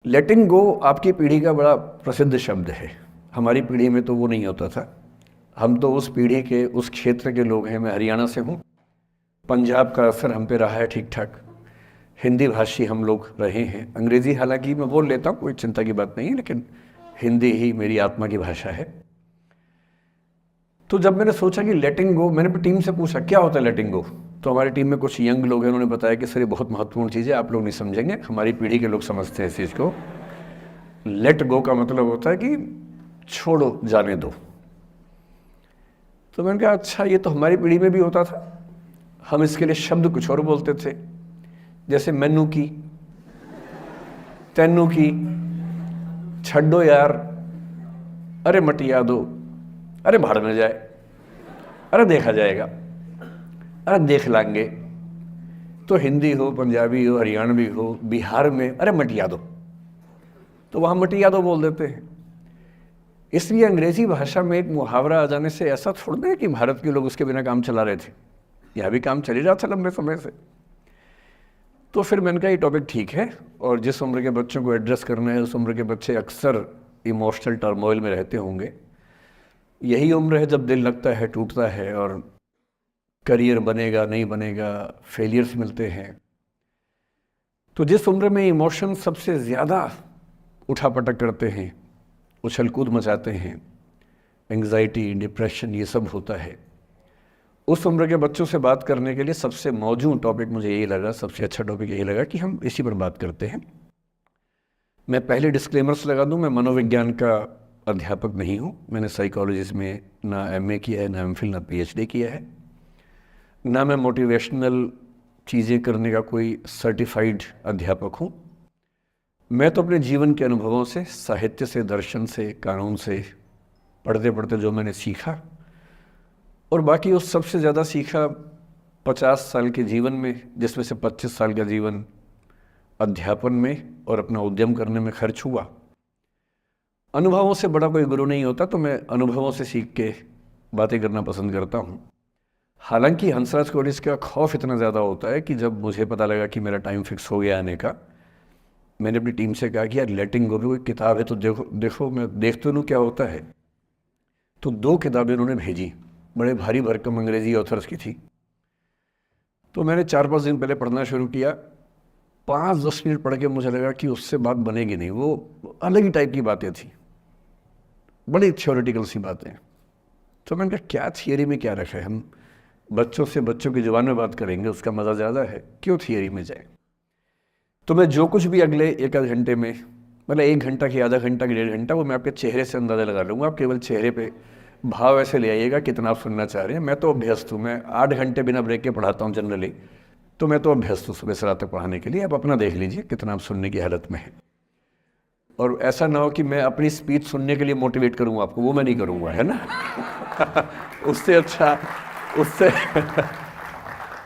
लेटिंग गो आपकी पीढ़ी का बड़ा प्रसिद्ध शब्द है। हमारी पीढ़ी में तो वो नहीं होता था। हम तो उस पीढ़ी के, उस क्षेत्र के लोग हैं। मैं हरियाणा से हूँ। पंजाब का असर हम पे रहा है ठीक ठाक। हिंदी भाषी हम लोग रहे हैं। अंग्रेज़ी हालांकि मैं बोल लेता हूँ, कोई चिंता की बात नहीं है, लेकिन हिंदी ही मेरी आत्मा की भाषा है। तो जब मैंने सोचा कि लेटिंग गो, मैंने अपनी टीम से पूछा क्या होता है लेटिंग गो। तो हमारी टीम में कुछ यंग लोग हैं, उन्होंने बताया कि सर ये बहुत महत्वपूर्ण चीज़ है, आप लोग नहीं समझेंगे, हमारी पीढ़ी के लोग समझते हैं इस चीज़ को। लेट गो का मतलब होता है कि छोड़ो, जाने दो। तो मैंने कहा अच्छा, ये तो हमारी पीढ़ी में भी होता था। हम इसके लिए शब्द कुछ और बोलते थे, जैसे मैनू की, तैनू की, छड्डो यार, अरे मटिया दो, अरे भाड़ में जाए, अरे देखा जाएगा, अरे देख लाएंगे। तो हिंदी हो, पंजाबी हो, हरियाणवी हो, बिहार में अरे मटिया दो, तो वहाँ मटिया दो बोल देते हैं। इसलिए अंग्रेजी भाषा में एक मुहावरा आ जाने से ऐसा थोड़ा है कि भारत के लोग उसके बिना काम चला रहे थे। यहाँ भी काम चल ही रहा था लंबे समय से। तो फिर मैंने कहा ये टॉपिक ठीक है, और जिस उम्र के बच्चों को एड्रेस करना है, उस उम्र के बच्चे अक्सर इमोशनल टर्मोइल में रहते होंगे। यही उम्र है जब दिल लगता है, टूटता है, और करियर बनेगा नहीं बनेगा, फेलियर्स मिलते हैं। तो जिस उम्र में इमोशन सबसे ज़्यादा उठापटक करते हैं, उछल कूद मचाते हैं, एंग्जाइटी, डिप्रेशन, ये सब होता है, उस उम्र के बच्चों से बात करने के लिए सबसे मौजूद टॉपिक मुझे यही लगा, सबसे अच्छा टॉपिक यही लगा कि हम इसी पर बात करते हैं। मैं पहले डिस्क्लेमर्स लगा दूं, मैं मनोविज्ञान का अध्यापक नहीं हूं। मैंने साइकोलॉजी में ना एमए किया है, ना एमफिल, ना पीएचडी किया है, ना मैं मोटिवेशनल चीज़ें करने का कोई सर्टिफाइड अध्यापक हूं। मैं तो अपने जीवन के अनुभवों से, साहित्य से, दर्शन से, कानून से, पढ़ते पढ़ते जो मैंने सीखा, और बाकी उस सबसे ज़्यादा सीखा 50 साल के जीवन में, जिसमें से 25 साल का जीवन अध्यापन में और अपना उद्यम करने में खर्च हुआ। अनुभवों से बड़ा कोई गुरु नहीं होता, तो मैं अनुभवों से सीख के बातें करना पसंद करता हूँ। हालांकि हंसराज कोडिस का खौफ इतना ज़्यादा होता है कि जब मुझे पता लगा कि मेरा टाइम फिक्स हो गया आने का, मैंने अपनी टीम से कहा कि यार लेटिंग गो भी कोई किताब है तो देखो मैं देख तो लूँ क्या होता है। तो 2 किताबें उन्होंने भेजी, बड़े भारी भरकम अंग्रेजी ऑथर्स की थी। तो मैंने 4-5 दिन पहले पढ़ना शुरू किया। 5-10 मिनट पढ़ के मुझे लगा कि उससे बात बनेगी नहीं, वो अलग ही टाइप की बातें थी, बड़ी थ्योरेटिकल सी बातें। तो मैंने कहा क्या थियरी में क्या रखा है, हम बच्चों से बच्चों की ज़ुबान में बात करेंगे, उसका मज़ा ज़्यादा है, क्यों थियरी में जाए। तो मैं जो कुछ भी अगले 1 आध घंटे में, मतलब 1 घंटा की, आधा घंटा की, 1.5 घंटा, वो मैं आपके चेहरे से अंदाज़ा लगा लूँगा। आप केवल चेहरे पे भाव ऐसे ले आइएगा कितना आप सुनना चाह रहे हैं। मैं तो अभ्यस्त हूँ, मैं 8 घंटे बिना ब्रेक के पढ़ाता हूँ जनरली, तो मैं तो अभ्यस्त हूँ सुबह से रात तक पढ़ाने के लिए। आप अपना देख लीजिए कितना आप सुनने की हालत में है। और ऐसा ना हो कि मैं अपनी स्पीच सुनने के लिए मोटिवेट करूँगा आपको, वो मैं नहीं करूँगा, है ना। उससे अच्छा,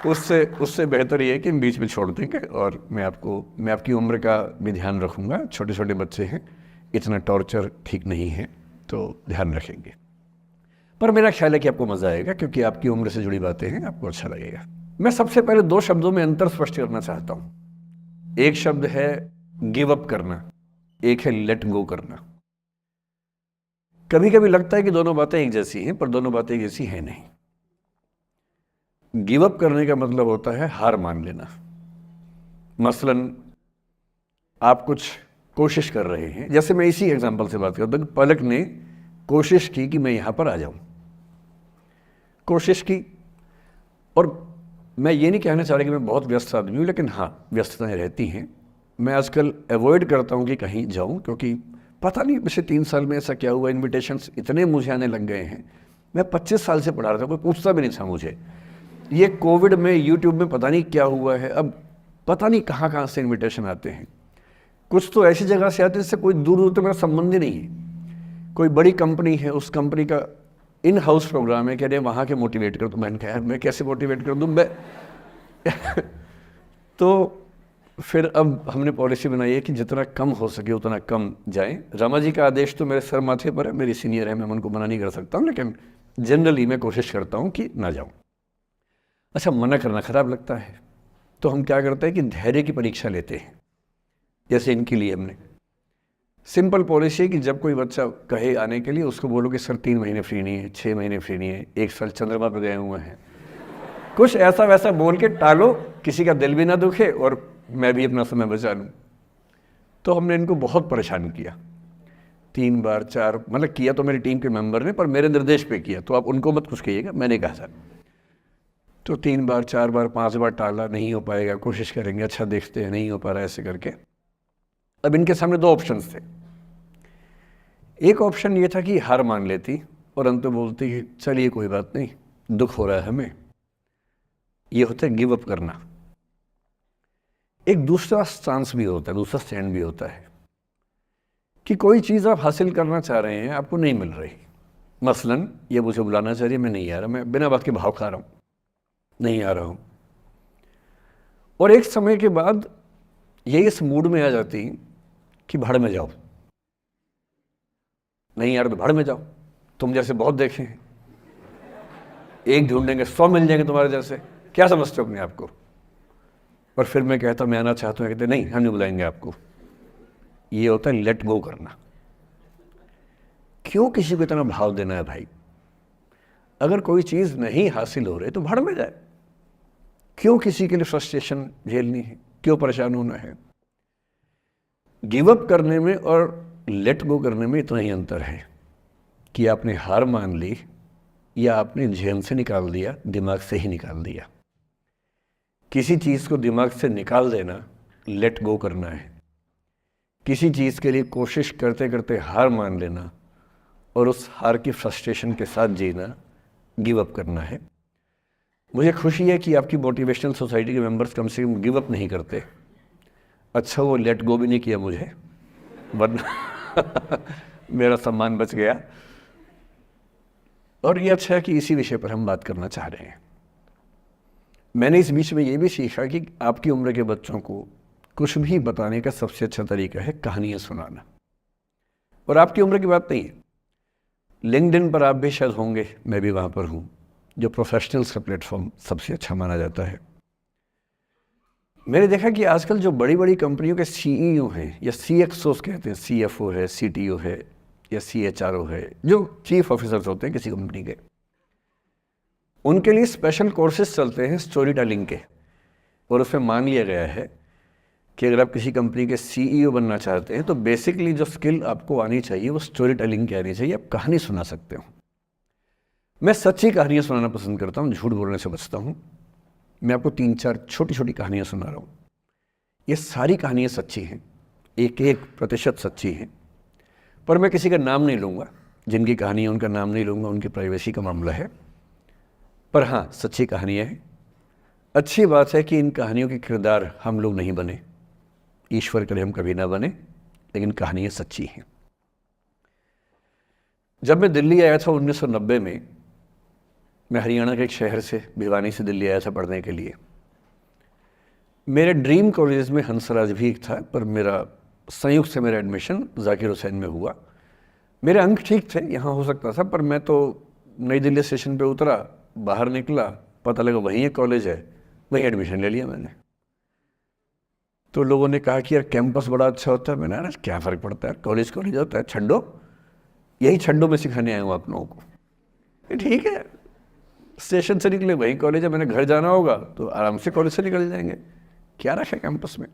उससे बेहतर ये है कि हम बीच में छोड़ देंगे, और मैं आपकी उम्र का भी ध्यान रखूँगा। छोटे छोटे बच्चे हैं, इतना टॉर्चर ठीक नहीं है, तो ध्यान रखेंगे। पर मेरा ख्याल है कि आपको मज़ा आएगा, क्योंकि आपकी उम्र से जुड़ी बातें हैं, आपको अच्छा लगेगा। मैं सबसे पहले 2 शब्दों में अंतर स्पष्ट करना चाहता हूँ। एक शब्द है गिव अप करना, एक है लेट गो करना। कभी कभी लगता है कि दोनों बातें एक जैसी हैं, पर दोनों बातें एक जैसी हैं नहीं। गिव अप करने का मतलब होता है हार मान लेना। मसलन आप कुछ कोशिश कर रहे हैं, जैसे मैं इसी एग्जांपल से बात करता हूँ। पलक ने कोशिश की कि मैं यहाँ पर आ जाऊँ, कोशिश की, और मैं ये नहीं कहना चाह रहा कि मैं बहुत व्यस्त आदमी हूँ, लेकिन हाँ व्यस्तताएं रहती हैं। मैं आजकल अवॉइड करता हूँ कि कहीं जाऊँ, क्योंकि पता नहीं पिछले 3 साल में ऐसा क्या हुआ, इन्विटेशंस इतने मुझे आने लग गए हैं। मैं 25 साल से पढ़ा रहा था, कोई पूछता भी नहीं था मुझे। ये कोविड में यूट्यूब में पता नहीं क्या हुआ है, अब पता नहीं कहाँ कहाँ से इन्विटेशन आते हैं। कुछ तो ऐसी जगह से आते हैं जिससे कोई दूर दूर तक मेरा संबंध ही नहीं है। कोई बड़ी कंपनी है, उस कंपनी का इन हाउस प्रोग्राम है, कह रहे हैं वहाँ के मोटिवेट कर। तो मैंने कहा यार मैं कैसे मोटिवेट कर दूँ मैं। तो फिर अब हमने पॉलिसी बनाई है कि जितना कम हो सके उतना कम जाएं। रामा जी का आदेश तो मेरे सर माथे पर है, मेरी सीनियर है, मैं उनको मना नहीं कर सकता हूँ, लेकिन जनरली मैं कोशिश करता हूँ कि ना जाऊँ। अच्छा, मना करना खराब लगता है, तो हम क्या करते हैं कि धैर्य की परीक्षा लेते हैं, जैसे इनके लिए हमने सिंपल पॉलिसी है कि जब कोई बच्चा कहे आने के लिए, उसको बोलो कि सर 3 महीने फ्री नहीं है, 6 महीने फ्री नहीं है, 1 साल चंद्रमा पर गए हुए हैं। कुछ ऐसा वैसा बोल के टालो, किसी का दिल भी ना दुखे और मैं भी अपना समय बचा लूँ। तो हमने इनको बहुत परेशान किया, 3 बार 4, मतलब किया तो मेरी टीम के मेंबर ने, पर मेरे निर्देश पे किया, तो आप उनको मत कुछ कहिएगा, मैंने कहा सर। तो 3 बार 4 बार 5 बार टाला, नहीं हो पाएगा, कोशिश करेंगे, अच्छा देखते हैं, नहीं हो पा रहा है, ऐसे करके। अब इनके सामने 2 ऑप्शंस थे। एक ऑप्शन ये था कि हार मान लेती और अंत में बोलती कि चलिए कोई बात नहीं, दुख हो रहा है हमें, ये होता है गिव अप करना। एक दूसरा चांस भी होता है, दूसरा स्टैंड भी होता है कि कोई चीज़ आप हासिल करना चाह रहे हैं, आपको नहीं मिल रही। मसलन ये मुझे बुलाना चाहिए, मैं नहीं आ रहा, मैं बिना बात के भाव खा रहा हूँ, नहीं आ रहा हूँ। और एक समय के बाद ये इस मूड में आ जाती कि भाड़ में जाओ, नहीं यार तो भाड़ में जाओ, तुम जैसे बहुत देखे हैं, एक ढूंढेंगे 100 मिल जाएंगे तुम्हारे जैसे, क्या समझते हो अपने आप को। और फिर मैं कहता मैं आना चाहता हूँ, कहते नहीं हम नहीं बुलाएंगे आपको। ये होता है लेट गो करना। क्यों किसी को इतना भाव देना है भाई? अगर कोई चीज़ नहीं हासिल हो रही तो भाड़ में जाए, क्यों किसी के लिए फ्रस्ट्रेशन झेलनी है, क्यों परेशान होना है? गिव अप करने में और लेट गो करने में इतना ही अंतर है कि आपने हार मान ली या आपने जेल से निकाल दिया, दिमाग से ही निकाल दिया। किसी चीज़ को दिमाग से निकाल देना लेट गो करना है, किसी चीज़ के लिए कोशिश करते करते हार मान लेना और उस हार की फ्रस्ट्रेशन के साथ जीना गिव अप करना है। मुझे खुशी है कि आपकी मोटिवेशनल सोसाइटी के मेंबर्स कम से कम गिव अप नहीं करते। अच्छा वो लेट गो भी नहीं किया मुझे, वरना मेरा सम्मान बच गया। और ये अच्छा है कि इसी विषय पर हम बात करना चाह रहे हैं। मैंने इस बीच में ये भी सीखा कि आपकी उम्र के बच्चों को कुछ भी बताने का सबसे अच्छा तरीका है कहानियाँ सुनाना। और आपकी उम्र की बात नहीं है, लिंक्डइन पर आप भी शायद होंगे, मैं भी वहाँ पर हूँ, जो प्रोफेशनल्स का प्लेटफॉर्म सबसे अच्छा माना जाता है। मैंने देखा कि आजकल जो बड़ी बड़ी कंपनियों के सीईओ हैं या सीएक्सओस कहते हैं, सीएफओ है, सीटीओ है या सीएचआरओ है, जो चीफ ऑफिसर्स होते हैं किसी कंपनी के, उनके लिए स्पेशल कोर्सेज चलते हैं स्टोरी टेलिंग के। और उसमें मान लिया गया है कि अगर आप किसी कंपनी के सीईओ बनना चाहते हैं तो बेसिकली जो स्किल आपको आनी चाहिए वो स्टोरी टेलिंग की आनी चाहिए, आप कहानी सुना सकते हो। मैं सच्ची कहानियाँ सुनाना पसंद करता हूँ, झूठ बोलने से बचता हूँ। मैं आपको 3-4 छोटी छोटी कहानियाँ सुना रहा हूँ। ये सारी कहानियाँ सच्ची हैं, 1-1% सच्ची हैं, पर मैं किसी का नाम नहीं लूँगा, जिनकी कहानी है उनका नाम नहीं लूँगा, उनकी प्राइवेसी का मामला है। पर हाँ, सच्ची कहानियाँ हैं। अच्छी बात है कि इन कहानियों के किरदार हम लोग नहीं बने, ईश्वर करे हम कभी ना बने, लेकिन कहानियाँ सच्ची हैं। जब मैं दिल्ली आया था 1990 में, मैं हरियाणा के एक शहर से, भिवानी से दिल्ली आया था पढ़ने के लिए। मेरे ड्रीम कॉलेज में हंसराज भी एक था, पर मेरा संयुक्त से मेरा एडमिशन जाकिर हुसैन में हुआ। मेरे अंक ठीक थे, यहाँ हो सकता था, पर मैं तो नई दिल्ली स्टेशन पे उतरा, बाहर निकला, पता लगा वहीं एक कॉलेज है, वहीं एडमिशन ले लिया मैंने। तो लोगों ने कहा कि यार कैंपस बड़ा अच्छा होता है। मैंने, अरे क्या फ़र्क पड़ता है, कॉलेज कॉलेज होता है, छड्डो, यही छड्डो में सिखाने आया हूँ आप लोगों को। ठीक है, स्टेशन से निकले वहीं कॉलेज है, मैंने घर जाना होगा तो आराम से कॉलेज से निकल जाएंगे, क्या रखा है कैंपस में।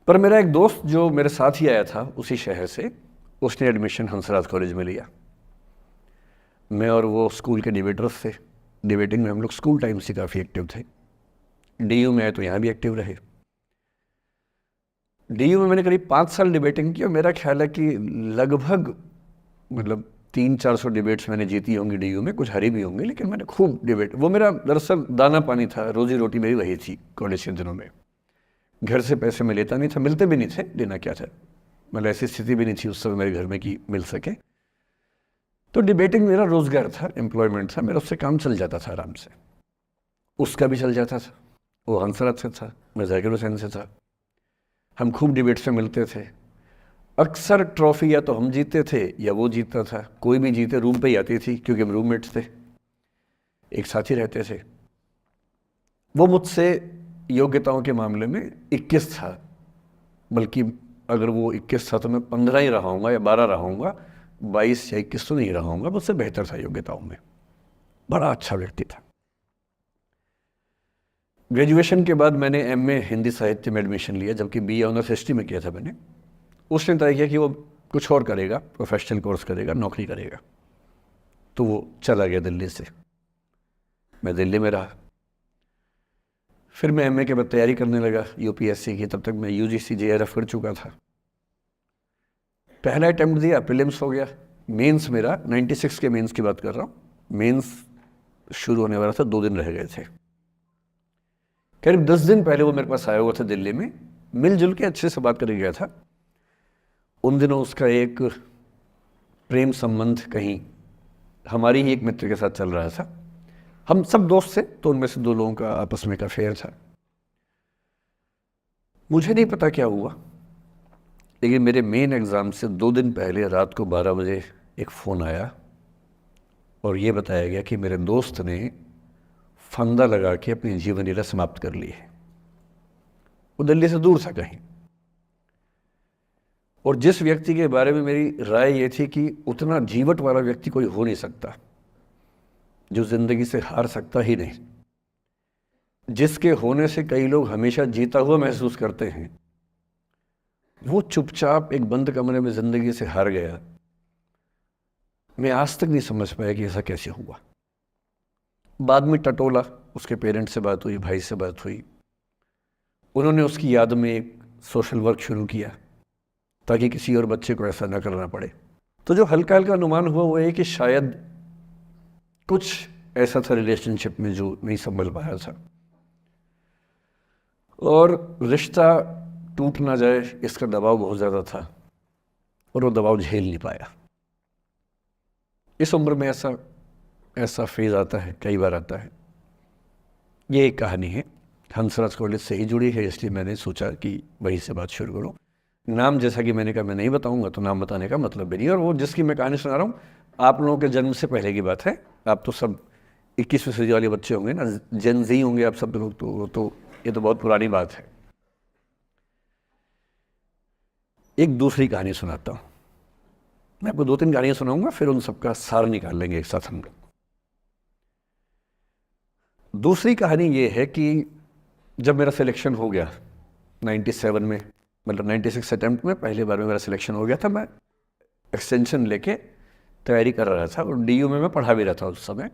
पर मेरा एक दोस्त जो मेरे साथ ही आया था उसी शहर से, उसने एडमिशन हंसराज कॉलेज में लिया। मैं और वो स्कूल के डिबेटर्स थे, डिबेटिंग में हम लोग स्कूल टाइम से काफ़ी एक्टिव थे। डीयू में आए तो यहाँ भी एक्टिव रहे। डीयू में मैंने करीब 5 साल डिबेटिंग की और मेरा ख्याल है कि लगभग मतलब 300-400 डिबेट्स मैंने जीती होंगी डीयू में, कुछ हारी भी होंगी, लेकिन मैंने खूब डिबेट, वो मेरा दरअसल दाना पानी था, रोजी रोटी मेरी वही थी कॉलेज के दिनों में। घर से पैसे मैं लेता नहीं था, मिलते भी नहीं थे, देना क्या था, मतलब ऐसी स्थिति भी नहीं थी उस समय मेरे घर में कि मिल सके। तो डिबेटिंग मेरा रोज़गार था, एम्प्लॉयमेंट था, मेरा उससे काम चल जाता था आराम से। उसका भी चल जाता था, वो हंसराज से था, मैं जाकिर हुसैन से था, हम खूब डिबेट्स में मिलते थे। अक्सर ट्रॉफी या तो हम जीतते थे या वो जीतता था, कोई भी जीते रूम पे ही आती थी क्योंकि हम रूममेट्स थे, एक साथ ही रहते थे। वो मुझसे योग्यताओं के मामले में 21 था, बल्कि अगर वो 21 था तो मैं 15 ही रहा हूँगा या 12 रहा हूँगा, 22 या 21 तो नहीं रहा हूँगा, मुझसे बेहतर था योग्यताओं में, बड़ा अच्छा व्यक्ति था। ग्रेजुएशन के बाद मैंने एमए हिंदी साहित्य में एडमिशन लिया, जबकि बीए ऑनर्स हिस्ट्री में किया था मैंने। उसने तय किया कि वो कुछ और करेगा, प्रोफेशनल कोर्स करेगा, नौकरी करेगा, तो वो चला गया दिल्ली से। मैं दिल्ली में रहा। फिर मैं एमए के बाद तैयारी करने लगा यूपीएससी की। तब तक मैं यूजीसी जेआरएफ कर चुका था। पहला अटेम्प्ट दिया, प्रीलिम्स हो गया। मेंस मेरा 96 के मेंस की बात कर रहा हूँ, मेंस शुरू होने वाला था, 2 दिन रह गए थे। करीब 10 दिन पहले वो मेरे पास आया हुआ था दिल्ली में, मिलजुल के अच्छे से बात करके गया था। उन दिनों उसका एक प्रेम संबंध कहीं हमारी ही एक मित्र के साथ चल रहा था। हम सब दोस्त थे, तो उनमें से 2 लोगों का आपस में एक अफेयर था। मुझे नहीं पता क्या हुआ, लेकिन मेरे मेन एग्ज़ाम से 2 दिन पहले रात को 12 बजे एक फ़ोन आया और ये बताया गया कि मेरे दोस्त ने फंदा लगा के अपनी जीवन लीला समाप्त कर ली है। वो दिल्ली से दूर था कहीं, और जिस व्यक्ति के बारे में मेरी राय ये थी कि उतना जीवट वाला व्यक्ति कोई हो नहीं सकता, जो ज़िंदगी से हार सकता ही नहीं, जिसके होने से कई लोग हमेशा जीता हुआ महसूस करते हैं, वो चुपचाप एक बंद कमरे में ज़िंदगी से हार गया। मैं आज तक नहीं समझ पाया कि ऐसा कैसे हुआ। बाद में टटोला, उसके पेरेंट्स से बात हुई, भाई से बात हुई। उन्होंने उसकी याद में एक सोशल वर्क शुरू किया ताकि किसी और बच्चे को ऐसा ना करना पड़े। तो जो हल्का हल्का अनुमान हुआ वो है कि शायद कुछ ऐसा था रिलेशनशिप में जो नहीं संभल पाया था, और रिश्ता टूट ना जाए इसका दबाव बहुत ज़्यादा था, और वो दबाव झेल नहीं पाया। इस उम्र में ऐसा फेज़ आता है, कई बार आता है। ये एक कहानी है, हंसराज कॉलेज से ही जुड़ी है, इसलिए मैंने सोचा कि वहीं से बात शुरू करूँ। नाम जैसा कि मैंने कहा मैं नहीं बताऊंगा, तो नाम बताने का मतलब भी नहीं। और वो जिसकी मैं कहानी सुना रहा हूँ, आप लोगों के जन्म से पहले की बात है। आप तो सब 21वीं सदी वाले बच्चे होंगे ना, जेन ज़ी होंगे आप सब लोग, तो ये तो बहुत पुरानी बात है। एक दूसरी कहानी सुनाता हूँ। मैं आपको 2-3 कहानियाँ सुनाऊंगा, फिर उन सबका सार निकाल लेंगे एक साथ हम लोग। दूसरी कहानी ये है कि जब मेरा सिलेक्शन हो गया 97 में, मतलब 96 अटेम्प्ट में पहली बार में मेरा सिलेक्शन हो गया था, मैं एक्सटेंशन लेके तैयारी कर रहा था, और डीयू में मैं पढ़ा भी रहा था उस समय।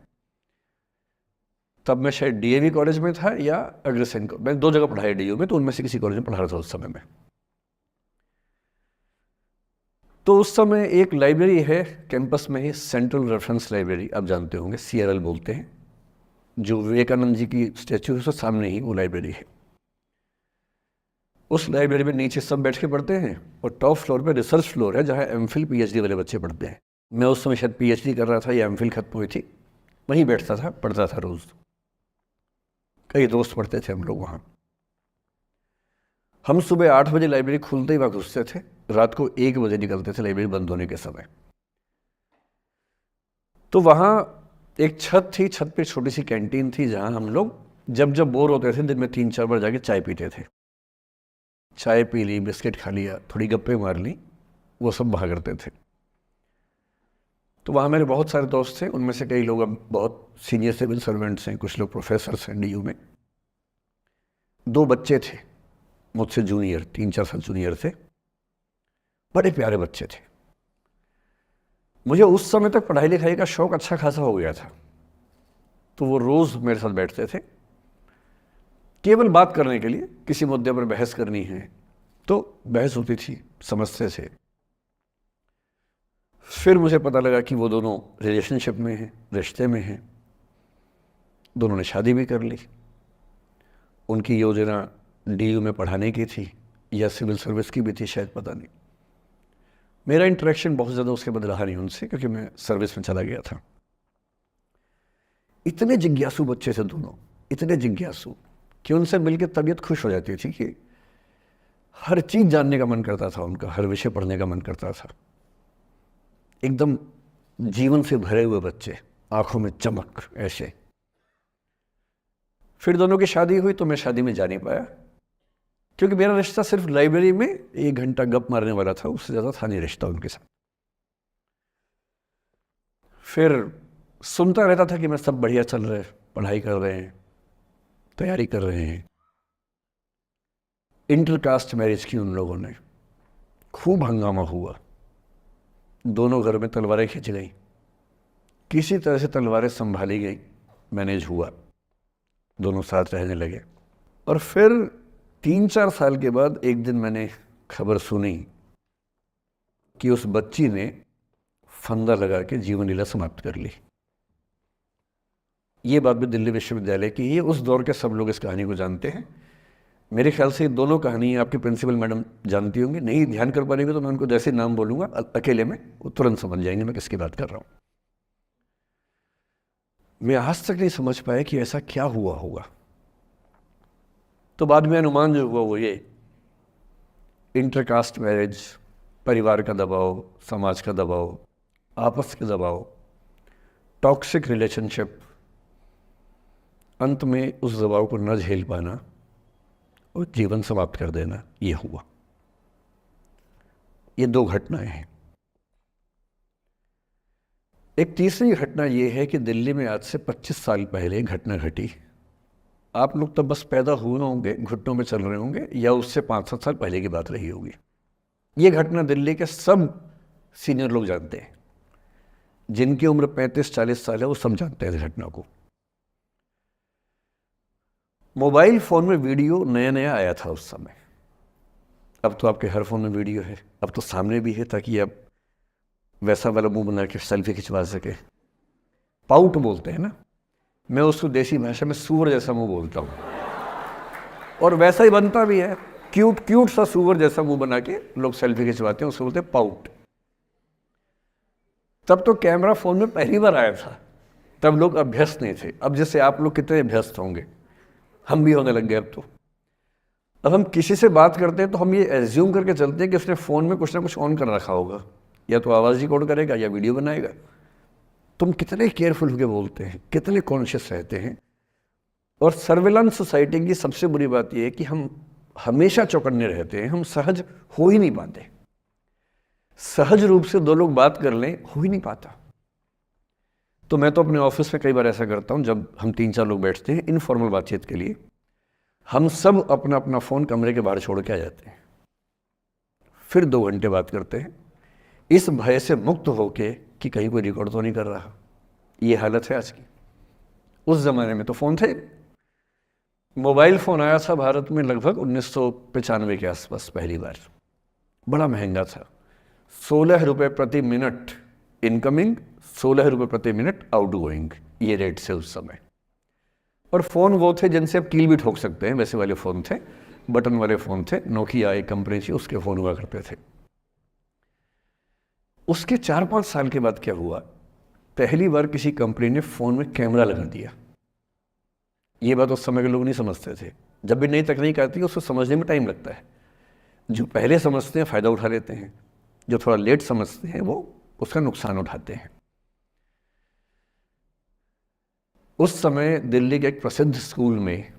तब मैं शायद डीएवी कॉलेज में था या अग्रसेन को, मैं 2 जगह पढ़ाया डीयू में, तो उनमें से किसी कॉलेज में पढ़ा रहा था उस समय में। तो उस समय एक लाइब्रेरी है कैंपस में ही, सेंट्रल रेफरेंस लाइब्रेरी, आप जानते होंगे, CRL बोलते हैं, जो विवेकानंद जी की स्टैचू है उसके सामने ही वो लाइब्रेरी है। उस लाइब्रेरी में नीचे सब बैठ के पढ़ते हैं, और टॉप फ्लोर पे रिसर्च फ्लोर है जहाँ MPhil PhD वाले बच्चे पढ़ते हैं। मैं उस समय शायद PhD कर रहा था या MPhil खत्म हुई थी, वहीं बैठता था, पढ़ता था रोज़। कई दोस्त पढ़ते थे हम लोग वहाँ। हम सुबह 8 बजे लाइब्रेरी खुलते ही वहाँ घुसते थे, रात को 1 बजे निकलते थे लाइब्रेरी बंद होने के समय। तो वहाँ एक छत थी, छत पे छोटी सी कैंटीन थी जहाँ हम लोग जब जब बोर होते थे दिन में 3-4 बार जाके चाय पीते थे। चाय पी ली, बिस्किट खा लिया, थोड़ी गप्पे मार ली, वो सब वहाँ करते थे। तो वहाँ मेरे बहुत सारे दोस्त थे, उनमें से कई लोग अब बहुत सीनियर सिविल सर्वेंट्स हैं, कुछ लोग प्रोफेसर्स हैं डीयू में। 2 बच्चे थे मुझसे जूनियर, 3-4 साल जूनियर थे, बड़े प्यारे बच्चे थे। मुझे उस समय तक पढ़ाई लिखाई का शौक अच्छा खासा हो गया था, तो वो रोज़ मेरे साथ बैठते थे केवल बात करने के लिए। किसी मुद्दे पर बहस करनी है तो बहस होती थी, समझते थे। फिर मुझे पता लगा कि वो दोनों रिलेशनशिप में हैं, रिश्ते में हैं, दोनों ने शादी भी कर ली। उनकी योजना डीयू में पढ़ाने की थी या सिविल सर्विस की भी थी, शायद, पता नहीं। मेरा इंटरेक्शन बहुत ज़्यादा उसके बाद रहा नहीं उनसे, क्योंकि मैं सर्विस में चला गया था। इतने जिज्ञासु बच्चे थे दोनों, इतने जिज्ञासु कि उनसे मिलकर तबीयत खुश हो जाती थी, कि हर चीज़ जानने का मन करता था उनका, हर विषय पढ़ने का मन करता था। एकदम जीवन से भरे हुए बच्चे, आंखों में चमक ऐसे। फिर दोनों की शादी हुई तो मैं शादी में जा नहीं पाया। क्योंकि मेरा रिश्ता सिर्फ लाइब्रेरी में 1 घंटा गप मारने वाला था, उससे ज़्यादा था नहीं रिश्ता उनके साथ। फिर सुनता रहता था कि मैं सब बढ़िया चल रहे, पढ़ाई कर रहे हैं, तैयारी कर रहे हैं। इंटरकास्ट मैरिज की उन लोगों ने, खूब हंगामा हुआ, दोनों घर में तलवारें खिंच गई, किसी तरह से तलवारें संभाली गई, मैनेज हुआ, दोनों साथ रहने लगे। और फिर 3-4 साल के बाद एक दिन मैंने खबर सुनी कि उस बच्ची ने फंदा लगा के जीवन लीला समाप्त कर ली। ये बात भी दिल्ली विश्वविद्यालय की है, उस दौर के सब लोग इस कहानी को जानते हैं। मेरे ख्याल से ये दोनों कहानी आपके प्रिंसिपल मैडम जानती होंगी, नहीं ध्यान कर पाएंगे तो मैं उनको जैसे नाम बोलूँगा अकेले में वो तुरंत समझ जाएंगे मैं किसकी बात कर रहा हूँ। मैं आज तक नहीं समझ पाया कि ऐसा क्या हुआ होगा। तो बाद में अनुमान जो हुआ वो ये, इंटरकास्ट मैरिज, परिवार का दबाव, समाज का दबाव, आपस के दबाव, टॉक्सिक रिलेशनशिप, अंत में उस दबाव को न झेल पाना और जीवन समाप्त कर देना, ये हुआ। ये 2 घटनाएं हैं। एक तीसरी घटना ये है कि दिल्ली में आज से 25 साल पहले घटना घटी। आप लोग तब बस पैदा हुए होंगे, घुटनों में चल रहे होंगे, या उससे 5-7 साल पहले की बात रही होगी। ये घटना दिल्ली के सब सीनियर लोग जानते हैं, जिनकी उम्र 35-40 साल है वो सब जानते हैं इस घटना को। मोबाइल फ़ोन में वीडियो नया नया आया था उस समय। अब तो आपके हर फ़ोन में वीडियो है, अब तो सामने भी है, ताकि आप वैसा वाला मुंह बना के सेल्फी खिंचवा सके। पाउट बोलते हैं ना, मैं उसको देसी भाषा में सूअर जैसा मुंह बोलता हूँ, और वैसा ही बनता भी है, क्यूट क्यूट सा सूअर जैसा मुंह बना के लोग सेल्फी खिंचवाते हैं, उसको बोलते हैं पाउट। तब तो कैमरा फ़ोन में पहली बार आया था, तब लोग अभ्यस्त नहीं थे। अब जैसे आप लोग कितने अभ्यस्त होंगे, हम भी होने लग गए अब तो। अब हम किसी से बात करते हैं तो हम ये एज्यूम करके चलते हैं कि उसने फ़ोन में कुछ ना कुछ ऑन कर रखा होगा, या तो आवाज़ रिकॉर्ड करेगा या वीडियो बनाएगा। तुम कितने केयरफुल होकर बोलते हैं, कितने कॉन्शियस रहते हैं। और सर्विलांस सोसाइटी की सबसे बुरी बात यह है कि हम हमेशा चौकन्ने रहते हैं, हम सहज हो ही नहीं पाते। सहज रूप से 2 लोग बात कर लें, हो ही नहीं पाता। तो मैं तो अपने ऑफिस में कई बार ऐसा करता हूँ, जब हम 3-4 लोग बैठते हैं इनफॉर्मल बातचीत के लिए, हम सब अपना अपना फ़ोन कमरे के बाहर छोड़ के आ जाते हैं, फिर 2 घंटे बात करते हैं, इस भय से मुक्त होके कि कहीं कोई रिकॉर्ड तो नहीं कर रहा। ये हालत है आज की। उस ज़माने में तो फ़ोन थे। मोबाइल फ़ोन आया था भारत में लगभग 1995 के आसपास पहली बार, बड़ा महंगा था। 16 रुपये प्रति मिनट इनकमिंग, 16 रुपये प्रति मिनट आउटगोइंग, ये रेट से उस समय। और फ़ोन वो थे जिनसे आप कील भी ठोक सकते हैं, वैसे वाले फ़ोन थे, बटन वाले फ़ोन थे। नोकिया एक कंपनी थी, उसके फ़ोन हुआ करते थे। उसके 4-5 साल के बाद क्या हुआ, पहली बार किसी कंपनी ने फ़ोन में कैमरा लगा दिया। ये बात उस समय के लोग नहीं समझते थे। जब भी नई तकनीक आती है उसको समझने में टाइम लगता है। जो पहले समझते हैं फ़ायदा उठा लेते हैं, जो थोड़ा लेट समझते हैं वो उसका नुकसान उठाते हैं। उस समय दिल्ली के एक प्रसिद्ध स्कूल में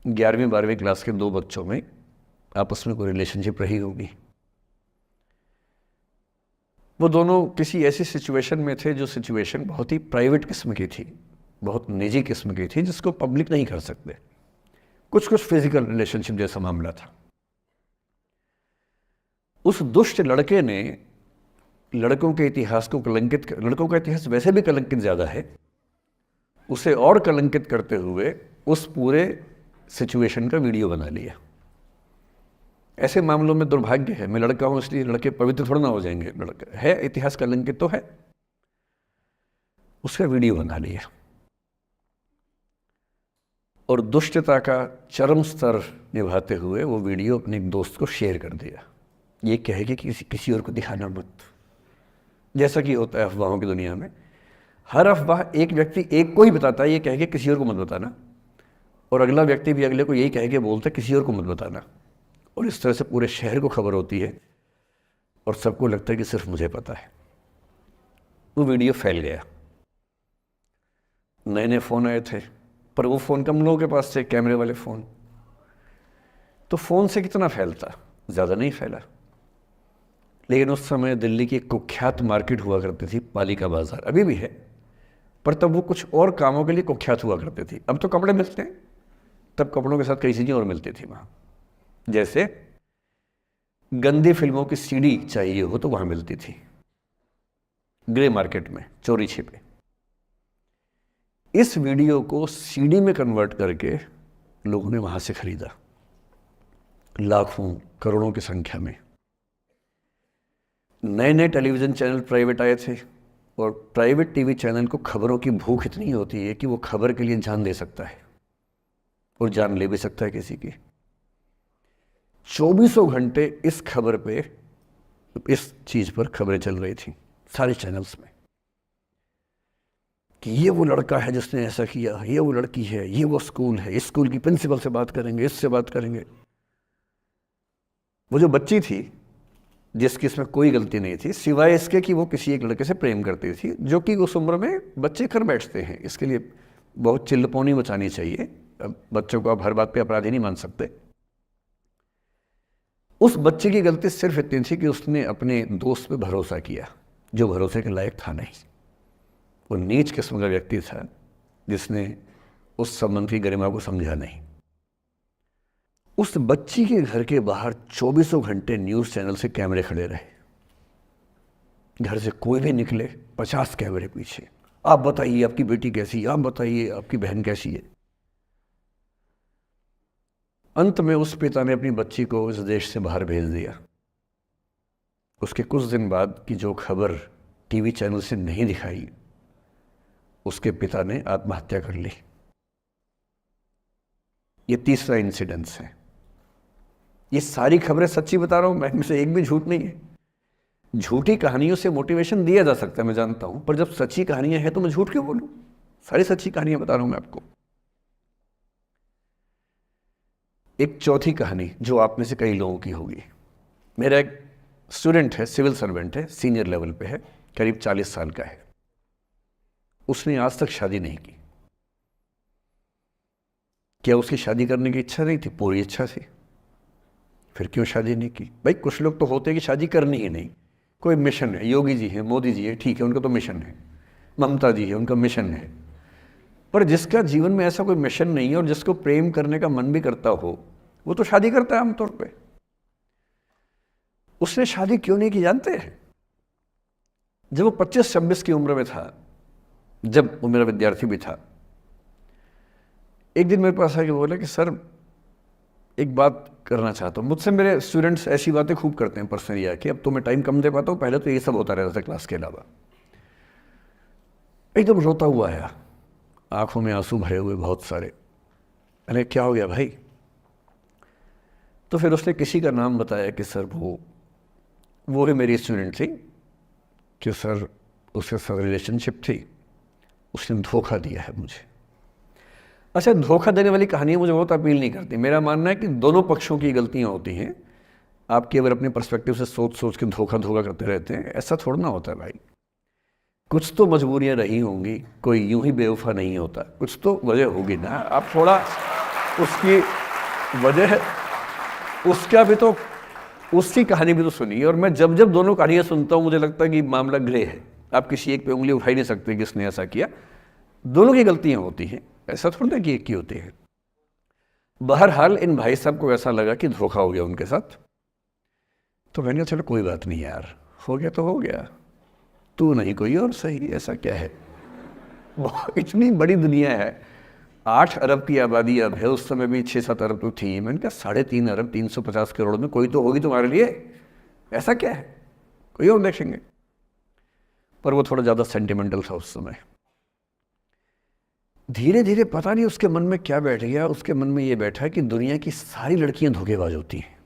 11वीं-12वीं क्लास के 2 बच्चों में आपस में कोई रिलेशनशिप रही होगी। वो दोनों किसी ऐसी सिचुएशन में थे जो सिचुएशन बहुत ही प्राइवेट किस्म की थी, बहुत निजी किस्म की थी, जिसको पब्लिक नहीं कर सकते। कुछ फिजिकल रिलेशनशिप जैसा मामला था। उस दुष्ट लड़के ने लड़कों के इतिहास को कलंकित, लड़कों का इतिहास वैसे भी कलंकित ज़्यादा है, उसे और कलंकित करते हुए उस पूरे सिचुएशन का वीडियो बना लिया। ऐसे मामलों में दुर्भाग्य है, मैं लड़का हूं इसलिए लड़के पवित्र थोड़ा ना हो जाएंगे। लड़का है, इतिहास कलंकित तो है, उसका वीडियो बना लिया और दुष्टता का चरम स्तर निभाते हुए वो वीडियो अपने एक दोस्त को शेयर कर दिया। ये कहे कि किसी और को दिखाना मत, जैसा कि होता है अफवाहों की दुनिया में। हर अफवाह एक व्यक्ति एक को ही बताता है, ये कह के किसी और को मत बताना, और अगला व्यक्ति भी अगले को यही कह के बोलता है किसी और को मत बताना। और इस तरह से पूरे शहर को खबर होती है और सबको लगता है कि सिर्फ मुझे पता है। वो वीडियो फैल गया। नए नए फ़ोन आए थे, पर वो फ़ोन कम लोगों के पास थे, कैमरे वाले फ़ोन। तो फ़ोन से कितना फैलता? ज़्यादा नहीं फैला। लेकिन उस समय दिल्ली की एक कुख्यात मार्केट हुआ करती थी, पालिका बाज़ार, अभी भी है, पर तब वो कुछ और कामों के लिए कुख्यात हुआ करती थी। अब तो कपड़े मिलते हैं, तब कपड़ों के साथ कई चीज़ें और मिलती थी वहाँ। जैसे गंदी फिल्मों की सीडी चाहिए हो तो वहाँ मिलती थी, ग्रे मार्केट में, चोरी छिपे। इस वीडियो को सीडी में कन्वर्ट करके लोगों ने वहाँ से खरीदा, लाखों करोड़ों की संख्या में। नए नए टेलीविज़न चैनल प्राइवेट आए थे, और प्राइवेट टीवी चैनल को खबरों की भूख इतनी होती है कि वो खबर के लिए जान दे सकता है और जान ले भी सकता है किसी की। 24 घंटे इस खबर पे, इस चीज़ पर खबरें चल रही थी सारे चैनल्स में कि ये वो लड़का है जिसने ऐसा किया, ये वो लड़की है, ये वो स्कूल है, इस स्कूल की प्रिंसिपल से बात करेंगे, इससे बात करेंगे। वो जो बच्ची थी जिसकी इसमें कोई गलती नहीं थी, सिवाय इसके कि वो किसी एक लड़के से प्रेम करती थी, जो कि उस उम्र में बच्चे कर बैठते हैं। इसके लिए बहुत चिल्लपौनी मचानी चाहिए। अब बच्चों को आप हर बात पे अपराधी नहीं मान सकते। उस बच्चे की गलती सिर्फ इतनी थी कि उसने अपने दोस्त पे भरोसा किया, जो भरोसे के लायक था नहीं। वो नीच किस्म का व्यक्ति था जिसने उस संबंध की गरिमा को समझा नहीं। उस बच्ची के घर के बाहर 24 घंटे न्यूज़ चैनल से कैमरे खड़े रहे। घर से कोई भी निकले, 50 कैमरे पीछे। आप बताइए आपकी बेटी कैसी है, आप बताइए आपकी बहन कैसी है। अंत में उस पिता ने अपनी बच्ची को इस देश से बाहर भेज दिया। उसके कुछ दिन बाद की जो खबर टीवी चैनल से नहीं दिखाई, उसके पिता ने आत्महत्या कर ली। ये तीसरा इंसिडेंस है। ये सारी खबरें सच्ची बता रहा हूं मैं, इनमें से एक भी झूठ नहीं है। झूठी कहानियों से मोटिवेशन दिया जा सकता है, मैं जानता हूं, पर जब सच्ची कहानियां हैं तो मैं झूठ क्यों बोलूं? सारी सच्ची कहानियां बता रहा हूं मैं आपको। एक चौथी कहानी जो आप में से कई लोगों की होगी। मेरा एक स्टूडेंट है, सिविल सर्वेंट है, सीनियर लेवल पे है, करीब 40 साल का है। उसने आज तक शादी नहीं की। क्या उसकी शादी करने की इच्छा नहीं थी? पूरी इच्छा थी। फिर क्यों शादी नहीं की? भाई कुछ लोग तो होते हैं कि शादी करनी ही नहीं, कोई मिशन है। योगी जी हैं, मोदी जी है, ठीक है, उनका तो मिशन है। ममता जी है, उनका मिशन है। पर जिसका जीवन में ऐसा कोई मिशन नहीं है और जिसको प्रेम करने का मन भी करता हो, वो तो शादी करता है आमतौर पे। उसने शादी क्यों नहीं की जानते हैं? जब वो 25-26 की उम्र में था, जब वो मेरा विद्यार्थी भी था, एक दिन मेरे पास आके बोला कि सर एक बात करना चाहता हूँ। मुझसे मेरे स्टूडेंट्स ऐसी बातें खूब करते हैं पर्सनली आके, अब तो मैं टाइम कम दे पाता हूँ, पहले तो ये सब होता रहता था क्लास के अलावा। एकदम रोता हुआ आया, आंखों में आंसू भरे हुए बहुत सारे। मैंने क्या हो गया भाई? तो फिर उसने किसी का नाम बताया कि सर वो भी मेरी स्टूडेंट थी, कि सर उसके साथ रिलेशनशिप थी, उसने धोखा दिया है मुझे। अच्छा, धोखा देने वाली कहानियाँ मुझे बहुत अपील नहीं करती। मेरा मानना है कि दोनों पक्षों की गलतियाँ होती हैं। आप केवल अपने पर्सपेक्टिव से सोच सोच के धोखा करते रहते हैं, ऐसा थोड़ा ना होता है भाई। कुछ तो मजबूरियाँ रही होंगी, कोई यूं ही बेवफा नहीं होता, कुछ तो वजह होगी ना। आप थोड़ा उसकी वजह, उसका भी तो, उसकी कहानी भी तो सुनिए। और मैं जब जब दोनों कहानियाँ सुनता हूँ मुझे लगता है कि मामला ग्रे है। आप किसी एक पे उंगली उठा ही नहीं सकते कि इसने ऐसा किया। दोनों की गलतियाँ होती हैं, ऐसा थोड़ा कि एक की होती है। बहरहाल इन भाई साहब को ऐसा लगा कि धोखा हो गया उनके साथ। तो मैंने कहा चलो कोई बात नहीं यार, हो गया तो हो गया, तू नहीं कोई और सही, ऐसा क्या है। इतनी बड़ी दुनिया है, 8 अरब की आबादी अब है, उस समय भी 6-7 अरब तो थी। मैंने कहा 3.5 अरब 350 करोड़ में कोई तो होगी तुम्हारे लिए, ऐसा क्या है, कोई और देखेंगे। पर वो थोड़ा ज़्यादा सेंटिमेंटल था उस समय। धीरे धीरे पता नहीं उसके मन में क्या बैठ गया, उसके मन में ये बैठा कि दुनिया की सारी लड़कियां धोखेबाज होती हैं।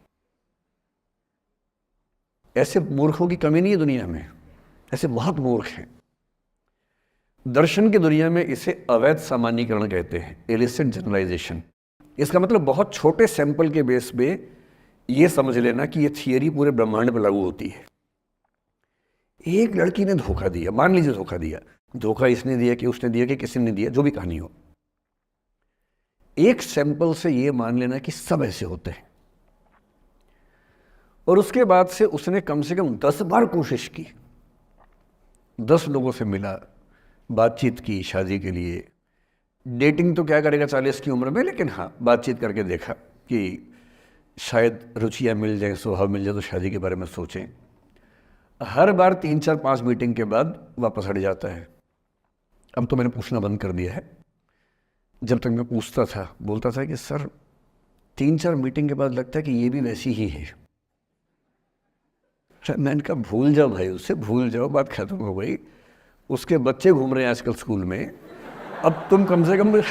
ऐसे मूर्खों की कमी नहीं है दुनिया में, ऐसे बहुत मूर्ख हैं। दर्शन की दुनिया में इसे अवैध सामान्यीकरण कहते हैं, इलिसिट जनरलाइजेशन। इसका मतलब बहुत छोटे सैंपल के बेस पे ये समझ लेना कि ये थियरी पूरे ब्रह्मांड पर लागू होती है। एक लड़की ने धोखा दिया, मान लीजिए धोखा दिया, धोखा इसने दिया कि उसने दिया कि किसी ने दिया, जो भी कहानी हो, एक सैंपल से ये मान लेना कि सब ऐसे होते हैं, और उसके बाद से उसने कम से कम 10 बार कोशिश की, 10 लोगों से मिला, बातचीत की शादी के लिए। डेटिंग तो क्या करेगा 40 की उम्र में, लेकिन हाँ बातचीत करके देखा कि शायद रुचियाँ मिल जाएं, स्वभाव मिल जाए तो शादी के बारे में सोचें। हर बार 3, 4, 5 मीटिंग के बाद वापस हट जाता है। अब तो मैंने पूछना बंद कर दिया है। जब तक मैं पूछता था, बोलता था कि सर 3, 4 मीटिंग के बाद लगता है कि ये भी वैसी ही है। मैंने कहा भूल जाओ भाई, उससे भूल जाओ, बात खत्म हो गई। उसके बच्चे घूम रहे हैं आजकल स्कूल में, अब तुम कम से कम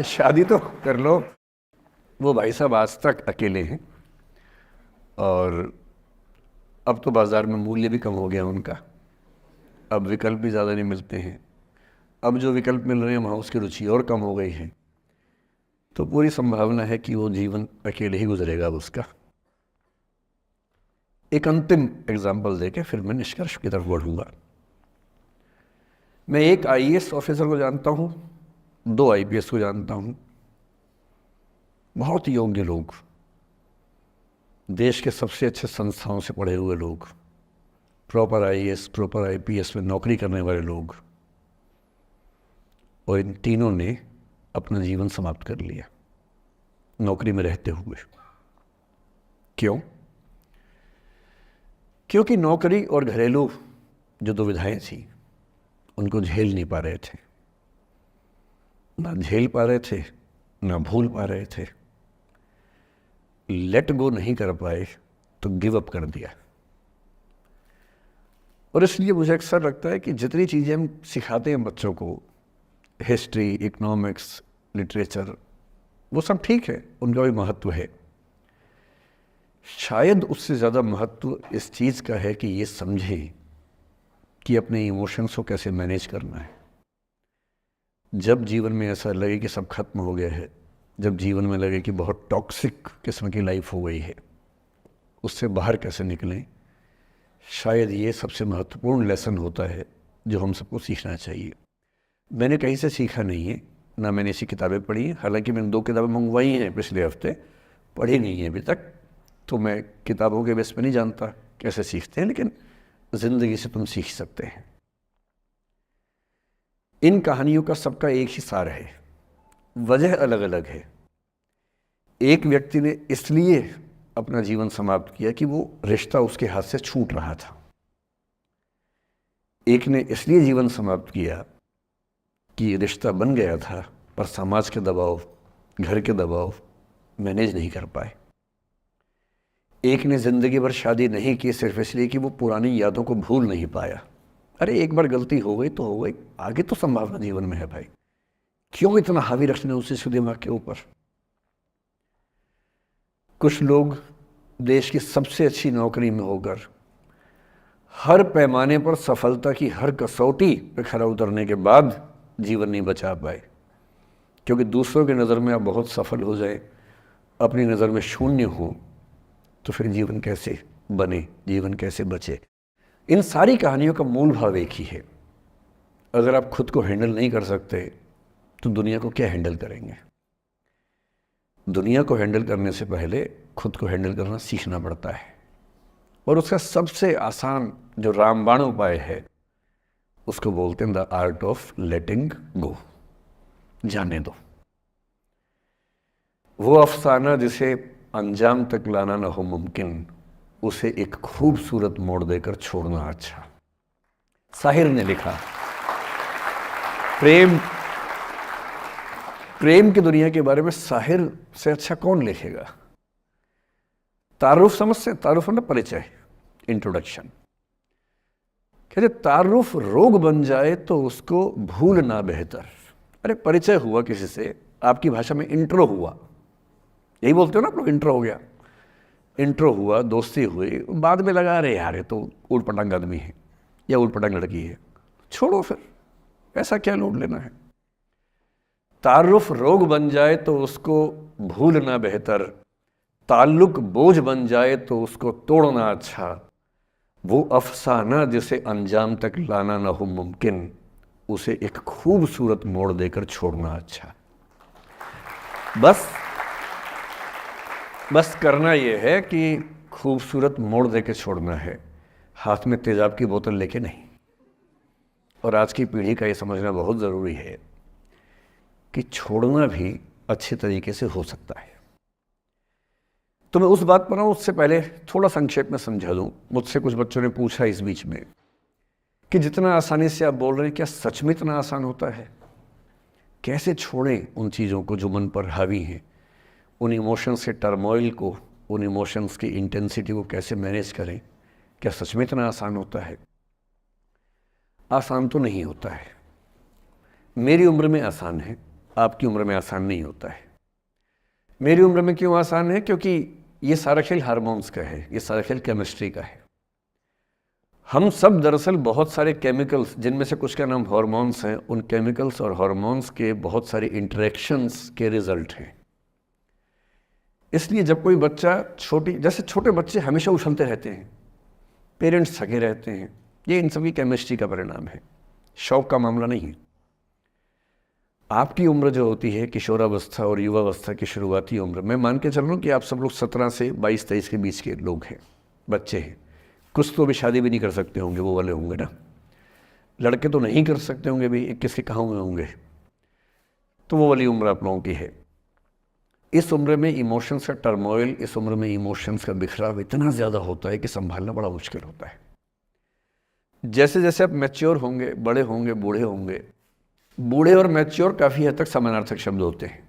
शादी तो कर लो। वो भाई साहब आज तक अकेले हैं और अब तो बाज़ार में मूल्य भी कम हो गया उनका, अब विकल्प भी ज़्यादा नहीं मिलते हैं। अब जो विकल्प मिल रहे हैं वहाँ उसकी रुचि और कम हो गई है। तो पूरी संभावना है कि वो जीवन अकेले ही गुजरेगा उसका। एक अंतिम एग्जाम्पल देके फिर मैं निष्कर्ष की तरफ बढ़ूँगा। मैं एक IAS ऑफिसर को जानता हूँ, 2 IPS को जानता हूँ, बहुत योग्य लोग, देश के सबसे अच्छे संस्थाओं से पढ़े हुए लोग, प्रॉपर IAS प्रॉपर IPS में नौकरी करने वाले लोग, और इन तीनों ने अपना जीवन समाप्त कर लिया नौकरी में रहते हुए। क्यों? क्योंकि नौकरी और घरेलू जो दुविधाएं थी उनको झेल नहीं पा रहे थे, ना झेल पा रहे थे, ना भूल पा रहे थे। लेट गो नहीं कर पाए तो गिव अप कर दिया। और इसलिए मुझे अक्सर लगता है कि जितनी चीज़ें हम सिखाते हैं बच्चों को, हिस्ट्री, इकोनॉमिक्स, लिटरेचर, वो सब ठीक है, उनका भी महत्व है। शायद उससे ज़्यादा महत्व इस चीज़ का है कि ये समझें कि अपने इमोशंस को कैसे मैनेज करना है। जब जीवन में ऐसा लगे कि सब खत्म हो गया है, जब जीवन में लगे कि बहुत टॉक्सिक किस्म की लाइफ हो गई है, उससे बाहर कैसे निकलें, शायद ये सबसे महत्वपूर्ण लेसन होता है जो हम सबको सीखना चाहिए। मैंने कहीं से सीखा नहीं है, ना मैंने ऐसी किताबें पढ़ी हैं। हालांकि मैंने 2 किताबें मंगवाई हैं पिछले हफ्ते, पढ़ी नहीं है अभी तक, तो मैं किताबों के बेस पे नहीं जानता कैसे सीखते हैं, लेकिन ज़िंदगी से तुम सीख सकते हैं। इन कहानियों का सबका एक ही सार है, वजह अलग अलग है। एक व्यक्ति ने इसलिए अपना जीवन समाप्त किया कि वो रिश्ता उसके हाथ से छूट रहा था। एक ने इसलिए जीवन समाप्त किया कि रिश्ता बन गया था पर समाज के दबाव, घर के दबाव मैनेज नहीं कर पाए। एक ने ज़िंदगी भर शादी नहीं की सिर्फ इसलिए कि वो पुरानी यादों को भूल नहीं पाया। अरे एक बार गलती हो गई तो हो गई, आगे तो संभावना जीवन में है भाई, क्यों इतना हावी रखना उसी दिमाग के ऊपर। कुछ लोग देश की सबसे अच्छी नौकरी में होकर हर पैमाने पर सफलता की हर कसौटी पर खरा उतरने के बाद जीवन नहीं बचा पाए, क्योंकि दूसरों की नज़र में आप बहुत सफल हो जाए, अपनी नज़र में शून्य हो, तो फिर जीवन कैसे बने, जीवन कैसे बचे। इन सारी कहानियों का मूल भाव एक ही है। अगर आप खुद को हैंडल नहीं कर सकते तो दुनिया को क्या हैंडल करेंगे। दुनिया को हैंडल करने से पहले खुद को हैंडल करना सीखना पड़ता है, और उसका सबसे आसान जो रामबाण उपाय है उसको बोलते हैं द आर्ट ऑफ लेटिंग गो। जाने दो। वो अफसाना जिसे अंजाम तक लाना ना हो मुमकिन, उसे एक खूबसूरत मोड़ देकर छोड़ना अच्छा। साहिर ने लिखा। प्रेम की दुनिया के बारे में साहिर से अच्छा कौन लिखेगा। तारुफ समझते, तारुफ ना परिचय, इंट्रोडक्शन। कहते तारुफ रोग बन जाए तो उसको भूलना बेहतर। अरे परिचय हुआ किसी से, आपकी भाषा में इंट्रो हुआ, यही बोलते हो ना आप लोग, इंट्रो हो गया। इंट्रो हुआ, दोस्ती हुई, बाद में लगा रहे यार ये तो ऊट पटांग आदमी है या ऊट पटांग लड़की है, छोड़ो फिर, ऐसा क्या लोड लेना है। तारुफ रोग बन जाए तो उसको भूलना बेहतर, ताल्लुक बोझ बन जाए तो उसको तोड़ना अच्छा। वो अफसाना जिसे अंजाम तक लाना ना हो मुमकिन, उसे एक खूबसूरत मोड़ देकर छोड़ना अच्छा। बस करना यह है कि खूबसूरत मोड़ दे के छोड़ना है, हाथ में तेज़ाब की बोतल लेके नहीं। और आज की पीढ़ी का ये समझना बहुत ज़रूरी है कि छोड़ना भी अच्छे तरीके से हो सकता है। तो मैं उस बात पर हूँ, उससे पहले थोड़ा संक्षेप में समझा दूँ। मुझसे कुछ बच्चों ने पूछा इस बीच में कि जितना आसानी से आप बोल रहे हैं, क्या सच में इतना आसान होता है? कैसे छोड़ें उन चीज़ों को जो मन पर हावी हैं, उन इमोशंस के टर्मोइल को, उन इमोशंस की इंटेंसिटी को कैसे मैनेज करें? क्या सच में इतना आसान होता है? आसान तो नहीं होता है। मेरी उम्र में आसान है, आपकी उम्र में आसान नहीं होता है। मेरी उम्र में क्यों आसान है? क्योंकि ये सारा खेल हार्मोन्स का है, ये सारा खेल केमिस्ट्री का है। हम सब दरअसल बहुत सारे केमिकल्स, जिनमें से कुछ का नाम हार्मोन्स हैं, उन केमिकल्स और हार्मोन्स के बहुत सारे इंटरेक्शंस के रिजल्ट हैं। इसलिए जब कोई बच्चा जैसे छोटे बच्चे हमेशा उछलते रहते हैं, पेरेंट्स थके रहते हैं, ये इन सबकी केमिस्ट्री का परिणाम है, शौक का मामला नहीं है। आपकी उम्र जो होती है, किशोरावस्था और युवावस्था की शुरुआती उम्र, मैं मान के चल रहा हूँ कि आप सब लोग 17 से 22-23 के बीच के लोग हैं, बच्चे हैं। कुछ तो अभी शादी भी नहीं कर सकते होंगे, वो वाले होंगे ना। लड़के तो नहीं कर सकते होंगे भी, 21 के कहाँ हुए होंगे। तो वो वाली उम्र आप लोगों की है। इस उम्र में इमोशंस का टर्मोइल, इस उम्र में इमोशंस का बिखराव इतना ज़्यादा होता है कि संभालना बड़ा मुश्किल होता है। जैसे जैसे आप मैच्योर होंगे, बड़े होंगे, बूढ़े होंगे, बूढ़े और मैच्योर काफ़ी हद तक समानार्थक शब्द होते हैं।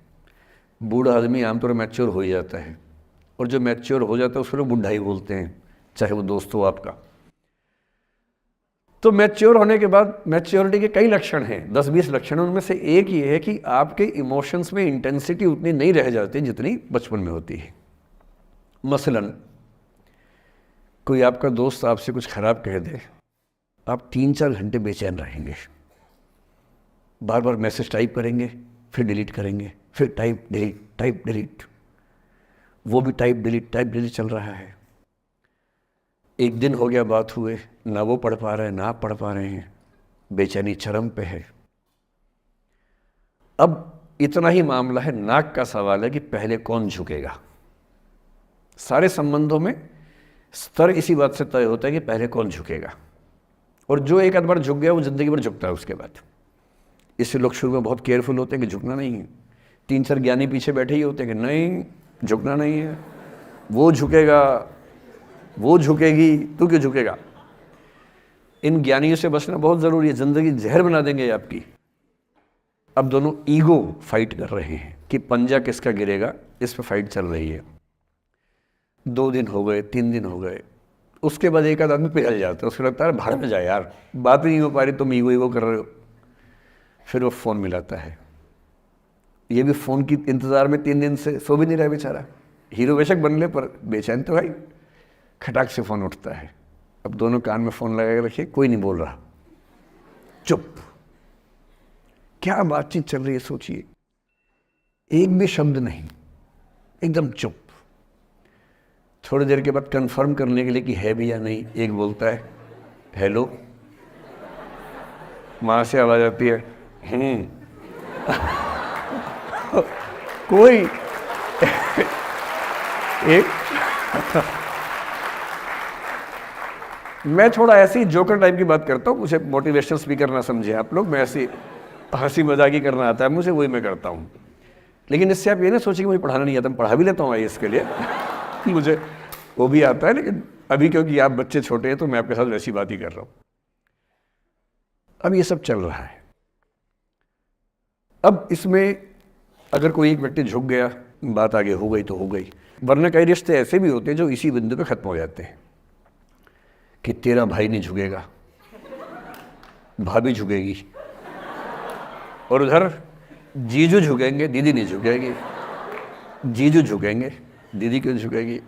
बूढ़ा आदमी आमतौर पर मैच्योर हो ही जाता है, और जो मैच्योर हो जाता है उसको लोग बुढ़ा ही बोलते हैं, चाहे वो दोस्त हो आपका। तो मैच्योर होने के बाद मैच्योरिटी के कई लक्षण हैं, 10-20 लक्षण। उनमें से एक ये है कि आपके इमोशंस में इंटेंसिटी उतनी नहीं रह जाती जितनी बचपन में होती है। मसलन कोई आपका दोस्त आपसे कुछ खराब कह दे, आप 3-4 घंटे बेचैन रहेंगे, बार बार मैसेज टाइप करेंगे, फिर डिलीट करेंगे, फिर टाइप डिलीट, वो भी टाइप डिलीट चल रहा है। एक दिन हो गया बात हुए, ना वो पढ़ पा रहे हैं, ना आप पढ़ पा रहे हैं, बेचैनी चरम पे है। अब इतना ही मामला है, नाक का सवाल है कि पहले कौन झुकेगा। सारे संबंधों में स्तर इसी बात से तय होता है कि पहले कौन झुकेगा, और जो एक आध बार झुक गया वो जिंदगी भर झुकता है उसके बाद। इससे लोग शुरू में बहुत केयरफुल होते हैं कि झुकना नहीं है। 3-4 ज्ञानी पीछे बैठे ही होते हैं कि नहीं, झुकना नहीं है, वो झुकेगा, वो झुकेगी, तू क्यों झुकेगा। इन ज्ञानियों से बचना बहुत ज़रूरी है, ज़िंदगी जहर बना देंगे आपकी। अब दोनों ईगो फाइट कर रहे हैं कि पंजा किसका गिरेगा, इस पर फाइट चल रही है। 2 दिन हो गए, 3 दिन हो गए, उसके बाद एक आध आदमी पिघल जाता है, उसको लगता है भाड़ में जाए यार, बात ही नहीं हो पा रही, तुम ईगो कर रहे हो। फिर वो फ़ोन मिलाता है, ये भी फ़ोन की इंतज़ार में 3 दिन से सो भी नहीं रहा बेचारा। हीरो बेशक बन ले पर बेचैन तो भाई। खटाक से फ़ोन उठता है, अब दोनों कान में फ़ोन लगा के रखिए, कोई नहीं बोल रहा, चुप। क्या बातचीत चल रही है सोचिए, एक भी शब्द नहीं, एकदम चुप। थोड़ी देर के बाद कंफर्म करने के लिए कि है भी या नहीं, एक बोलता है हेलो, वहाँ से आवाज़ आती है कोई एक मैं थोड़ा ऐसी जोकर टाइप की बात करता हूँ, मुझे मोटिवेशनल स्पीकर ना समझे आप लोग, मैं ऐसी हंसी मजाक ही करना आता है मुझे, वही मैं करता हूँ। लेकिन इससे आप ये ना सोचिए कि मुझे पढ़ाना नहीं आता, मैं पढ़ा भी लेता हूँ IAS के लिए मुझे वो भी आता है, लेकिन अभी क्योंकि आप बच्चे छोटे हैं तो मैं आपके साथ वैसी बात ही कर रहा हूँ। अब ये सब चल रहा है। अब इसमें अगर कोई एक व्यक्ति झुक गया, बात आगे हो गई तो हो गई, वरना कई रिश्ते ऐसे भी होते हैं जो इसी बिंदु पे खत्म हो जाते हैं कि तेरा भाई नहीं झुकेगा, भाभी झुकेगी, और उधर जीजू झुकेंगे, दीदी नहीं झुकेगी। जीजू झुकेंगे, दीदी क्यों झुकेगी,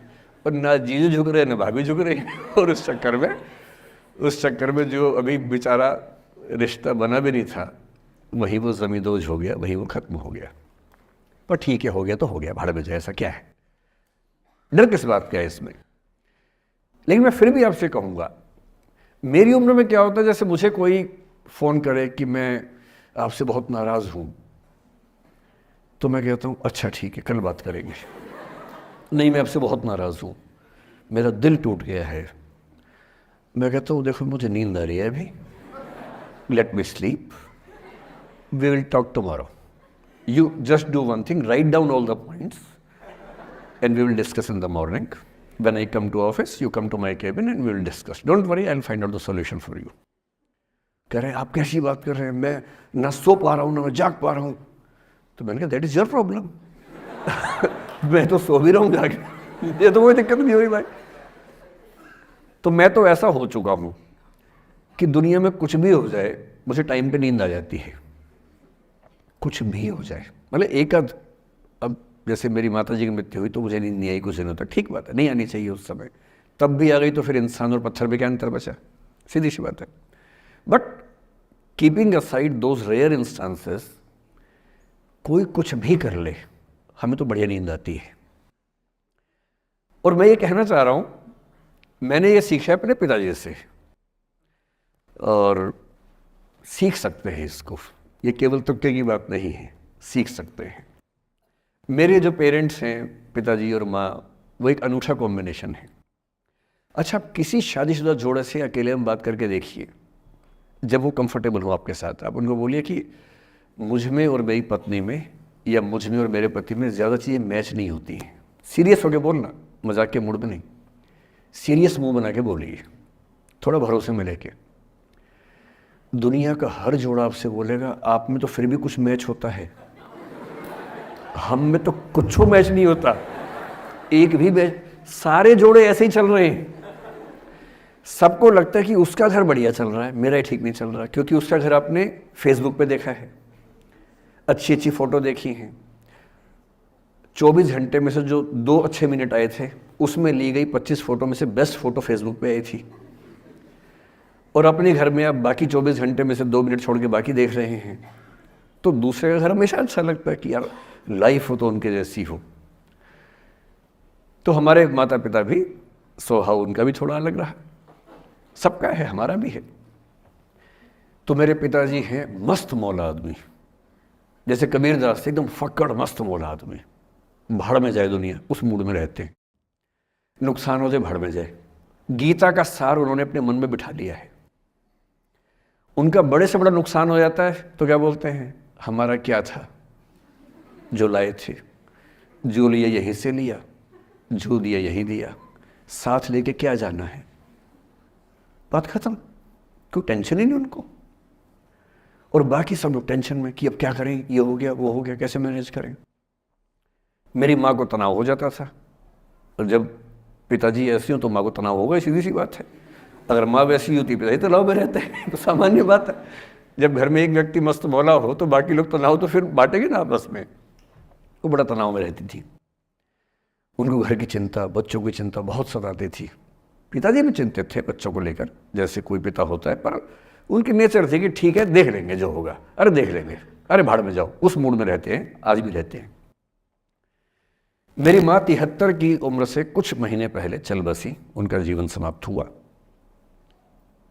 और ना जीजू झुक रहे ना भाभी झुक रही और उस चक्कर में जो अभी बेचारा रिश्ता बना भी नहीं था, वही वो ज़मींदोज़ हो गया, वही वो ख़त्म हो गया। पर ठीक है, हो गया तो हो गया, भाड़ में जाए, ऐसा क्या है, डर किस बात का है इसमें। लेकिन मैं फिर भी आपसे कहूँगा, मेरी उम्र में क्या होता है, जैसे मुझे कोई फ़ोन करे कि मैं आपसे बहुत नाराज़ हूँ, तो मैं कहता हूँ अच्छा ठीक है, कल बात करेंगे। नहीं, मैं आपसे बहुत नाराज़ हूँ, मेरा दिल टूट गया है। मैं कहता हूँ देखो मुझे नींद आ रही है अभी, let me sleep, we will talk tomorrow, you just do one thing, write down all the points and we will discuss in the morning. When I come to office, you come to my cabin and we will discuss. Don't worry, I'll find out the solution for you. कह रहे हैं आप कैसी बात कर रहे हैं, मैं ना सो पा रहा हूँ ना मैं जाग पा रहा हूँ। तो मैंने कहा दैट इज योर प्रॉब्लम। मैं तो सो भी रहा हूँ जाके, ये तो कोई दिक्कत नहीं हुई भाई। तो मैं तो ऐसा हो चुका हूँ कि दुनिया में कुछ भी हो जाए मुझे टाइम पे नींद आ जाती है, कुछ भी हो जाए। मतलब एक आध, अब जैसे मेरी माता जी की मृत्यु हुई तो मुझे नींद नहीं आई कुछ दिनों तक, ठीक बात है, नहीं आनी चाहिए उस समय, तब भी आ गई तो फिर इंसान और पत्थर में क्या अंतर बचा, सीधी सी बात है। But keeping aside those rare instances, कोई कुछ भी कर ले हमें तो बढ़िया नींद आती है। और मैं ये कहना चाह रहा हूं, मैंने ये सीखा है अपने पिताजी से, और सीख सकते हैं इसको, ये केवल तुक्के की बात नहीं है, सीख सकते हैं। मेरे जो पेरेंट्स हैं, पिताजी और माँ, वो एक अनूठा कॉम्बिनेशन है। अच्छा, आप किसी शादीशुदा जोड़े से अकेले में बात करके देखिए, जब वो कंफर्टेबल हो आपके साथ, आप उनको बोलिए कि मुझ में और मेरी पत्नी में या मुझ में और मेरे पति में ज़्यादा चीज़ें मैच नहीं होती हैं। सीरियस होकर बोलना, मजाक के मूड में नहीं, सीरियस मुंह बना के बोलिए, थोड़ा भरोसे में लेके। दुनिया का हर जोड़ा आपसे बोलेगा आप में तो फिर भी कुछ मैच होता है, हम में तो कुछ मैच नहीं होता, एक भी मैच, सारे जोड़े ऐसे ही चल रहे हैं। सबको लगता है कि उसका घर बढ़िया चल रहा है, मेरा ही ठीक नहीं चल रहा, क्योंकि उसका घर आपने फेसबुक पे देखा है, अच्छी अच्छी फोटो देखी हैं, 24 घंटे में से जो 2 अच्छे मिनट आए थे उसमें ली गई 25 फोटो में से बेस्ट फोटो फेसबुक पे आई थी, और अपने घर में आप बाकी 24 घंटे में से 2 मिनट छोड़ के बाकी देख रहे हैं। तो दूसरे का घर हमेशा अच्छा लगता है कि यार लाइफ हो तो उनके जैसी हो। तो हमारे माता पिता भी स्वभाव उनका भी थोड़ा अलग रहा, सबका है, हमारा भी है। तो मेरे पिताजी हैं मस्त मौला आदमी, जैसे कबीरदास एकदम फक्कड़ मस्त मौला आदमी, भाड़ में जाए दुनिया उस मूड में रहते हैं, नुकसान हो जाए भाड़ में जाए। गीता का सार उन्होंने अपने मन में बिठा लिया है। उनका बड़े से बड़ा नुकसान हो जाता है तो क्या बोलते हैं, हमारा क्या था जो लाए थे, जो लिया यहीं से लिया, जो दिया यहीं दिया, साथ लेके क्या जाना है, बात खत्म, कोई टेंशन ही नहीं उनको। और बाकी सब लोग टेंशन में कि अब क्या करें, ये हो गया वो हो गया, कैसे मैनेज करें। मेरी माँ को तनाव हो जाता था, और जब पिताजी ऐसे हो तो माँ को तनाव होगा, सीधी सी बात है। अगर माँ वैसी होती पिताजी तनाव में रहते हैं, तो सामान्य बात है। जब घर में एक व्यक्ति मस्त मौला हो तो बाकी लोग तनाव तो फिर बांटेंगे ना आपस में। वो बड़ा तनाव में रहती थी, उनको घर की चिंता, बच्चों की चिंता बहुत सताती थी। पिताजी भी चिंतित थे बच्चों को लेकर, जैसे कोई पिता होता है, पर उनकी नेचर थी कि ठीक है देख लेंगे जो होगा, अरे देख लेंगे, अरे भाड़ में जाओ, उस मूड में रहते हैं, आज भी रहते हैं। मेरी माँ 73 की उम्र से कुछ महीने पहले चल बसी, उनका जीवन समाप्त हुआ।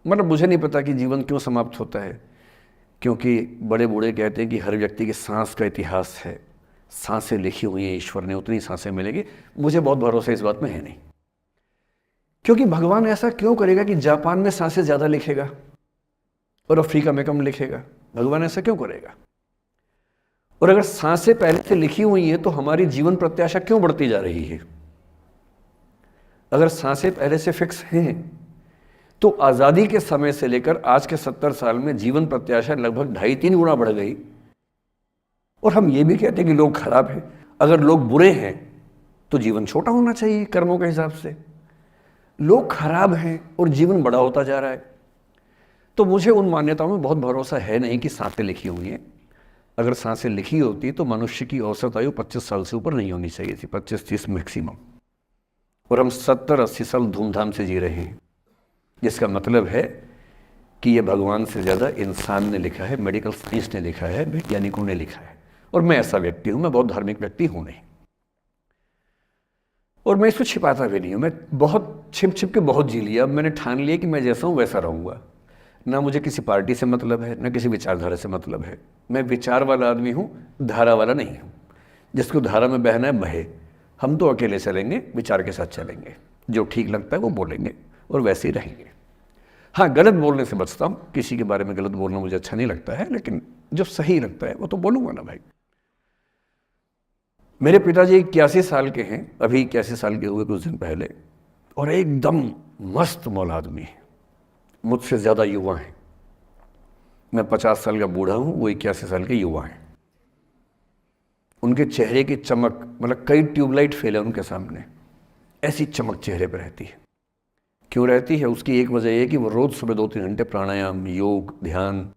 मतलब मुझे नहीं पता कि जीवन क्यों समाप्त होता है, क्योंकि बड़े बूढ़े कहते हैं कि हर व्यक्ति की सांस का इतिहास है, सांसें लिखी हुई हैं ईश्वर ने, उतनी सांसें मिलेगी। मुझे बहुत भरोसा इस बात में है नहीं, क्योंकि भगवान ऐसा क्यों करेगा कि जापान में सांसें ज़्यादा लिखेगा और अफ्रीका में कम लिखेगा, भगवान ऐसा क्यों करेगा। और अगर सांसें पहले से लिखी हुई हैं तो हमारी जीवन प्रत्याशा क्यों बढ़ती जा रही है। अगर सांसें पहले से फिक्स हैं तो आज़ादी के समय से लेकर आज के 70 साल में जीवन प्रत्याशा लगभग 2.5-3 गुना बढ़ गई। और हम ये भी कहते हैं कि लोग खराब हैं। अगर लोग बुरे हैं तो जीवन छोटा होना चाहिए कर्मों के हिसाब से। लोग खराब हैं और जीवन बड़ा होता जा रहा है। तो मुझे उन मान्यताओं में बहुत भरोसा है नहीं कि सांसें लिखी हुई हैं। अगर सांसें लिखी होती तो मनुष्य की औसत आयु 25 साल से ऊपर नहीं होनी चाहिए थी, 25-30 मैक्सिमम। और हम 70-80 साल धूमधाम से जी रहे हैं, जिसका मतलब है कि ये भगवान से ज़्यादा इंसान ने लिखा है, मेडिकल साइंस ने लिखा है, वैज्ञानिकों ने लिखा है। और मैं ऐसा व्यक्ति हूँ, मैं बहुत धार्मिक व्यक्ति हूँ नहीं, और मैं इसको छिपाता भी नहीं हूँ। मैं बहुत छिप छिप के बहुत जी लिया। अब मैंने ठान लिया कि मैं जैसा हूँ वैसा रहूँगा। ना मुझे किसी पार्टी से मतलब है, ना किसी विचारधारा से मतलब है। मैं विचार वाला आदमी हूँ, धारा वाला नहीं हूँ। जिसको धारा में बहना है बहे, हम तो अकेले चलेंगे, विचार के साथ चलेंगे। जो ठीक लगता है वो बोलेंगे और वैसे ही रहेंगे। हाँ, गलत बोलने से बचता हूँ, किसी के बारे में गलत बोलना मुझे अच्छा नहीं लगता है, लेकिन जो सही लगता है वो तो बोलूँगा ना भाई। मेरे पिताजी 81 साल के हैं, अभी 81 साल के हुए कुछ दिन पहले, और एकदम मस्त मौला आदमी है, मुझसे ज़्यादा युवा हैं। मैं 50 साल का बूढ़ा हूँ, वो 81 साल के युवा हैं। उनके चेहरे की चमक, मतलब कई ट्यूबलाइट फेल है उनके सामने, ऐसी चमक चेहरे पर रहती है। क्यों रहती है? उसकी एक वजह यह कि वो रोज़ सुबह 2-3 घंटे प्राणायाम, योग, ध्यान,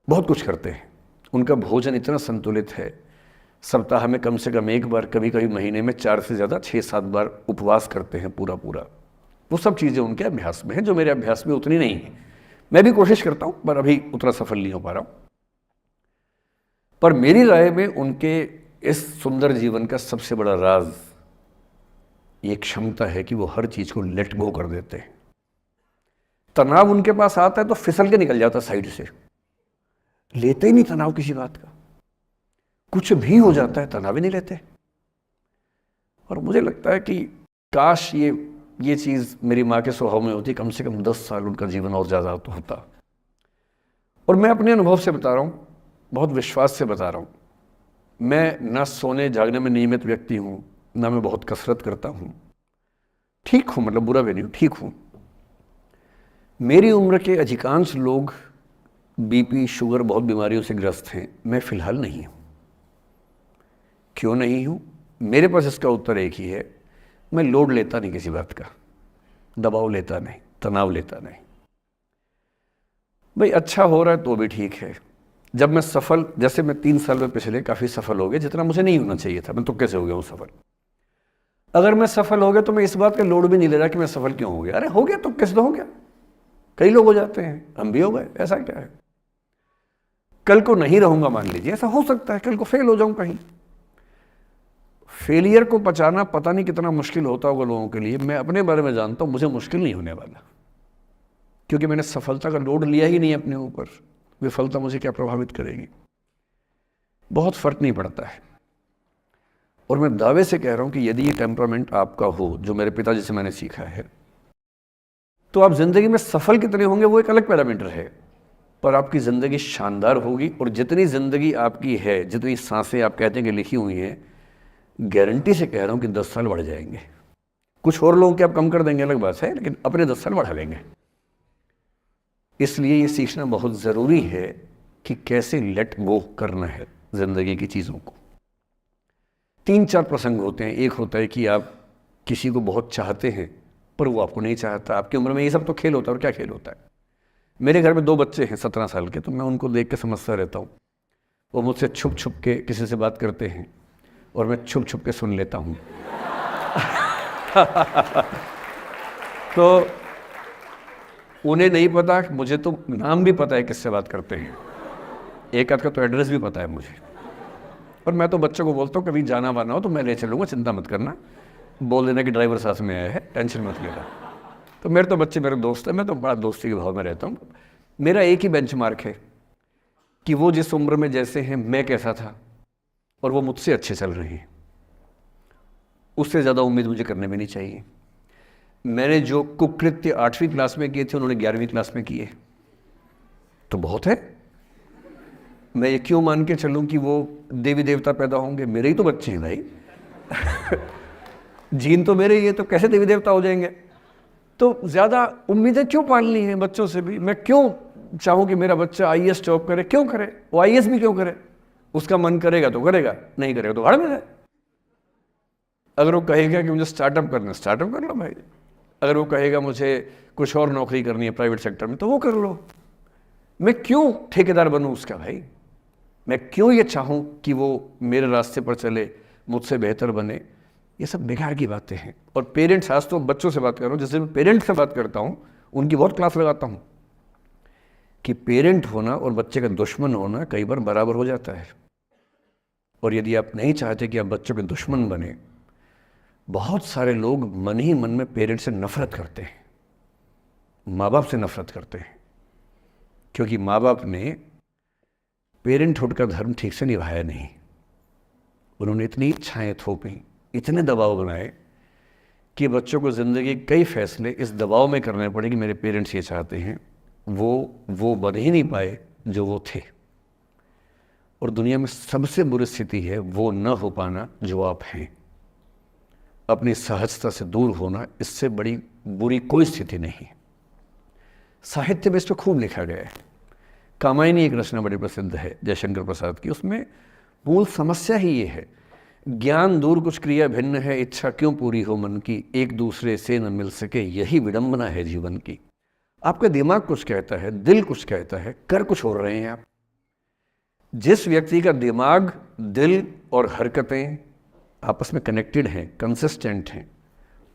बहुत कुछ करते हैं। उनका भोजन इतना संतुलित है, सप्ताह में कम से कम एक बार, कभी कभी महीने में 4 से ज़्यादा 6-7 बार उपवास करते हैं पूरा पूरा। वो सब चीज़ें उनके अभ्यास में हैं जो मेरे अभ्यास में उतनी नहीं है। मैं भी कोशिश करता हूँ पर अभी उतना सफल नहीं हो पा रहा हूँ। पर मेरी राय में उनके इस सुंदर जीवन का सबसे बड़ा राज ये क्षमता है कि वो हर चीज़ को लेट गो कर देते हैं। तनाव उनके पास आता है तो फिसल के निकल जाता साइड से, लेते ही नहीं तनाव किसी बात का। कुछ भी हो जाता है तनाव ही नहीं लेते। और मुझे लगता है कि काश ये चीज़ मेरी माँ के स्वभाव में होती, कम से कम 10 साल उनका जीवन और ज़्यादा तो होता। और मैं अपने अनुभव से बता रहा हूँ, बहुत विश्वास से बता रहा हूँ। मैं ना सोने जागने में नियमित व्यक्ति हूँ, ना मैं बहुत कसरत करता हूँ। ठीक हूँ, मतलब बुरा भी नहीं हूँ, ठीक हूँ। मेरी उम्र के अधिकांश लोग बीपी, शुगर, बहुत बीमारियों से ग्रस्त हैं। मैं फिलहाल नहीं हूँ। क्यों नहीं हूँ? मेरे पास इसका उत्तर एक ही है, मैं लोड लेता नहीं किसी बात का, दबाव लेता नहीं, तनाव लेता नहीं। भाई अच्छा हो रहा है तो भी ठीक है। जब मैं सफल, जैसे मैं 3 साल में पिछले काफ़ी सफल हो गया, जितना मुझे नहीं होना चाहिए था, मैं तो कैसे हो गया हूँ सफल। अगर मैं सफल हो गया तो मैं इस बात का लोड भी नहीं ले रहा कि मैं सफल क्यों हो गया। अरे हो गया तो कैसे हो गया, कई लोग हो जाते हैं, हम भी हो गए, ऐसा क्या है। कल को नहीं रहूंगा, मान लीजिए, ऐसा हो सकता है, कल को फेल हो जाऊं कहीं। फेलियर को पचाना पता नहीं कितना मुश्किल होता होगा लोगों के लिए। मैं अपने बारे में जानता हूं, मुझे मुश्किल नहीं होने वाला, क्योंकि मैंने सफलता का लोड लिया ही नहीं अपने ऊपर। विफलता मुझे क्या प्रभावित करेगी, बहुत फर्क नहीं पड़ता है। और मैं दावे से कह रहा हूं कि यदि ये टेम्परामेंट आपका हो, जो मेरे पिताजी से मैंने सीखा है, तो आप जिंदगी में सफल कितने होंगे वो एक अलग पैरामीटर है, पर आपकी ज़िंदगी शानदार होगी। और जितनी ज़िंदगी आपकी है, जितनी सांसें आप कहते हैं कि लिखी हुई हैं, गारंटी से कह रहा हूँ कि 10 साल बढ़ जाएंगे। कुछ और लोगों के आप कम कर देंगे अलग बात है, लेकिन अपने 10 साल बढ़ा लेंगे। इसलिए ये सीखना बहुत ज़रूरी है कि कैसे लेट गो करना है ज़िंदगी की चीज़ों को। 3-4 प्रसंग होते हैं। एक होता है कि आप किसी को बहुत चाहते हैं पर वो आपको नहीं चाहता। आपकी उम्र में ये सब तो खेल होता है, और क्या खेल होता है। मेरे घर में 2 बच्चे हैं 17 साल के, तो मैं उनको देख के समझता रहता हूँ। वो मुझसे छुप छुप के किसी से बात करते हैं और मैं छुप छुप के सुन लेता हूँ। तो उन्हें नहीं पता, मुझे तो नाम भी पता है किससे बात करते हैं, एक आध का तो एड्रेस भी पता है मुझे। और मैं तो बच्चों को बोलता हूँ कभी जाना वाना हो तो मैं ले चलूँगा, चिंता मत करना, बोल देना कि ड्राइवर साथ में आया है, टेंशन मत लेना। तो मेरे तो बच्चे मेरे दोस्त हैं, मैं तो बड़ा दोस्ती के भाव में रहता हूँ। मेरा एक ही बेंचमार्क है कि वो जिस उम्र में जैसे हैं मैं कैसा था, और वो मुझसे अच्छे चल रहे हैं। उससे ज़्यादा उम्मीद मुझे करने में नहीं चाहिए। मैंने जो कुकृत्य 8वीं क्लास में किए थे उन्होंने 11वीं क्लास में किए, तो बहुत है। मैं ये क्यों मान के चलूँ कि वो देवी देवता पैदा होंगे? मेरे ही तो बच्चे हैं भाई। जीन तो मेरे ही है, तो कैसे देवी देवता हो जाएंगे? तो ज़्यादा उम्मीदें क्यों पालनी है बच्चों से भी? मैं क्यों चाहूँ कि मेरा बच्चा आईएएस जॉब करे? क्यों करे? वो आईएएस भी क्यों करे? उसका मन करेगा तो करेगा, नहीं करेगा तो भाड़ में जाए। अगर वो कहेगा कि मुझे स्टार्टअप करना है, स्टार्टअप कर लो भाई। अगर वो कहेगा मुझे कुछ और नौकरी करनी है प्राइवेट सेक्टर में, तो वो कर लो। मैं क्यों ठेकेदार बनूं उसका भाई? मैं क्यों ये चाहूँ कि वो मेरे रास्ते पर चले, मुझसे बेहतर बने? ये सब बेकार की बातें हैं। और पेरेंट्स, आज तो बच्चों से बात कर रहा हूँ, जैसे मैं पेरेंट्स से बात करता हूँ उनकी बहुत क्लास लगाता हूँ कि पेरेंट होना और बच्चे का दुश्मन होना कई बार बराबर हो जाता है। और यदि आप नहीं चाहते कि आप बच्चों के दुश्मन बने, बहुत सारे लोग मन ही मन में पेरेंट से नफरत करते हैं, माँ बाप से नफरत करते हैं, क्योंकि माँ बाप ने पेरेंटहुड का धर्म ठीक से निभाया नहीं। उन्होंने इतनी इच्छाएं थोपी, इतने दबाव बनाए कि बच्चों को ज़िंदगी के कई फैसले इस दबाव में करने पड़े कि मेरे पेरेंट्स ये चाहते हैं, वो बन ही नहीं पाए जो वो थे। और दुनिया में सबसे बुरी स्थिति है वो न हो पाना जो आप हैं। अपनी सहजता से दूर होना, इससे बड़ी बुरी कोई स्थिति नहीं। साहित्य में इस पर खूब लिखा गया है। कामायनी एक रचना बड़ी प्रसिद्ध है जयशंकर प्रसाद की, उसमें मूल समस्या ही ये है, ज्ञान दूर कुछ क्रिया भिन्न है, इच्छा क्यों पूरी हो मन की, एक दूसरे से न मिल सके यही विडंबना है जीवन की। आपका दिमाग कुछ कहता है, दिल कुछ कहता है, कर कुछ हो रहे हैं आप। जिस व्यक्ति का दिमाग, दिल और हरकतें आपस में कनेक्टेड हैं, कंसिस्टेंट हैं,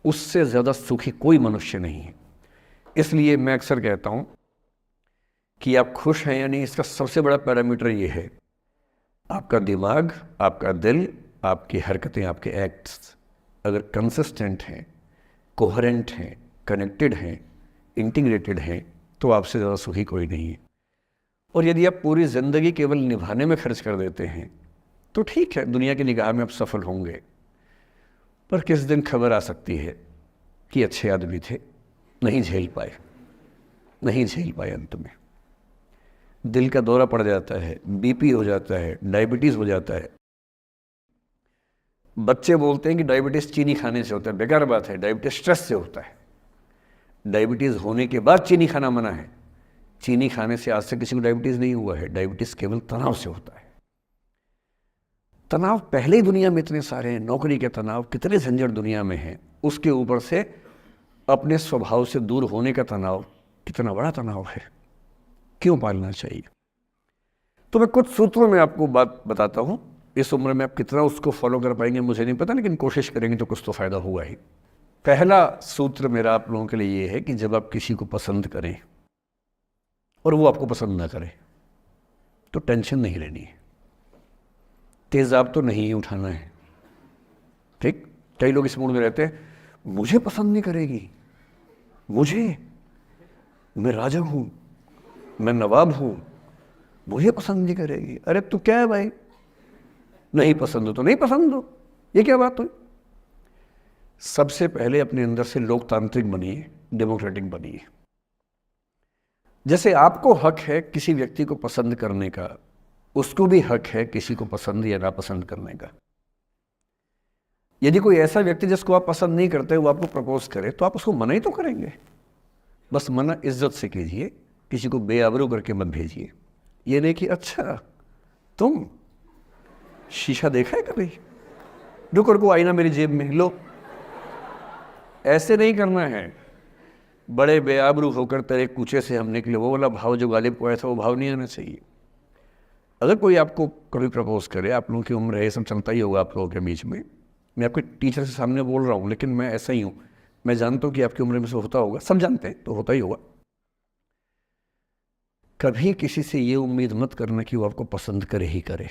उससे ज़्यादा सुखी कोई मनुष्य नहीं है। इसलिए मैं अक्सर कहता हूँ कि आप खुश हैं या नहीं, इसका सबसे बड़ा पैरामीटर ये है, आपका दिमाग, आपका दिल, आपकी हरकतें, आपके एक्ट्स अगर कंसिस्टेंट हैं, कोहेरेंट हैं, कनेक्टेड हैं, इंटीग्रेटेड हैं, तो आपसे ज़्यादा सुखी कोई नहीं है। और यदि आप पूरी ज़िंदगी केवल निभाने में खर्च कर देते हैं तो ठीक है, दुनिया की निगाह में आप सफल होंगे, पर किस दिन खबर आ सकती है कि अच्छे आदमी थे, नहीं झेल पाए, अंत में दिल का दौरा पड़ जाता है, बीपी हो जाता है, डायबिटीज़ हो जाता है। बच्चे बोलते हैं कि डायबिटीज़ चीनी खाने से होता है, बेकार बात है, डायबिटीज़ स्ट्रेस से होता है। डायबिटीज़ होने के बाद चीनी खाना मना है। चीनी खाने से आज से किसी को डायबिटीज़ नहीं हुआ है, डायबिटीज़ केवल तनाव से होता है। तनाव पहले ही दुनिया में इतने सारे हैं, नौकरी के तनाव, कितने झंझट दुनिया में हैं, उसके ऊपर से अपने स्वभाव से दूर होने का तनाव, कितना बड़ा तनाव है, क्यों पालना चाहिए। तो मैं कुछ सूत्रों में आपको बात बताता हूँ। इस उम्र में आप कितना उसको फॉलो कर पाएंगे मुझे नहीं पता, लेकिन कोशिश करेंगे तो कुछ तो फ़ायदा हुआ ही। पहला सूत्र मेरा आप लोगों के लिए ये है कि जब आप किसी को पसंद करें और वो आपको पसंद ना करे तो टेंशन नहीं लेनी है, तेज़ाब तो नहीं उठाना है। ठीक, कई लोग इस मूड में रहते हैं, मुझे पसंद नहीं करेगी, मैं राजा हूँ, मैं नवाब हूँ, मुझे पसंद नहीं करेगी। अरे तू क्या है भाई, नहीं पसंद हो तो नहीं पसंद हो, ये क्या बात हुई। सबसे पहले अपने अंदर से लोकतांत्रिक बनिए, डेमोक्रेटिक बनिए। जैसे आपको हक है किसी व्यक्ति को पसंद करने का, उसको भी हक है किसी को पसंद या नापसंद करने का। यदि कोई ऐसा व्यक्ति जिसको आप पसंद नहीं करते वो आपको प्रपोज करे तो आप उसको मना ही तो करेंगे। बस मना इज्जत से कीजिए, किसी को बेआबरू करके मत भेजिए। ये नहीं कि अच्छा तुम शीशा देखा है कभी, रुको आईना मेरी जेब में लो, ऐसे नहीं करना है। बड़े बेआबरू होकर तेरे कूचे से हम निकले, वो वाला भाव जो गालिब को आया था वो भाव नहीं आना चाहिए। अगर कोई आपको कभी प्रपोज करे, आप लोगों की उम्र है, ये सब चलता ही होगा आप लोगों के बीच में, मैं आपके टीचर से सामने बोल रहा हूँ, लेकिन मैं ऐसा ही हूँ, मैं जानता हूँ कि आपकी उम्र में से होता होगा, सब जानते हैं तो होता ही होगा। कभी किसी से ये उम्मीद मत करना कि वो आपको पसंद करे ही करे।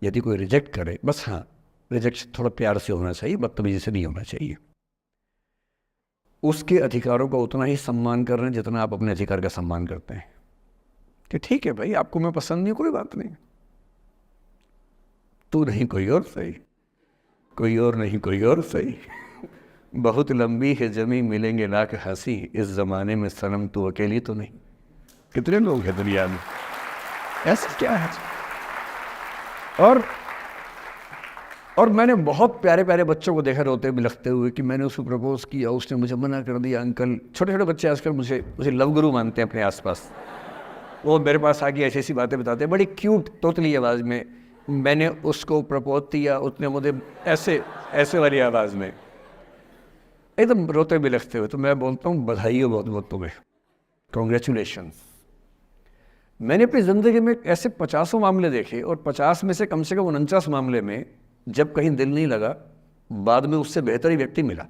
यदि कोई रिजेक्ट करे, बस हाँ, रिजेक्शन थोड़ा प्यार से होना चाहिए, बदतमीजी से नहीं होना चाहिए। उसके अधिकारों का उतना ही सम्मान कर रहे हैं जितना आप अपने अधिकार का सम्मान करते हैं। कि ठीक है भाई, आपको मैं पसंद नहीं, कोई बात नहीं, तू नहीं कोई और सही, कोई और नहीं कोई और सही, बहुत लंबी है जमी मिलेंगे लाख हंसी, इस जमाने में सनम तू अकेली तो नहीं। कितने लोग हैं दुनिया में, ऐसा क्या है। और मैंने बहुत प्यारे प्यारे बच्चों को देखा रोते बिलखते हुए कि मैंने उसको प्रपोज किया, उसने मुझे मना कर दिया। अंकल, छोटे छोटे बच्चे आजकल मुझे लव गुरु मानते हैं अपने आसपास। वो मेरे पास आके ऐसी ऐसी बातें बताते हैं, बड़ी क्यूट तोतली आवाज़ में, मैंने उसको प्रपोज किया, उसने मुझे ऐसे वाली आवाज़ में एकदम रोते बिलखते हुए। तो मैं बोलता हूँ बधाई हो बहुत बहुत तुम्हें, कॉन्ग्रेचुलेशन। मैंने अपनी ज़िंदगी में ऐसे 50 मामले देखे और 50 में से कम 49 मामले में जब कहीं दिल नहीं लगा, बाद में उससे बेहतर ही व्यक्ति मिला।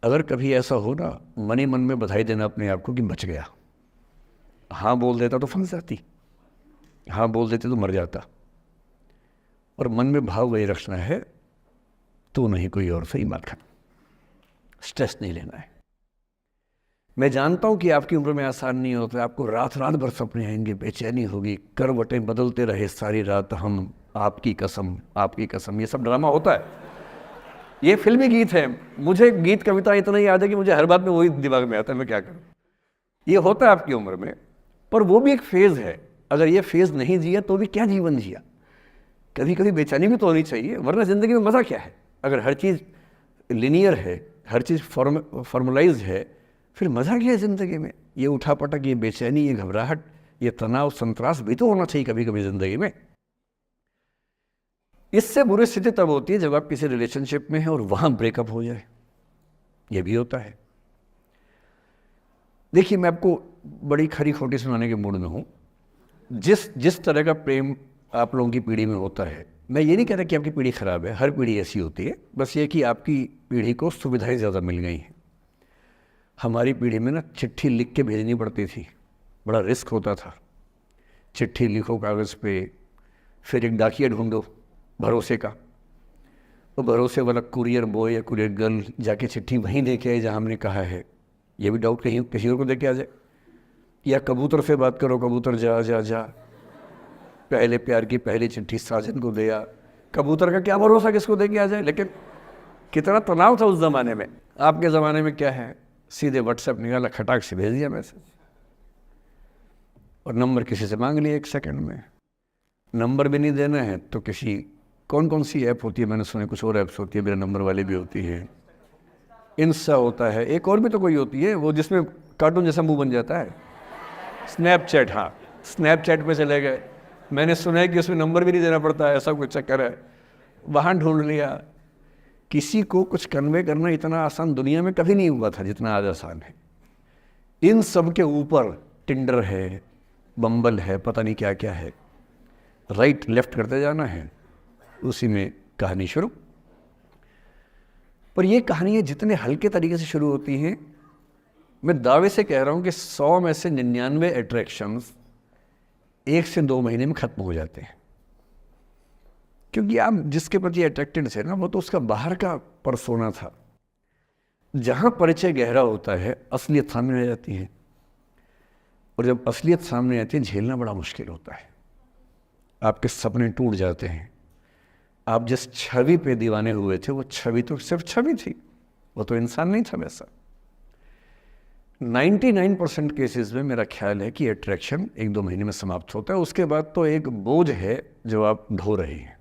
अगर कभी ऐसा हो ना, मन ही मन में बधाई देना अपने आप को कि बच गया। हाँ बोल देता तो फंस जाती, हाँ बोल देते तो मर जाता। और मन में भाव वही रखना है, तो नहीं कोई और सही बात खाना, स्ट्रेस नहीं लेना है। मैं जानता हूँ कि आपकी उम्र में आसान नहीं होता, आपको रात रात भर सपने आएंगे, बेचैनी होगी, करवटें बदलते रहे सारी रात हम, आपकी कसम, ये सब ड्रामा होता है। ये फिल्मी गीत है, मुझे गीत कविता इतना याद है कि मुझे हर बात में वही दिमाग में आता है, मैं क्या करूं। ये होता है आपकी उम्र में, पर वो भी एक फेज है। अगर ये फेज नहीं जिया तो भी क्या जीवन जिया। कभी कभी बेचैनी भी तो होनी चाहिए, वरना जिंदगी में मजा क्या है। अगर हर चीज लिनियर है, हर चीज फॉर्मुलाइज है, फिर मजा क्या है जिंदगी में। ये उठापटक, ये बेचैनी, ये घबराहट, ये तनाव, संतरास भी तो होना चाहिए कभी कभी जिंदगी में। इससे बुरी स्थिति तब होती है जब आप किसी रिलेशनशिप में हैं और वहां ब्रेकअप हो जाए, ये भी होता है। देखिए, मैं आपको बड़ी खरी खोटी सुनाने के मूड में हूं। जिस तरह का प्रेम आप लोगों की पीढ़ी में होता है, मैं ये नहीं कहता कि आपकी पीढ़ी खराब है, हर पीढ़ी ऐसी होती है, बस ये कि आपकी पीढ़ी को सुविधाएं ज़्यादा मिल गई हैं। हमारी पीढ़ी में ना चिट्ठी लिख के भेजनी पड़ती थी, बड़ा रिस्क होता था। चिट्ठी लिखो कागज़ पे, फिर एक डाकिया ढूंढो भरोसे का, वो भरोसे वाला कुरियर बॉय या कुरियर गर्ल जाके चिट्ठी वहीं दे के आए जहाँ हमने कहा है। ये भी डाउट कहीं किसी और को दे के आ जाए। या कबूतर से बात करो, कबूतर जा जा जा, पहले प्यार की पहली चिट्ठी साजन को दिया। कबूतर का क्या भरोसा किसको दे के आ जाए। लेकिन कितना तनाव था उस ज़माने में। आपके ज़माने में क्या है, सीधे व्हाट्सएप निकाला, खटाक से भेज दिया मैसेज, और नंबर किसी से मांग लिया 1 सेकंड में। नंबर भी नहीं देना है तो किसी, कौन कौन सी ऐप होती है, मैंने सुना कुछ और ऐप्स होती है, मेरे नंबर वाली भी होती है, इंस्टा होता है, एक और भी तो कोई होती है वो जिसमें कार्टून जैसा मुंह बन जाता है, स्नैपचैट। हाँ, स्नैपचैट पे चले गए। मैंने सुना है कि उसमें नंबर भी नहीं देना पड़ता है, ऐसा कुछ चक्कर है। वहाँ ढूंढ लिया। किसी को कुछ कन्वे करना इतना आसान दुनिया में कभी नहीं हुआ था जितना आज आसान है। इन सब के ऊपर टिंडर है, बम्बल है, पता नहीं क्या क्या है, राइट लेफ्ट करते जाना है, उसी में कहानी शुरू। पर ये कहानियाँ जितने हल्के तरीके से शुरू होती हैं, मैं दावे से कह रहा हूँ कि 100 में से 99 अट्रैक्शंस 1 से 2 महीने में खत्म हो जाते हैं। क्योंकि आप जिसके प्रति अट्रैक्टेड थे ना, वो तो उसका बाहर का परसोना था। जहाँ परिचय गहरा होता है, असलियत सामने आ जाती है, और जब असलियत सामने आती है झेलना बड़ा मुश्किल होता है। आपके सपने टूट जाते हैं। आप जिस छवि पे दीवाने हुए थे, वो छवि तो सिर्फ छवि थी, वो तो इंसान नहीं था वैसा। 99% केसेस में मेरा ख्याल है कि अट्रैक्शन 1-2 महीने में समाप्त होता है। उसके बाद तो एक बोझ है जो आप ढो रहे हैं।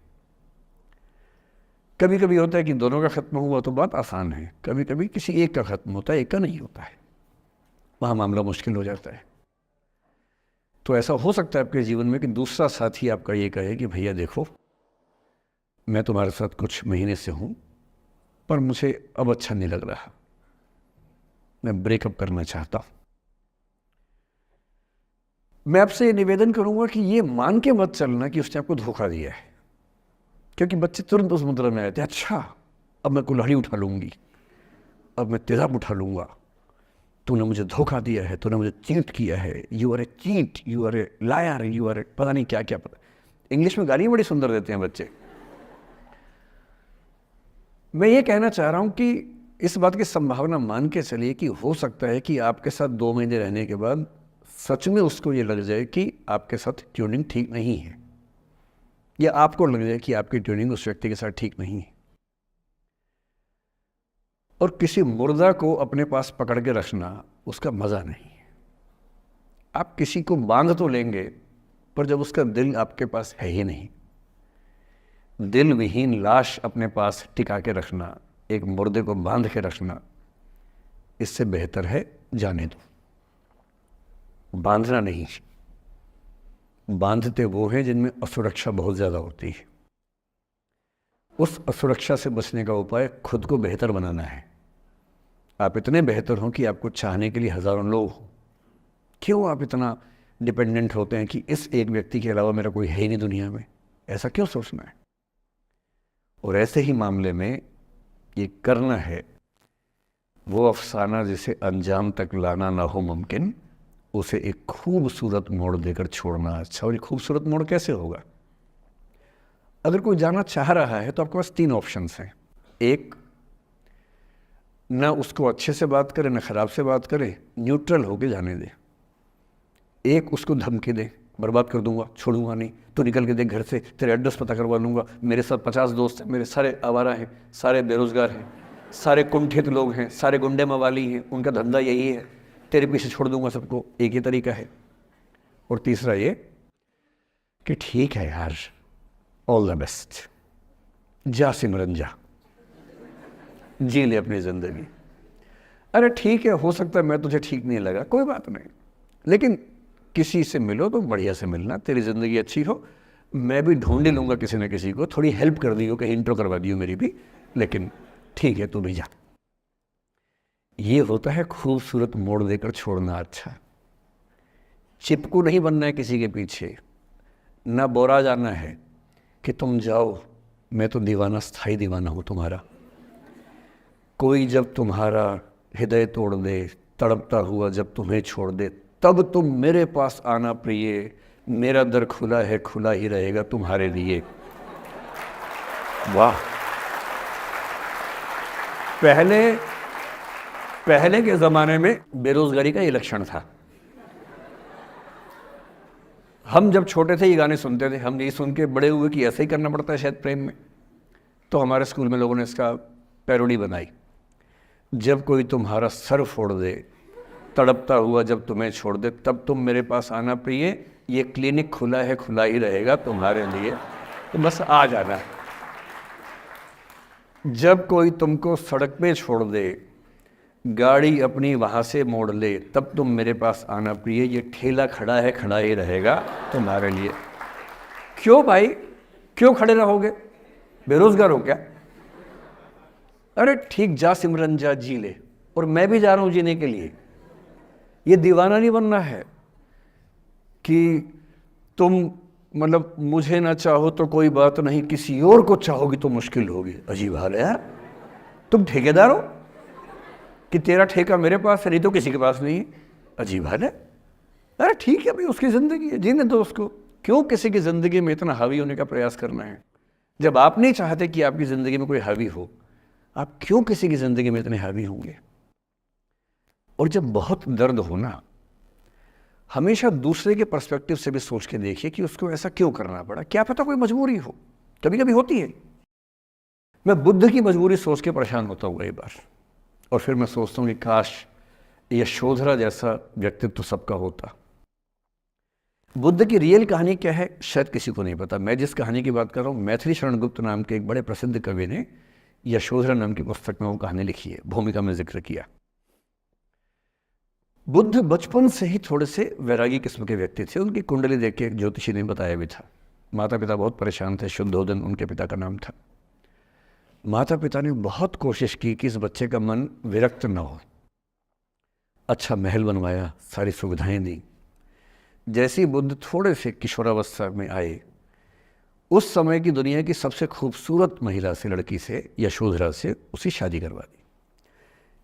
कभी कभी होता है कि दोनों का खत्म हुआ तो बात आसान है, कभी कभी किसी एक का खत्म होता है, एक का नहीं होता है, वहाँ मामला मुश्किल हो जाता है। तो ऐसा हो सकता है आपके जीवन में कि दूसरा साथी आपका ये कहे कि भैया देखो, मैं तुम्हारे साथ कुछ महीने से हूँ, पर मुझे अब अच्छा नहीं लग रहा, मैं ब्रेकअप करना चाहता हूँ। मैं आपसे ये निवेदन करूँगा कि ये मान के मत चलना कि उसने आपको धोखा दिया है, क्योंकि बच्चे तुरंत उस मुद्रा में आए थे, अच्छा अब मैं कुल्हाड़ी उठा लूँगी, अब मैं तेजाब उठा लूँगा, तूने मुझे धोखा दिया है, तूने मुझे चीट किया है, you are a cheat, you are a liar, you are a पता नहीं क्या क्या। पता, इंग्लिश में गालियाँ बड़ी सुंदर देते हैं बच्चे। मैं ये कहना चाह रहा हूँ कि इस बात की संभावना मान के चलिए कि हो सकता है कि आपके साथ 2 महीने रहने के बाद सच में उसको ये लग जाए कि आपके साथ ट्यूनिंग ठीक नहीं है, या आपको लग जाए कि आपकी ट्यूनिंग उस व्यक्ति के साथ ठीक नहीं है। और किसी मुर्दा को अपने पास पकड़ के रखना उसका मज़ा नहीं है। आप किसी को बांध तो लेंगे, पर जब उसका दिल आपके पास है ही नहीं, दिल विहीन लाश अपने पास टिका के रखना, एक मुर्दे को बांध के रखना, इससे बेहतर है जाने दो। बांधना नहीं, बांधते वो हैं जिनमें असुरक्षा बहुत ज़्यादा होती है। उस असुरक्षा से बचने का उपाय खुद को बेहतर बनाना है। आप इतने बेहतर हों कि आपको चाहने के लिए हज़ारों लोग हों। क्यों आप इतना डिपेंडेंट होते हैं कि इस एक व्यक्ति के अलावा मेरा कोई है ही नहीं दुनिया में, ऐसा क्यों सोचना है। और ऐसे ही मामले में ये करना है वो अफसाना जिसे अंजाम तक लाना ना हो मुमकिन, उसे एक खूबसूरत मोड़ देकर छोड़ना अच्छा। और ये खूबसूरत मोड़ कैसे होगा? अगर कोई जाना चाह रहा है तो आपके पास 3 ऑप्शंस हैं। एक, ना उसको अच्छे से बात करे, ना खराब से बात करे, न्यूट्रल होके जाने दे। एक, उसको धमकी दे, बर्बाद कर दूंगा, छोड़ूंगा नहीं। तो निकल के देख घर से, तेरे एड्रेस पता करवा लूँगा। मेरे साथ 50 दोस्त हैं, मेरे सारे आवारा हैं, सारे बेरोज़गार हैं, सारे कुंठित लोग हैं, सारे गुंडे मवाली हैं, उनका धंधा यही है, तेरे पीछे छोड़ दूंगा सबको। एक ही तरीका है। और तीसरा ये कि ठीक है यार, ऑल द बेस्ट, जा सिमरन जा, जी ले अपनी ज़िंदगी। अरे ठीक है, हो सकता है मैं तुझे ठीक नहीं लगा, कोई बात नहीं, लेकिन किसी से मिलो तो बढ़िया से मिलना, तेरी ज़िंदगी अच्छी हो। मैं भी ढूंढ ही लूँगा किसी न किसी को, थोड़ी हेल्प कर दियो, कहीं इंट्रो करवा दियो मेरी भी, लेकिन ठीक है तू भी जा। ये होता है खूबसूरत मोड़ देकर छोड़ना। अच्छा, चिपकू नहीं बनना है किसी के पीछे, ना बोरा जाना है कि तुम जाओ, मैं तो दीवाना, स्थाई दीवाना हूँ तुम्हारा। कोई जब तुम्हारा हृदय तोड़ दे, तड़पता हुआ जब तुम्हें छोड़ दे, तब तुम मेरे पास आना प्रिय, मेरा दर खुला है, खुला ही रहेगा तुम्हारे लिए। वाह। पहले के ज़माने में बेरोज़गारी का ये लक्षण था। हम जब छोटे थे ये गाने सुनते थे, हम ये सुन के बड़े हुए कि ऐसे ही करना पड़ता है शायद प्रेम में। तो हमारे स्कूल में लोगों ने इसका पैरोडी बनाई, जब कोई तुम्हारा सर फोड़ दे, तड़पता हुआ जब तुम्हें छोड़ दे, तब तुम मेरे पास आना प्रिय, ये क्लिनिक खुला है, खुला ही रहेगा तुम्हारे लिए, तो बस आ जाना। जब कोई तुमको सड़क पे छोड़ दे, गाड़ी अपनी वहाँ से मोड़ ले, तब तुम मेरे पास आना प्रिय, ये ठेला खड़ा है, खड़ा ही रहेगा तुम्हारे लिए। क्यों भाई, क्यों खड़े रहोगे, बेरोजगार हो क्या? अरे ठीक, जा सिमरन जा, जी ले, और मैं भी जा रहा हूँ जीने के लिए। ये दीवाना नहीं बनना है कि तुम मतलब मुझे ना चाहो तो कोई बात नहीं, किसी और को चाहोगी तो मुश्किल होगी। अजीब हाल है यार, तुम ठेकेदार हो कि तेरा ठेका मेरे पास है, नहीं तो किसी के पास नहीं है। अजीब हाल है। अरे ठीक है भाई, उसकी ज़िंदगी है, जीने दो उसको। क्यों किसी की ज़िंदगी में इतना हावी होने का प्रयास करना है? जब आप नहीं चाहते कि आपकी ज़िंदगी में कोई हावी हो, आप क्यों किसी की ज़िंदगी में इतने हावी होंगे? और जब बहुत दर्द हो ना, हमेशा दूसरे के पर्सपेक्टिव से भी सोच के देखिए कि उसको ऐसा क्यों करना पड़ा। क्या पता कोई मजबूरी हो, कभी कभी होती है। मैं बुद्ध की मजबूरी सोच के परेशान होता हूँ कई बार, और फिर मैं सोचता हूँ कि काश यशोधरा जैसा व्यक्तित्व सबका होता। बुद्ध की रियल कहानी क्या है शायद किसी को नहीं पता। मैं जिस कहानी की बात कर रहा हूँ, मैथिली शरण गुप्त नाम के एक बड़े प्रसिद्ध कवि ने यशोधरा नाम की पुस्तक में वो कहानी लिखी है, भूमिका में जिक्र किया। बुद्ध बचपन से ही थोड़े से वैरागी किस्म के व्यक्ति थे। उनकी कुंडली देख के एक ज्योतिषी ने बताया भी था। माता पिता बहुत परेशान थे, शुद्धोदन उनके पिता का नाम था। माता पिता ने बहुत कोशिश की कि इस बच्चे का मन विरक्त न हो। अच्छा महल बनवाया, सारी सुविधाएं दी। जैसे ही बुद्ध थोड़े से किशोरावस्था में आए, उस समय की दुनिया की सबसे खूबसूरत महिला से, लड़की से, यशोधरा से उसकी शादी करवा दी।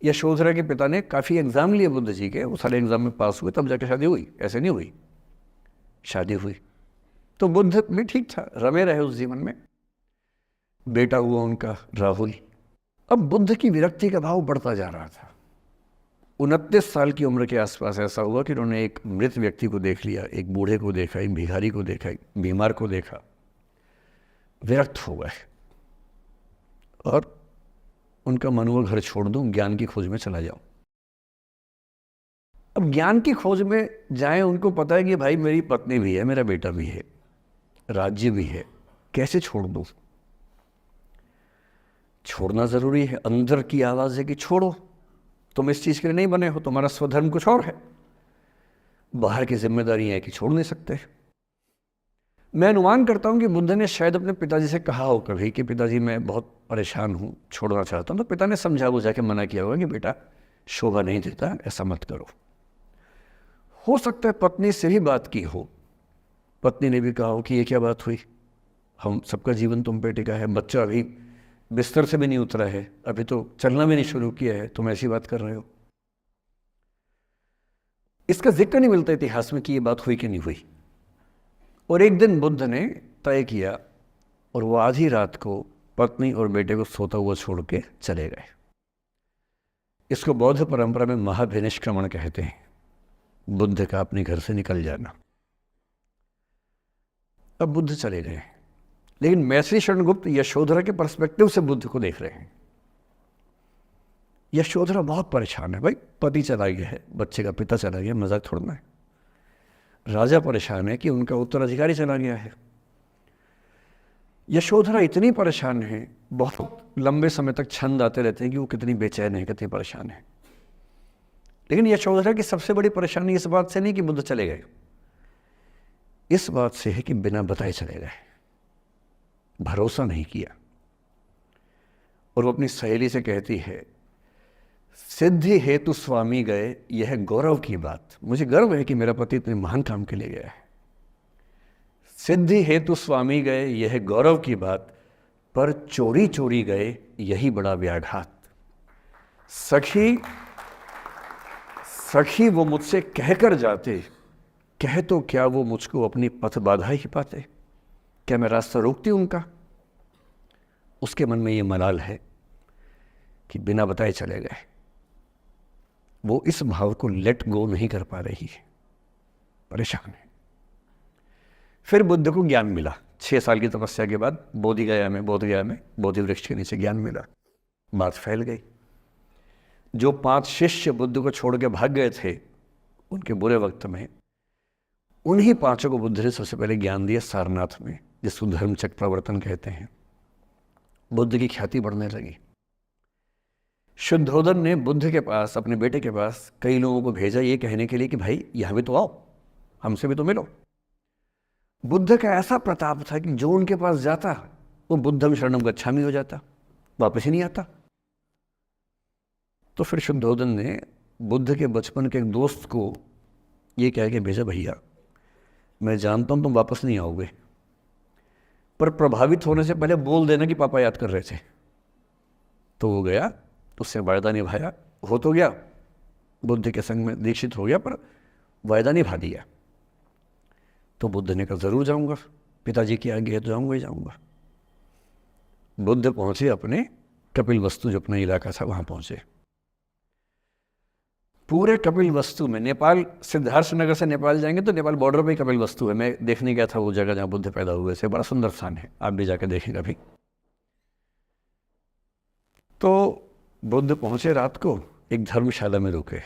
यशोधरा के पिता ने काफ़ी एग्ज़ाम लिए बुद्ध जी के, वो सारे एग्ज़ाम में पास हुए, तब जाके शादी हुई, ऐसे नहीं हुई। शादी हुई तो बुद्ध भी ठीक था, रमे रहे उस जीवन में। बेटा हुआ उनका राहुल। अब बुद्ध की विरक्ति का भाव बढ़ता जा रहा था। 29 साल की उम्र के आसपास ऐसा हुआ कि उन्होंने एक मृत व्यक्ति को देख लिया, एक बूढ़े को देखा, एक भिखारी को देखा, एक बीमार को देखा। विरक्त हो गए और उनका मन हुआ घर छोड़ दूं, ज्ञान की खोज में चला जाऊं। अब ज्ञान की खोज में जाएं, उनको पता है कि भाई मेरी पत्नी भी है, मेरा बेटा भी है, राज्य भी है, कैसे छोड़ दूं? छोड़ना जरूरी है। अंदर की आवाज है कि छोड़ो, तुम इस चीज के लिए नहीं बने हो, तुम्हारा स्वधर्म कुछ और है। बाहर की जिम्मेदारी है कि छोड़ नहीं सकते। मैं अनुमान करता हूं कि बुद्ध ने शायद अपने पिताजी से कहा हो कभी कि पिताजी मैं बहुत परेशान हूं, छोड़ना चाहता हूं। तो पिता ने समझा बुझा के मना किया होगा कि बेटा शोभा नहीं देता, ऐसा मत करो। हो सकता है पत्नी से भी बात की हो, पत्नी ने भी कहा हो कि ये क्या बात हुई, हम सबका जीवन तुम पे टिका है, बच्चा अभी बिस्तर से भी नहीं उतरा है, अभी तो चलना भी नहीं शुरू किया है, तुम ऐसी बात कर रहे हो। इसका जिक्र नहीं मिलता इतिहास में कि ये बात हुई कि नहीं हुई। और एक दिन बुद्ध ने तय किया और वो आधी रात को पत्नी और बेटे को सोता हुआ छोड़ के चले गए। इसको बौद्ध परंपरा में महाभिनिष्क्रमण कहते हैं, बुद्ध का अपने घर से निकल जाना। अब बुद्ध चले गए, लेकिन मैथिली शरण गुप्त यशोधरा के पर्सपेक्टिव से बुद्ध को देख रहे हैं। यशोधरा बहुत परेशान है, भाई पति चला गया है, बच्चे का पिता चला गया, मजाक थोड़ा है। राजा परेशान है कि उनका उत्तराधिकारी चला गया है। यशोधरा इतनी परेशान है, बहुत लंबे समय तक छंद आते रहते हैं कि वो कितनी बेचैन है, कितनी परेशान है। लेकिन यशोधरा की सबसे बड़ी परेशानी इस बात से नहीं कि बुद्ध चले गए, इस बात से है कि बिना बताए चले गए, भरोसा नहीं किया। और वो अपनी सहेली से कहती है, सिद्धि हेतु स्वामी गए, यह गौरव की बात, मुझे गर्व है कि मेरा पति इतने महान काम के लिए गया है। सिद्धि हेतु स्वामी गए, यह गौरव की बात, पर चोरी चोरी गए, यही बड़ा व्याघात। सखी सखी वो मुझसे कहकर जाते, कह तो क्या वो मुझको अपनी पथ बाधा ही पाते, क्या मैं रास्ता रोकती उनका। उसके मन में ये मलाल है कि बिना बताए चले गए। वो इस भाव को लेट गो नहीं कर पा रही है, परेशान है। फिर बुद्ध को ज्ञान मिला 6 साल की तपस्या के बाद, बोधगया में बोधि वृक्ष के नीचे ज्ञान मिला, बात फैल गई। जो 5 शिष्य बुद्ध को छोड़ के भाग गए थे उनके बुरे वक्त में, उन्हीं 5 को बुद्ध ने सबसे पहले ज्ञान दिया सारनाथ में, जिसको धर्मचक्र प्रवर्तन कहते हैं। बुद्ध की ख्याति बढ़ने लगी। शुद्धोदन ने बुद्ध के पास, अपने बेटे के पास कई लोगों को भेजा ये कहने के लिए कि भाई यहाँ भी तो आओ, हमसे भी तो मिलो। बुद्ध का ऐसा प्रताप था कि जो उनके पास जाता वो बुद्धम शरणम गच्छामि हो जाता, वापस ही नहीं आता। तो फिर शुद्धोदन ने बुद्ध के बचपन के एक दोस्त को ये कह के भेजा, भैया मैं जानता हूँ तुम वापस नहीं आओगे, पर प्रभावित होने से पहले बोल देना कि पापा याद कर रहे थे। तो वो गया, उससे वायदा निभाया, हो तो गया, बुद्ध के संग में दीक्षित हो गया, पर वायदा निभा दिया। तो बुद्ध ने कहा जरूर जाऊंगा, पिताजी की आज्ञा है तो जाऊंगा ही जाऊंगा। बुद्ध पहुंचे अपने कपिलवस्तु, जो अपना इलाका था वहां पहुंचे। पूरे कपिलवस्तु में, नेपाल सिद्धार्थनगर से नेपाल जाएंगे तो नेपाल बॉर्डर पे ही कपिलवस्तु है, मैं देखने गया था वो जगह जहाँ बुद्ध पैदा हुए थे, बड़ा सुंदर स्थान है, आप भी जाकर देखें कभी। तो बुद्ध पहुंचे रात को, एक धर्मशाला में रुके।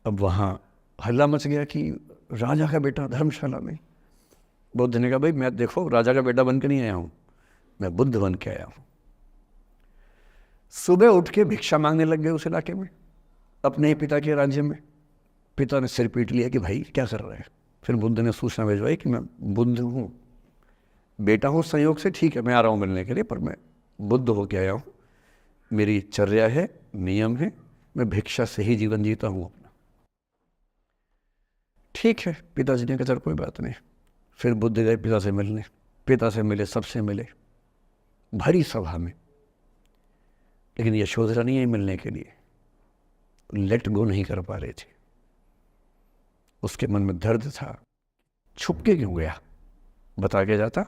अब वहाँ हल्ला मच गया कि राजा का बेटा धर्मशाला में। बुद्ध ने कहा भाई मैं देखो राजा का बेटा बन के नहीं आया हूँ, मैं बुद्ध बन के आया हूँ। सुबह उठ के भिक्षा मांगने लग गए उस इलाके में, अपने ही पिता के राज्य में। पिता ने सिर पीट लिया कि भाई क्या कर रहे हैं। फिर बुद्ध ने सूचना भिजवाई कि मैं बुद्ध हूँ, बेटा हूँ संयोग से, ठीक है मैं आ रहा हूँ मिलने के लिए, पर मैं बुद्ध होके आया हूँ, मेरी चर्या है, नियम है, मैं भिक्षा से ही जीवन जीता हूँ अपना। ठीक है, पिताजी ने कहा चल कोई बात नहीं। फिर बुद्ध गए पिता से मिलने, पिता से मिले, सबसे मिले, भरी सभा में। लेकिन यशोधरा नहीं आई मिलने के लिए, लेट गो नहीं कर पा रहे थे। उसके मन में दर्द था, छुप के क्यों गया, बता के जाता।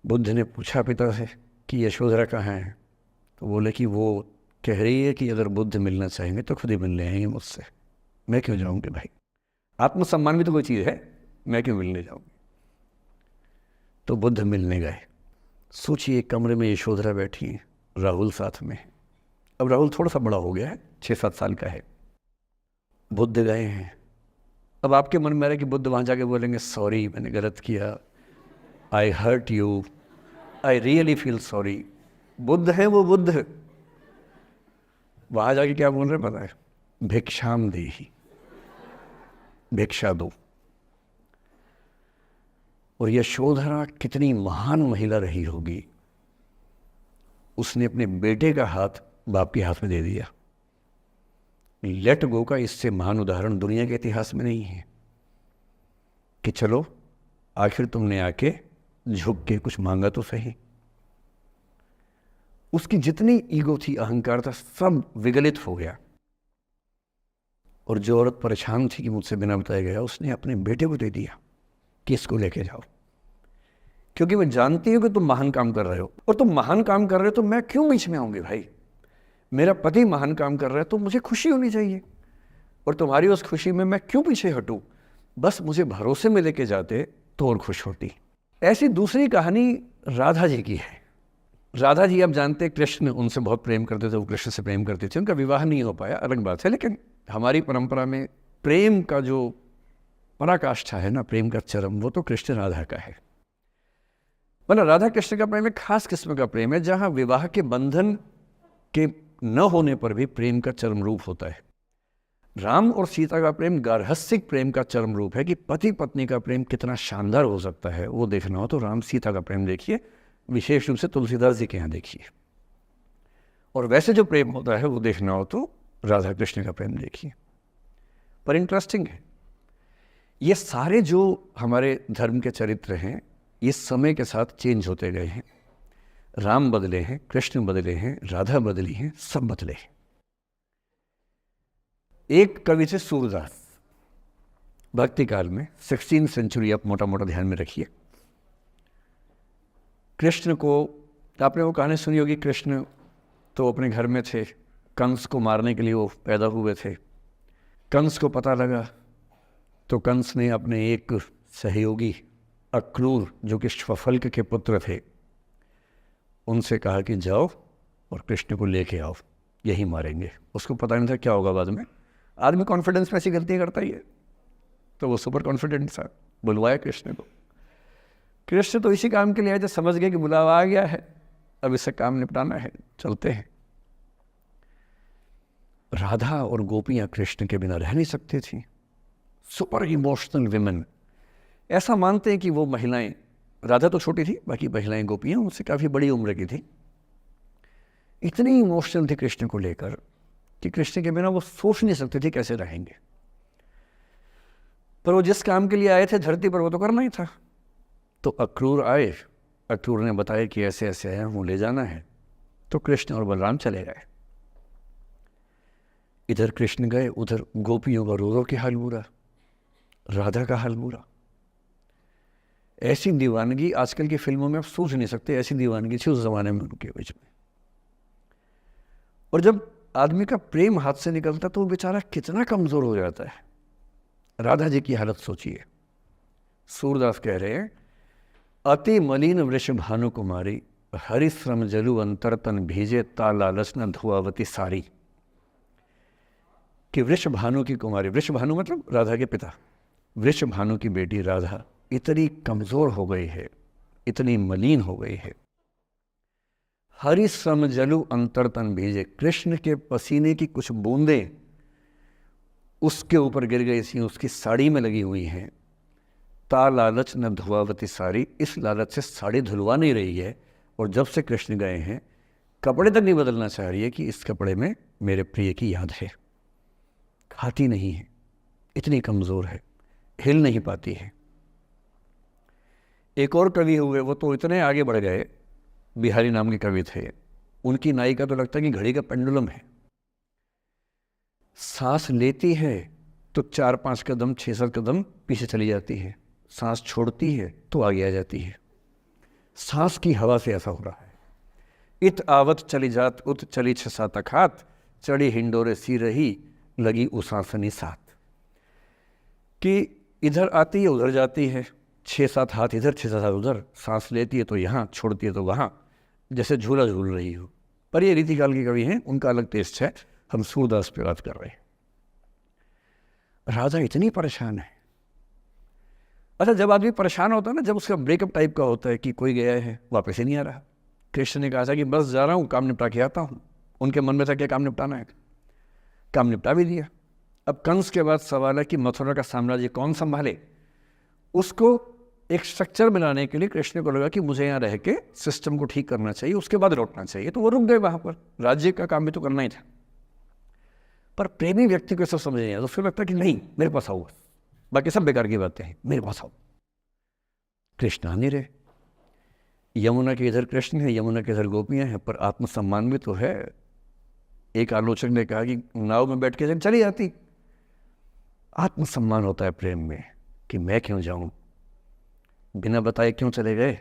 बुद्ध ने पूछा पिता से कि यशोधरा कहाँ है, तो बोले कि वो कह रही है कि अगर बुद्ध मिलना चाहेंगे तो खुद ही मिलने आएंगे मुझसे, मैं क्यों जाऊंगी भाई, आत्मसम्मान भी तो कोई चीज़ है, मैं क्यों मिलने जाऊंगी। तो बुद्ध मिलने गए। सोचिए कमरे में यशोधरा बैठी है, राहुल साथ में। अब राहुल थोड़ा सा बड़ा हो गया है, 6-7 साल का है। बुद्ध गए हैं। अब आपके मन में आ रहा है कि बुद्ध वहाँ जाके बोलेंगे सॉरी मैंने गलत किया, I hurt you, I really feel sorry. बुद्ध है वो बुद्ध, वहाँ जाके क्या बोल रहे पता है, भिक्षाम देहि, भिक्षा दो। और यशोधरा कितनी महान महिला रही होगी, उसने अपने बेटे का हाथ बाप के हाथ में दे दिया। लेट गो का इससे महान उदाहरण दुनिया के इतिहास में नहीं है कि चलो आखिर तुमने आके झुक के कुछ मांगा तो सही। उसकी जितनी ईगो थी, अहंकार था, सब विगलित हो गया। और जो औरत परेशान थी कि मुझसे बिना बताया गया, उसने अपने बेटे को दे दिया कि इसको लेके जाओ, क्योंकि मैं जानती हूँ कि तुम महान काम कर रहे हो, और तुम महान काम कर रहे हो तो मैं क्यों बीच में आऊँगी भाई। मेरा पति महान काम कर रहा है तो मुझे खुशी होनी चाहिए, और तुम्हारी उस खुशी में मैं क्यों पीछे हटूँ। बस मुझे भरोसे में लेके जाते तो और खुश होती। ऐसी दूसरी कहानी राधा जी की है। राधा जी आप जानते हैं कृष्ण उनसे बहुत प्रेम करते थे, वो कृष्ण से प्रेम करते थे, उनका विवाह नहीं हो पाया, अलग बात है। लेकिन हमारी परंपरा में प्रेम का जो पराकाष्ठा है ना, प्रेम का चरम, वो तो कृष्ण राधा का है। मतलब राधा कृष्ण का प्रेम एक खास किस्म का प्रेम है, जहाँ विवाह के बंधन के न होने पर भी प्रेम का चरम रूप होता है। राम और सीता का प्रेम गार्हस्थ्यिक प्रेम का चरम रूप है कि पति पत्नी का प्रेम कितना शानदार हो सकता है। वो देखना हो तो राम सीता का प्रेम देखिए, विशेष रूप से तुलसीदास जी के यहाँ देखिए। और वैसे जो प्रेम होता है वो देखना हो तो राधा कृष्ण का प्रेम देखिए। पर इंटरेस्टिंग है, ये सारे जो हमारे धर्म के चरित्र हैं ये समय के साथ चेंज होते गए हैं। राम बदले हैं, कृष्ण बदले हैं, राधा बदली हैं, सब बदले हैं। एक कवि थे सूरदास, भक्ति काल में 16वीं सेंचुरी, आप मोटा मोटा ध्यान में रखिए। कृष्ण को, आपने वो कहानी सुनी होगी, कृष्ण तो अपने घर में थे, कंस को मारने के लिए वो पैदा हुए थे। कंस को पता लगा तो कंस ने अपने एक सहयोगी अक्रूर, जो कि श्वफल्क के पुत्र थे, उनसे कहा कि जाओ और कृष्ण को लेके आओ, यही मारेंगे। उसको पता नहीं था क्या होगा बाद में। आदमी कॉन्फिडेंस में ऐसी गलतियाँ करता ही है, तो वो सुपर कॉन्फिडेंट था, बुलवाया कृष्ण को। कृष्ण तो इसी काम के लिए आए थे, समझ गए कि बुलावा आ गया है, अब इससे काम निपटाना है, चलते हैं। राधा और गोपियाँ कृष्ण के बिना रह नहीं सकती थी, सुपर इमोशनल विमेन। ऐसा मानते हैं कि वो महिलाएं, राधा तो छोटी थी, बाकी महिलाएं गोपियाँ उनसे काफ़ी बड़ी उम्र की थी, इतनी इमोशनल थी कृष्ण को लेकर कि कृष्ण के बिना वो सोच नहीं सकते थे कैसे रहेंगे। पर वो जिस काम के लिए आए थे धरती पर, वो तो करना ही था। तो अक्रूर आए, अक्रूर ने बताया कि ऐसे ऐसे आया हूँ, ले जाना है। तो कृष्ण और बलराम चले गए। इधर कृष्ण गए, उधर गोपियों का रो रो के हाल बुरा, राधा का हाल बुरा। ऐसी दीवानगी आजकल की फिल्मों में आप सोच नहीं सकते, ऐसी दीवानगी थी उस जमाने में उनके बीच में। और जब आदमी का प्रेम हाथ से निकलता तो वो बेचारा कितना कमजोर हो जाता है। राधा जी की हालत सोचिए। सूरदास कह रहे हैं, अति मलिन वृष भानु कुमारी, हरिश्रम जलु अंतर तन भीजे, ता लालच न धुआवती सारी। कि वृष भानु की कुमारी, वृष भानु मतलब राधा के पिता, वृष भानु की बेटी राधा इतनी कमजोर हो गई है, इतनी मलिन हो गई है। हरिश्रम जलु अंतर तन भीजे, कृष्ण के पसीने की कुछ बूंदें उसके ऊपर गिर गई थी, उसकी साड़ी में लगी हुई हैं। ता लालच न धुआवती साड़ी, इस लालच से साड़ी धुलवा नहीं रही है। और जब से कृष्ण गए हैं कपड़े तक नहीं बदलना चाह रही है कि इस कपड़े में मेरे प्रिय की याद है। खाती नहीं है, इतनी कमज़ोर है, हिल नहीं पाती है। एक और कवि हुए, वो तो इतने आगे बढ़ गए, बिहारी नाम के कवि थे। उनकी नायिका तो लगता है कि घड़ी का पेंडुलम है। सांस लेती है तो 4-5 कदम 6-7 कदम पीछे चली जाती है, सांस छोड़ती है तो आगे आ जाती है। सांस की हवा से ऐसा हो रहा है। इत आवत चली जात उत चली 6-7 अखात, चढ़ी हिंडोरे सी रही लगी उसासनी साथ। कि इधर आती है उधर जाती है, 6-7 हाथ इधर 6-7 हाथ उधर, सांस लेती है तो यहाँ, छोड़ती है तो वहाँ, जैसे झूला झूल रही हो। पर ये रीतिकाल के कवि हैं, उनका अलग टेस्ट है, हम सूरदास पे बात कर रहे हैं। राधा इतनी परेशान है। अच्छा, जब आदमी परेशान होता है ना, जब उसका ब्रेकअप टाइप का होता है कि कोई गया है वापस ही नहीं आ रहा, कृष्ण ने कहा था कि बस जा रहा हूँ, काम निपटा के आता हूँ। उनके मन में था क्या काम निपटाना है, काम निपटा भी दिया। अब कंस के बाद सवाल है कि मथुरा का साम्राज्य कौन संभाले। उसको एक स्ट्रक्चर बनाने के लिए कृष्ण को लगा कि मुझे यहाँ रह के सिस्टम को ठीक करना चाहिए, उसके बाद लौटना चाहिए। तो वो रुक गए वहाँ पर, राज्य का काम भी तो करना ही था। पर प्रेमी व्यक्ति को सब समझ नहीं आया, तो फिर लगता कि नहीं मेरे पास आओ, बाकी सब बेकार की बातें हैं, मेरे पास आओ। कृष्ण आ नहीं रहे। यमुना के इधर कृष्ण है, यमुना के इधर गोपियाँ हैं, पर आत्मसम्मान भी तो है। एक आलोचक ने कहा कि नाव में बैठ के चली जाती। आत्मसम्मान होता है प्रेम में कि मैं क्यों जाऊं, बिना बताए क्यों चले गए,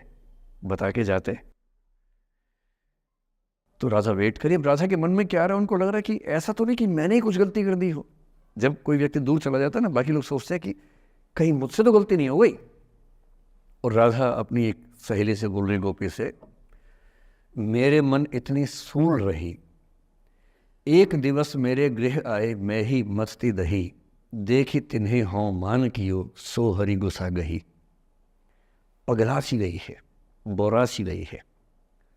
बता के जाते। तो राधा वेट करिए। अब राधा के मन में क्या आ रहा है, उनको लग रहा है कि ऐसा तो नहीं कि मैंने ही कुछ गलती कर दी हो। जब कोई व्यक्ति दूर चला जाता है ना, बाकी लोग सोचते हैं कि कहीं मुझसे तो गलती नहीं हो गई। और राधा अपनी एक सहेली से बोल रही, गोपी से, मेरे मन इतनी सूढ़ रही, एक दिवस मेरे गृह आए मैं ही मस्ती दही, देखी तिन्हें हों मान कियो सो हरि गुसा गही। पगला सी गई है, बोरा सी गई है।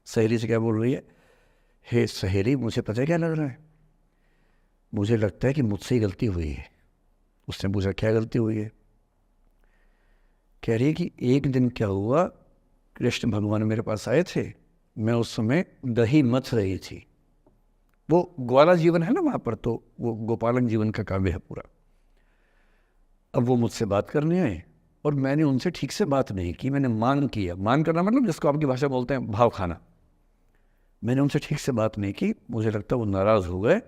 सहेली से क्या बोल रही है, हे सहेली, मुझे पता है क्या लग रहा है, मुझे लगता है कि मुझसे ही गलती हुई है। उसने पूछा क्या गलती हुई है? कह रही है कि एक दिन क्या हुआ, कृष्ण भगवान मेरे पास आए थे, मैं उस समय दही मथ रही थी। वो ग्वाला जीवन है ना वहाँ पर, तो वो गोपालन जीवन का काव्य है पूरा। अब वो मुझसे बात करने आए और मैंने उनसे ठीक से बात नहीं की, मैंने मान किया। मान करना मतलब जिसको आपकी भाषा बोलते हैं भाव खाना। मैंने उनसे ठीक से बात नहीं की, मुझे लगता है वो नाराज़ हो गए,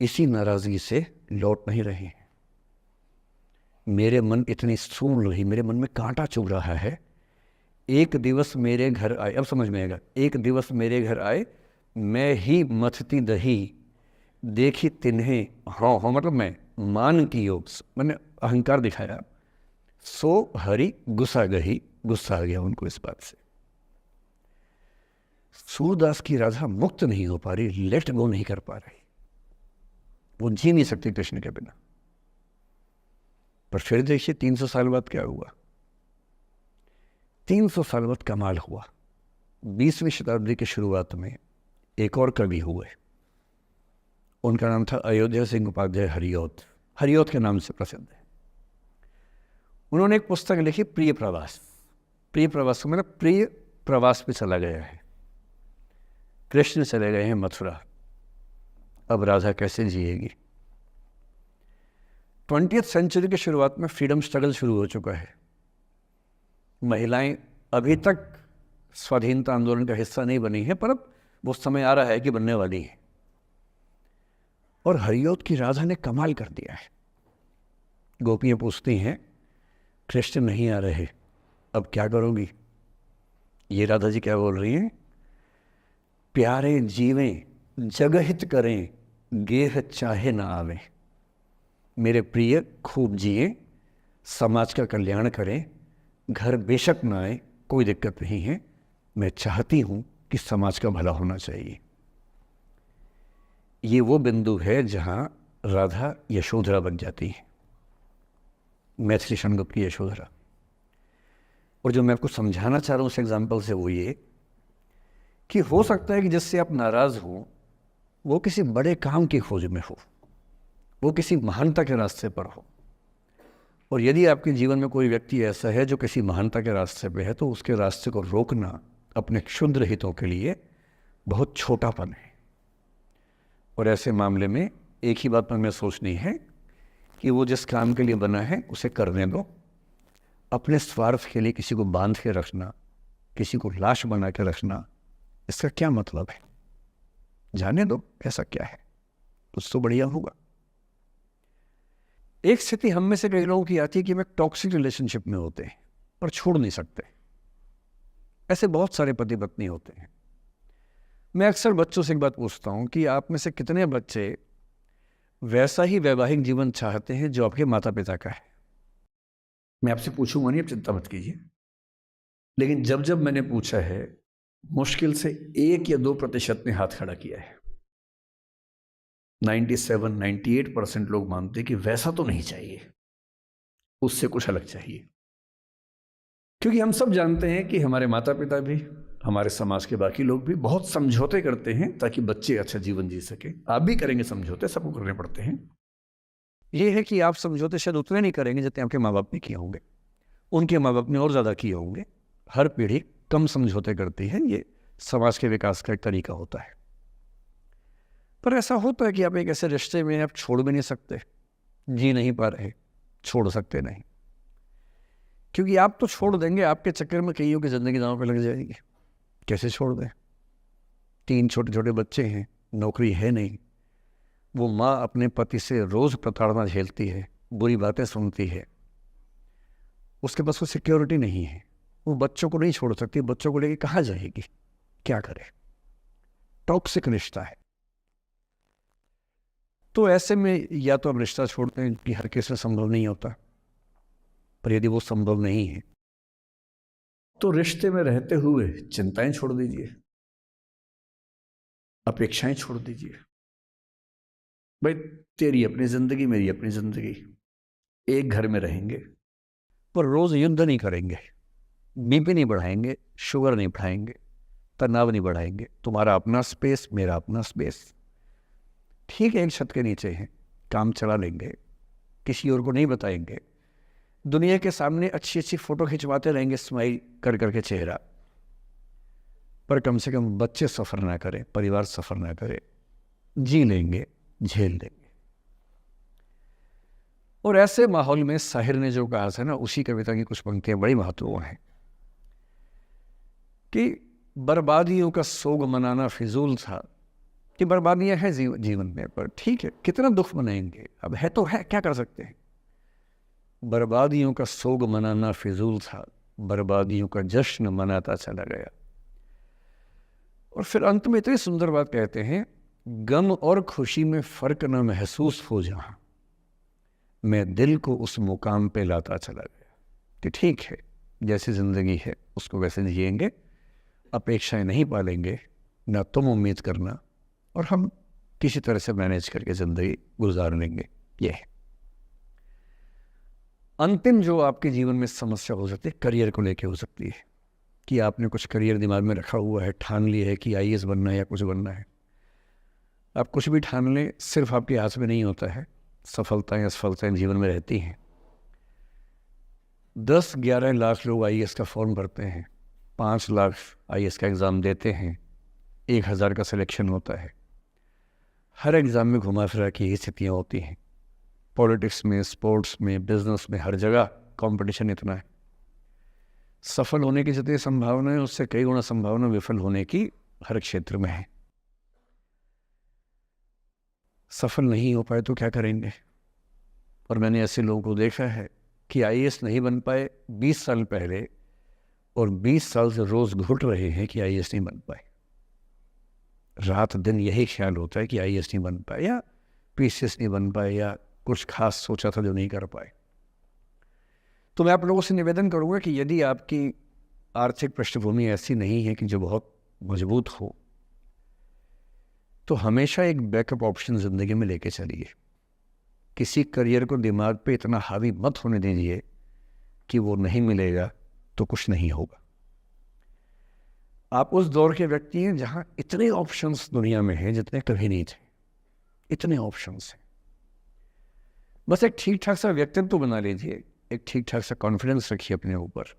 इसी नाराज़गी से लौट नहीं रहे हैं। मेरे मन इतनी सून रही, मेरे मन में कांटा चुभ रहा है। एक दिवस मेरे घर आए, अब समझ में आएगा, एक दिवस मेरे घर आए मैं ही मथती दही, देखी तिन्हें, हाँ हाँ मतलब मैं मान की योग, मैंने अहंकार दिखाया, सो हरि गुस्सा गही, गुस्सा आ गया उनको इस बात से। सूरदास की राधा मुक्त नहीं हो पा रही, लेट गो नहीं कर पा रही, वो जी नहीं सकती कृष्ण के बिना। पर फिर देखिए 300 साल बाद क्या हुआ। 300 साल बाद कमाल हुआ। 20वीं शताब्दी की शुरुआत में एक और कवि हुए, उनका नाम था अयोध्या सिंह उपाध्याय हरिऔध, हरिऔध के नाम से प्रसिद्ध है। उन्होंने एक पुस्तक लिखी, प्रिय प्रवास। प्रिय प्रवास मतलब प्रिय प्रवास पे चला गया है, कृष्ण चले गए हैं मथुरा, अब राधा कैसे जिएगी। 20वीं सेंचुरी की शुरुआत में फ्रीडम स्ट्रगल शुरू हो चुका है। महिलाएं अभी तक स्वाधीनता आंदोलन का हिस्सा नहीं बनी है, पर अब वो समय आ रहा है कि बनने वाली है। और हरिऔध की राधा ने कमाल कर दिया है। गोपियां पूछती हैं, कृष्ण नहीं आ रहे, अब क्या करोगी? ये राधा जी क्या बोल रही हैं, प्यारे जीवें जगहित करें, गेह चाहे ना आवे। मेरे प्रिय खूब जिए, समाज का कल्याण करें, घर बेशक ना आए, कोई दिक्कत नहीं है, मैं चाहती हूं कि समाज का भला होना चाहिए। ये वो बिंदु है जहां राधा यशोधरा बन जाती है, मैथिली शनगुप्त की यशोधरा। और जो मैं आपको समझाना चाह रहा हूं उस एग्जाम्पल से वो ये कि हो सकता है कि जिससे आप नाराज हो वो किसी बड़े काम की खोज में हो, वो किसी महानता के रास्ते पर हो। और यदि आपके जीवन में कोई व्यक्ति ऐसा है जो किसी महानता के रास्ते पे है, तो उसके रास्ते को रोकना अपने क्षुद्र हितों के लिए बहुत छोटापन है। और ऐसे मामले में एक ही बात हमें सोचनी है कि वो जिस काम के लिए बना है उसे करने दो। अपने स्वार्थ के लिए किसी को बांध के रखना, किसी को लाश बना के रखना, इसका क्या मतलब है? जाने दो, ऐसा क्या है, कुछ तो बढ़िया होगा। एक स्थिति हम में से कई लोगों की आती है कि वे टॉक्सिक रिलेशनशिप में होते हैं पर छोड़ नहीं सकते। ऐसे बहुत सारे पति पत्नी होते हैं। मैं अक्सर बच्चों से एक बात पूछता हूं कि आप में से कितने बच्चे वैसा ही वैवाहिक जीवन चाहते हैं जो आपके माता पिता का है? मैं आपसे पूछूंगा नहीं, आप चिंता मत कीजिए, लेकिन जब जब मैंने पूछा है, मुश्किल से 1 या 2% ने हाथ खड़ा किया है। 97-98% लोग मानते हैं कि वैसा तो नहीं चाहिए, उससे कुछ अलग चाहिए। क्योंकि हम सब जानते हैं कि हमारे माता पिता भी, हमारे समाज के बाकी लोग भी बहुत समझौते करते हैं ताकि बच्चे अच्छा जीवन जी सके। आप भी करेंगे समझौते, सबको करने पड़ते हैं। ये है कि आप समझौते शायद उतने नहीं करेंगे जितने आपके माँ बाप ने किए होंगे, उनके माँ बाप ने और ज़्यादा किए होंगे। हर पीढ़ी कम समझौते करती है, ये समाज के विकास का एक तरीका होता है। पर ऐसा होता है कि आप एक ऐसे रिश्ते में आप छोड़ भी नहीं सकते, जी नहीं पा रहे, छोड़ सकते नहीं, क्योंकि आप तो छोड़ देंगे, आपके चक्कर में कईयों की ज़िंदगी दांव पे लग जाएगी। कैसे छोड़ दें? 3 छोटे छोटे बच्चे हैं, नौकरी है नहीं, वो माँ अपने पति से रोज़ प्रताड़ना झेलती है, बुरी बातें सुनती है, उसके पास कोई सिक्योरिटी नहीं है, वो बच्चों को नहीं छोड़ सकती, बच्चों को लेके कहाँ जाएगी, क्या करे? टॉक्सिक रिश्ता है। तो ऐसे में या तो आप रिश्ता छोड़ते हैं कि हर किसी से संभव नहीं होता, पर यदि वो संभव नहीं है तो रिश्ते में रहते हुए चिंताएं छोड़ दीजिए, अपेक्षाएं छोड़ दीजिए। भाई तेरी अपनी जिंदगी, मेरी अपनी जिंदगी, एक घर में रहेंगे पर रोज युद्ध नहीं करेंगे, बीपी नहीं बढ़ाएंगे, शुगर नहीं बढ़ाएंगे, तनाव नहीं बढ़ाएंगे। तुम्हारा अपना स्पेस, मेरा अपना स्पेस। ठीक है, एक छत के नीचे हैं, काम चला लेंगे, किसी और को नहीं बताएंगे, दुनिया के सामने अच्छी अच्छी फोटो खिंचवाते रहेंगे स्माइल कर करके चेहरा, पर कम से कम बच्चे सफ़र ना करें, परिवार सफ़र ना करे, जी लेंगे, झेल लेंगे। और ऐसे माहौल में साहिर ने जो कहा था ना, उसी कविता की कुछ पंक्तियां बड़ी महत्वपूर्ण हैं कि बर्बादियों का सोग मनाना फिजूल था। कि बर्बादियां हैं जीवन में, पर ठीक है, कितना दुख मनाएंगे, अब है तो है, क्या कर सकते हैं। बर्बादियों का सोग मनाना फिजूल था, बर्बादियों का जश्न मनाता चला गया। और फिर अंत में इतनी सुंदर बात कहते हैं, गम और खुशी में फर्क न महसूस हो जहां, मैं दिल को उस मुकाम पे लाता चला गया। कि ठीक है, जैसी जिंदगी है उसको वैसे जिएंगे, अपेक्षाएं नहीं पालेंगे, ना तुम उम्मीद करना, और हम किसी तरह से मैनेज करके जिंदगी गुजार लेंगे। ये है अंतिम जो आपके जीवन में समस्या हो सकती है, करियर को लेके हो सकती है कि आपने कुछ करियर दिमाग में रखा हुआ है, ठान लिया है कि आईएएस बनना है या कुछ बनना है। आप कुछ भी ठान लें, सिर्फ आपके हाथ में नहीं होता है। सफलताएं असफलताएं जीवन में रहती हैं। 10-11 लाख लोग आईएएस का फॉर्म भरते हैं, 5 लाख आईएएस का एग्ज़ाम देते हैं, 1000 का सिलेक्शन होता है। हर एग्ज़ाम में घुमा फिरा की यही स्थितियाँ होती हैं। पॉलिटिक्स में, स्पोर्ट्स में, बिजनेस में, हर जगह कंपटीशन इतना है। सफल होने की जितनी संभावना है, उससे कई गुना संभावना विफल होने की हर क्षेत्र में है। सफल नहीं हो पाए तो क्या करेंगे। और मैंने ऐसे लोगों को देखा है कि आईएएस नहीं बन पाए 20 साल पहले, और 20 साल से रोज़ घुट रहे हैं कि आईएएस नहीं बन पाए। रात दिन यही ख्याल होता है कि आईएएस नहीं बन पाए, या पीसीएस नहीं बन पाए, या कुछ खास सोचा था जो नहीं कर पाए। तो मैं आप लोगों से निवेदन करूंगा कि यदि आपकी आर्थिक पृष्ठभूमि ऐसी नहीं है कि जो बहुत मजबूत हो, तो हमेशा एक बैकअप ऑप्शन ज़िंदगी में लेके चलिए। किसी करियर को दिमाग पे इतना हावी मत होने दीजिए कि वो नहीं मिलेगा तो कुछ नहीं होगा। आप उस दौर के व्यक्ति हैं जहां इतने ऑप्शंस दुनिया में हैं जितने कभी नहीं थे। इतने ऑप्शंस हैं। बस एक ठीक ठाक सा व्यक्तित्व बना लीजिए, एक ठीक ठाक सा कॉन्फिडेंस रखिए अपने ऊपर।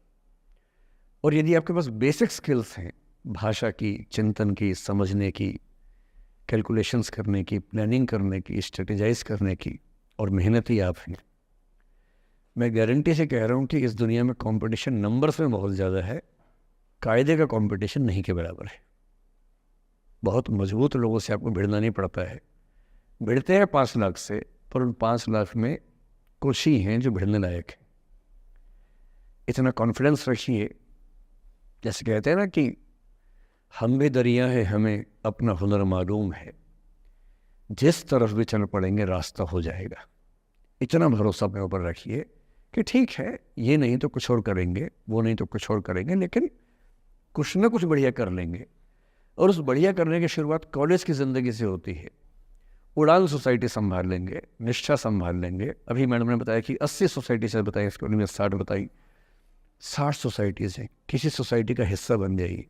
और यदि आपके पास बेसिक स्किल्स हैं, भाषा की, चिंतन की, समझने की, कैलकुलेशंस करने की, प्लानिंग करने की, स्ट्रेटेजाइज करने की, और मेहनती आप हैं, मैं गारंटी से कह रहा हूँ कि इस दुनिया में कंपटीशन नंबर्स में बहुत ज़्यादा है, कायदे का कंपटीशन नहीं के बराबर है। बहुत मजबूत लोगों से आपको भिड़ना नहीं पड़ता है। भिड़ते हैं 5 लाख से, पर उन 5 लाख में कुछ ही हैं जो भिड़ने लायक हैं। इतना कॉन्फिडेंस रखिए। जैसे कहते हैं ना कि हम भी दरिया है, हमें अपना हुनर मालूम है, जिस तरफ भी चल पड़ेंगे रास्ता हो जाएगा। इतना भरोसा अपने ऊपर रखिए कि ठीक है, ये नहीं तो कुछ और करेंगे, वो नहीं तो कुछ और करेंगे, लेकिन कुछ ना कुछ बढ़िया कर लेंगे। और उस बढ़िया करने की शुरुआत कॉलेज की ज़िंदगी से होती है। उड़ान सोसाइटी संभाल लेंगे, निष्ठा संभाल लेंगे। अभी मैडम ने बताया कि 80 सोसाइटी से बताई, इसको उन्होंने 60 बताई। 60 सोसाइटीज़ हैं, किसी सोसाइटी का हिस्सा बन जाइए।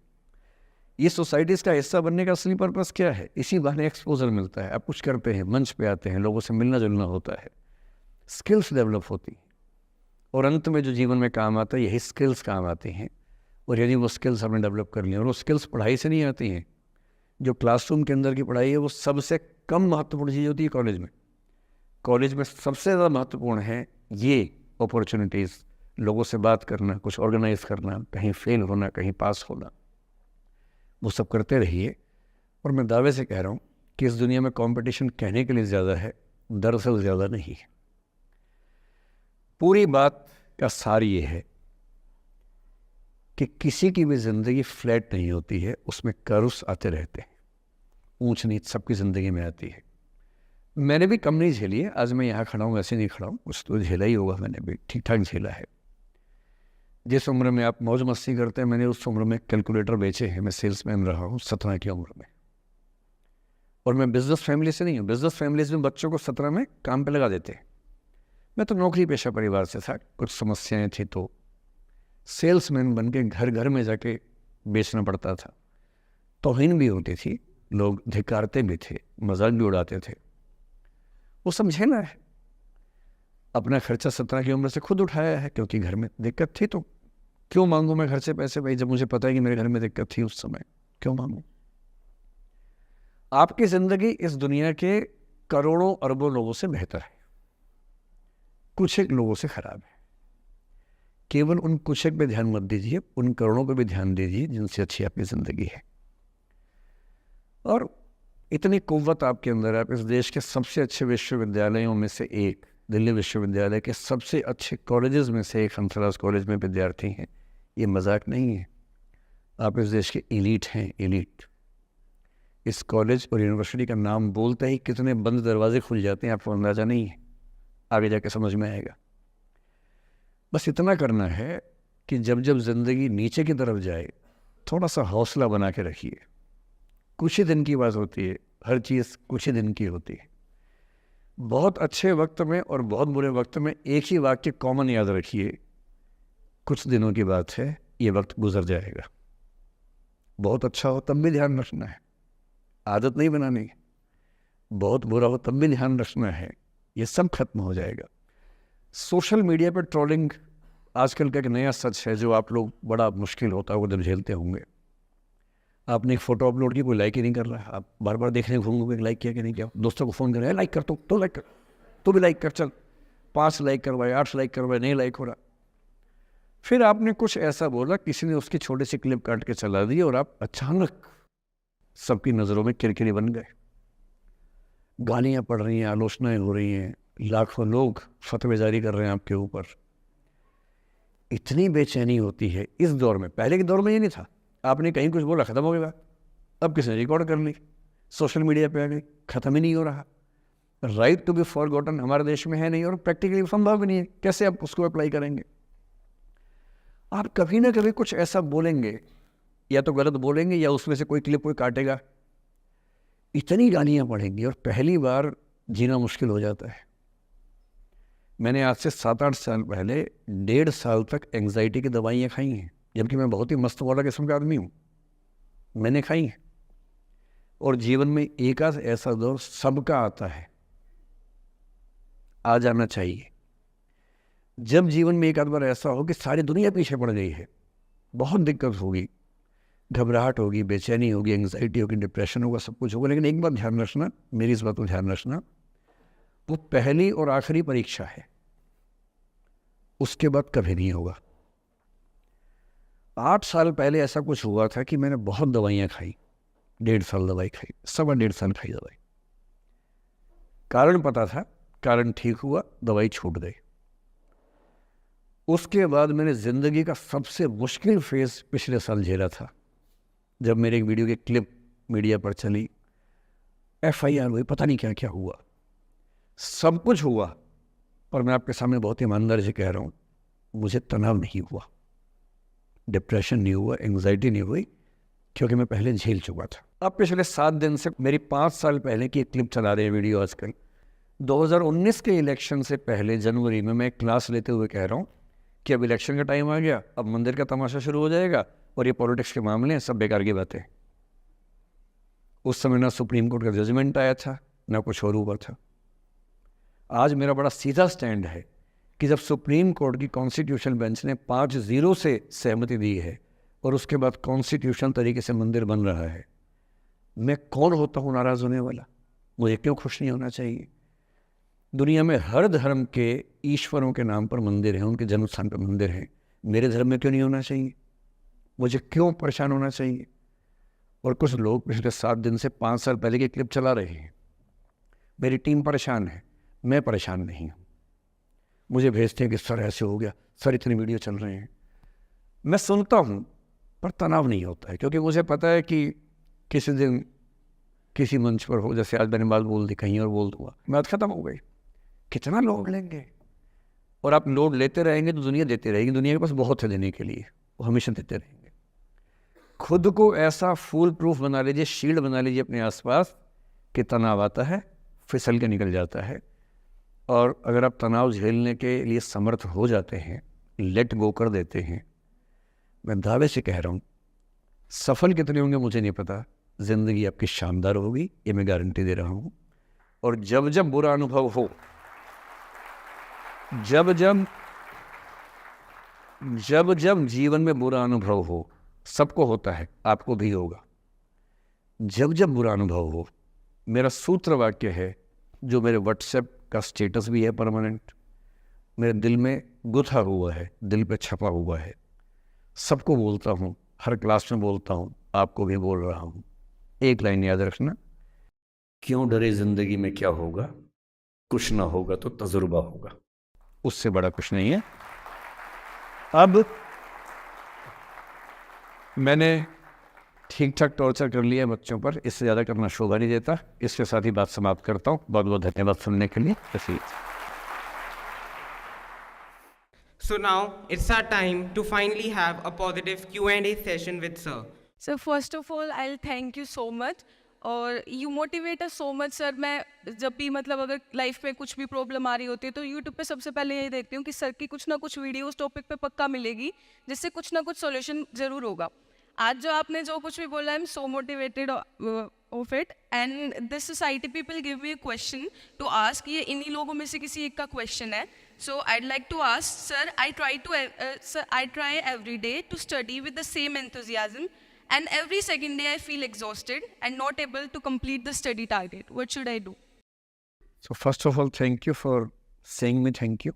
ये सोसाइटीज़ का हिस्सा बनने का असली पर्पस क्या है? इसी बहाने एक्सपोजर मिलता है, आप कुछ करते हैं, मंच पे आते हैं, लोगों से मिलना जुलना होता है, स्किल्स डेवलप होती हैं, और अंत में जो जीवन में काम आता है, यही स्किल्स काम आते हैं। और यदि वो स्किल्स हमने डेवलप कर लिए, और वो स्किल्स पढ़ाई से नहीं आती हैं। जो क्लासरूम के अंदर की पढ़ाई है वो सबसे कम महत्वपूर्ण चीज़ होती है कॉलेज में। कॉलेज में सबसे ज़्यादा महत्वपूर्ण है ये अपॉर्चुनिटीज़, लोगों से बात करना, कुछ ऑर्गेनाइज करना, कहीं फेल होना, कहीं पास होना, वो सब करते रहिए। और मैं दावे से कह रहा हूँ कि इस दुनिया में कंपटीशन कहने के लिए ज़्यादा है, दरअसल ज़्यादा नहीं है। पूरी बात का सार ये है कि किसी की भी ज़िंदगी फ्लैट नहीं होती है, उसमें कर्व्स आते रहते हैं, ऊंच नीच सबकी ज़िंदगी में आती है। मैंने भी कम नहीं झेली है, आज मैं यहाँ खड़ा हूँ, ऐसे नहीं खड़ा हूँ, कुछ तो झेला ही होगा, मैंने भी ठीक ठाक झेला है। जिस उम्र में आप मौज मस्ती करते हैं, मैंने उस उम्र में कैलकुलेटर बेचे हैं। मैं सेल्समैन रहा हूँ 17 की उम्र में, और मैं बिजनेस फैमिली से नहीं हूँ। बिजनेस फैमिलीज में बच्चों को 17 में काम पे लगा देते हैं। मैं तो नौकरी पेशा परिवार से था, कुछ समस्याएं थी तो सेल्समैन बन के घर घर में जाके बेचना पड़ता था। तौहीन भी होती थी, लोग धिक्कारते भी थे, मजाक भी उड़ाते थे। वो समझे ना, है अपना खर्चा 17 की उम्र से खुद उठाया है, क्योंकि घर में दिक्कत थी। तो क्यों मांगू मैं घर से पैसे भाई, जब मुझे पता है कि मेरे घर में दिक्कत थी उस समय, क्यों मांगू। आपकी जिंदगी इस दुनिया के करोड़ों अरबों लोगों से बेहतर है, कुछ एक लोगों से खराब है। केवल उन कुछ एक पे ध्यान मत दीजिए, उन करोड़ों पे भी ध्यान दीजिए जिनसे अच्छी आपकी जिंदगी है। और इतनी कुव्वत आपके अंदर है, आप इस देश के सबसे अच्छे विश्वविद्यालयों में से एक, दिल्ली विश्वविद्यालय के सबसे अच्छे कॉलेजेस में से एक हंसराज कॉलेज में विद्यार्थी हैं। ये मजाक नहीं है, आप इस देश के एलीट हैं, एलीट। इस कॉलेज और यूनिवर्सिटी का नाम बोलते ही कितने बंद दरवाजे खुल जाते हैं, आपको अंदाजा नहीं है, आगे जाके समझ में आएगा। बस इतना करना है कि जब जब जिंदगी नीचे की तरफ जाए, थोड़ा सा हौसला बना के रखिए। कुछ ही दिन की बात होती है, हर चीज़ कुछ ही दिन की होती है। बहुत अच्छे वक्त में और बहुत बुरे वक्त में एक ही वाक्य कॉमन याद रखिए, कुछ दिनों की बात है, ये वक्त गुजर जाएगा। बहुत अच्छा हो तब भी ध्यान रखना है, आदत नहीं बनानी। बहुत बुरा हो तब भी ध्यान रखना है, ये सब खत्म हो जाएगा। सोशल मीडिया पर ट्रोलिंग आजकल का एक नया सच है, जो आप लोग बड़ा मुश्किल होता है वो जब झेलते होंगे। आपने एक फ़ोटो अपलोड की, कोई लाइक ही नहीं कर रहा है, आप बार बार देखने घूमोगे लाइक किया कि नहीं किया। दोस्तों को फ़ोन कर रहे हैं, लाइक कर तो लाइक कर, तो भी लाइक कर, चल 5 लाइक करवाए, 8 लाइक करवाए, नहीं लाइक हो रहा। फिर आपने कुछ ऐसा बोला, किसी ने उसकी छोटी सी क्लिप काट के चला दी, और आप अचानक सबकी नज़रों में किरकिरी बन गए। गालियाँ पड़ रही हैं, आलोचनाएँ हो रही हैं, लाखों लोग फतवे जारी कर रहे हैं आपके ऊपर। इतनी बेचैनी होती है इस दौर में। पहले के दौर में ये नहीं था, आपने कहीं कुछ बोला खत्म हो गई बात। अब किसी ने रिकॉर्ड कर ली, सोशल मीडिया पे आ गई, खत्म ही नहीं हो रहा। राइट टू बी फॉरगॉटन हमारे देश में है नहीं, और प्रैक्टिकली संभव भी नहीं है। कैसे आप उसको अप्लाई करेंगे? आप कभी ना कभी कुछ ऐसा बोलेंगे, या तो गलत बोलेंगे या उसमें से कोई क्लिप कोई काटेगा, इतनी गालियाँ पड़ेंगी और पहली बार जीना मुश्किल हो जाता है। मैंने आज से 7-8 साल पहले 1.5 साल तक एंग्जाइटी की दवाइयाँ खाई हैं, जबकि मैं बहुत ही मस्त वाला किस्म का आदमी हूँ, मैंने खाई हैं। और जीवन में एक आध ऐसा दौर सबका आता है, आ जाना चाहिए। जब जीवन में एक आध बार ऐसा हो कि सारी दुनिया पीछे पड़ गई है, बहुत दिक्कत होगी, घबराहट होगी, बेचैनी होगी, एंग्जाइटी होगी, डिप्रेशन होगा, सब कुछ होगा। लेकिन एक बात ध्यान रखना, मेरी इस बात को ध्यान रखना, वो पहली और आखिरी परीक्षा है, उसके बाद कभी नहीं होगा। 8 साल पहले ऐसा कुछ हुआ था कि मैंने बहुत दवाइयाँ खाई, 1.5 साल दवाई खाई, 1.25 साल खाई दवाई। कारण पता था, कारण ठीक हुआ, दवाई छूट गई। उसके बाद मैंने ज़िंदगी का सबसे मुश्किल फेज़ पिछले साल झेला था, जब मेरे एक वीडियो की क्लिप मीडिया पर चली, FIR हुई, पता नहीं क्या क्या हुआ, सब कुछ हुआ। पर मैं आपके सामने बहुत ईमानदारी से कह रहा हूँ, मुझे तनाव नहीं हुआ, डिप्रेशन नहीं हुआ, एंग्जाइटी नहीं हुई, क्योंकि मैं पहले झेल चुका था। अब पिछले 7 दिन से मेरी 5 साल पहले की एक क्लिप चला रहे हैं वीडियो आजकल। 2019 के इलेक्शन से पहले जनवरी में मैं क्लास लेते हुए कह रहा हूँ कि अब इलेक्शन का टाइम आ गया, अब मंदिर का तमाशा शुरू हो जाएगा, और ये पॉलिटिक्स के मामले हैं, सब बेकार की बातें। उस समय ना सुप्रीम कोर्ट का जजमेंट आया था, ना कुछ और हुआ था। आज मेरा बड़ा सीधा स्टैंड है कि जब सुप्रीम कोर्ट की कॉन्स्टिट्यूशन बेंच ने 5-0 से सहमति दी है, और उसके बाद कॉन्स्टिट्यूशन तरीके से मंदिर बन रहा है, मैं कौन होता हूँ नाराज़ होने वाला? मुझे क्यों खुश नहीं होना चाहिए? दुनिया में हर धर्म के ईश्वरों के नाम पर मंदिर हैं, उनके जन्म स्थान पर मंदिर हैं, मेरे धर्म में क्यों नहीं होना चाहिए? मुझे क्यों परेशान होना चाहिए? और कुछ लोग पिछले 7 दिन से 5 साल पहले की क्लिप चला रहे हैं। मेरी टीम परेशान है, मैं परेशान नहीं हूँ। मुझे भेजते हैं कि सर ऐसे हो गया, सर इतनी वीडियो चल रहे हैं। मैं सुनता हूँ पर तनाव नहीं होता है, क्योंकि मुझे पता है कि किसी दिन किसी मंच पर हो, जैसे आज मैंने बात बोल दी, कहीं और बोल दूँगा, बात खत्म हो गई। कितना लोग लेंगे? और आप लोड लेते रहेंगे तो दुनिया देती रहेगी। दुनिया के पास बहुत है देने के लिए, वो हमेशा देते रहेंगे। खुद को ऐसा फूल प्रूफ बना लीजिए, शील्ड बना लीजिए अपने आसपास कि तनाव आता है फिसल के निकल जाता है। और अगर आप तनाव झेलने के लिए समर्थ हो जाते हैं, लेट गो कर देते हैं, मैं दावे से कह रहा हूँ, सफल कितने होंगे मुझे नहीं पता, ज़िंदगी आपकी शानदार होगी, ये मैं गारंटी दे रहा हूँ। और जब जब बुरा अनुभव हो, जब जब जीवन में बुरा अनुभव हो, सबको होता है, आपको भी होगा, जब जब बुरा अनुभव हो, मेरा सूत्र वाक्य है जो मेरे व्हाट्सएप का स्टेटस भी है परमानेंट, मेरे दिल में गुथा हुआ है, दिल पे छपा हुआ है, सबको बोलता हूँ, हर क्लास में बोलता हूँ, आपको भी बोल रहा हूँ। एक लाइन याद रखना, क्यों डरे जिंदगी में क्या होगा, कुछ ना होगा तो तजुर्बा होगा, उससे बड़ा कुछ नहीं है। अब मैंने ठीक ठाक टॉर्चर कर लिया बच्चों पर, इससे ज़्यादा करना शोभा नहीं देता। इसके साथ ही बात समाप्त करता हूँ। बहुत बहुत धन्यवाद सुनने के लिए। So now it's our time to finally have a positive Q&A session with sir. So first of all, I'll thank you so much. और you motivate us so much sir. मैं जब भी मतलब अगर लाइफ में कुछ भी प्रॉब्लम आ रही होती है तो यूट्यूब पे सबसे पहले यही देखती हूँ कि सर की कुछ ना कुछ वीडियो उस टॉपिक पे पक्का मिलेगी, जिससे कुछ ना कुछ सॉल्यूशन ज़रूर होगा। आज जो आपने जो कुछ भी बोला, I am so motivated of it. And this society people give me question to ask, ये इन्हीं लोगों में से किसी एक का क्वेश्चन है। So I'd like to ask sir, I try every day to study with the same enthusiasm, and every second day I feel exhausted and not able to complete the study target. What should I do? So first of all, thank you for saying me thank you.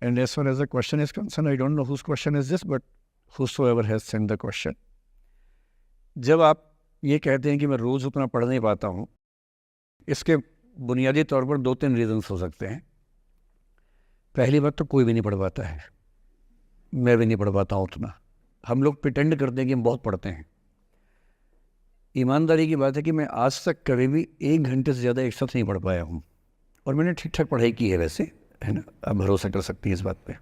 And as far as the question is concerned, I don't know whose question is this, but whosoever has sent the question. जब आप ये कहते हैं कि मैं रोज़ उतना पढ़ नहीं पाता हूँ, इसके बुनियादी तौर पर 2-3 रीजंस हो सकते हैं। पहली बात तो कोई भी नहीं पढ़ पाता है, मैं भी नहीं पढ़ पाता हूँ उतना। हम लोग प्रिटेंड करते हैं कि हम बहुत पढ़ते हैं। ईमानदारी की बात है कि मैं आज तक कभी भी 1 घंटे से ज़्यादा एक साथ नहीं पढ़ पाया हूँ, और मैंने ठीक ठाक पढ़ाई की है वैसे, है ना, आप भरोसा कर सकती हैं इस बात पे।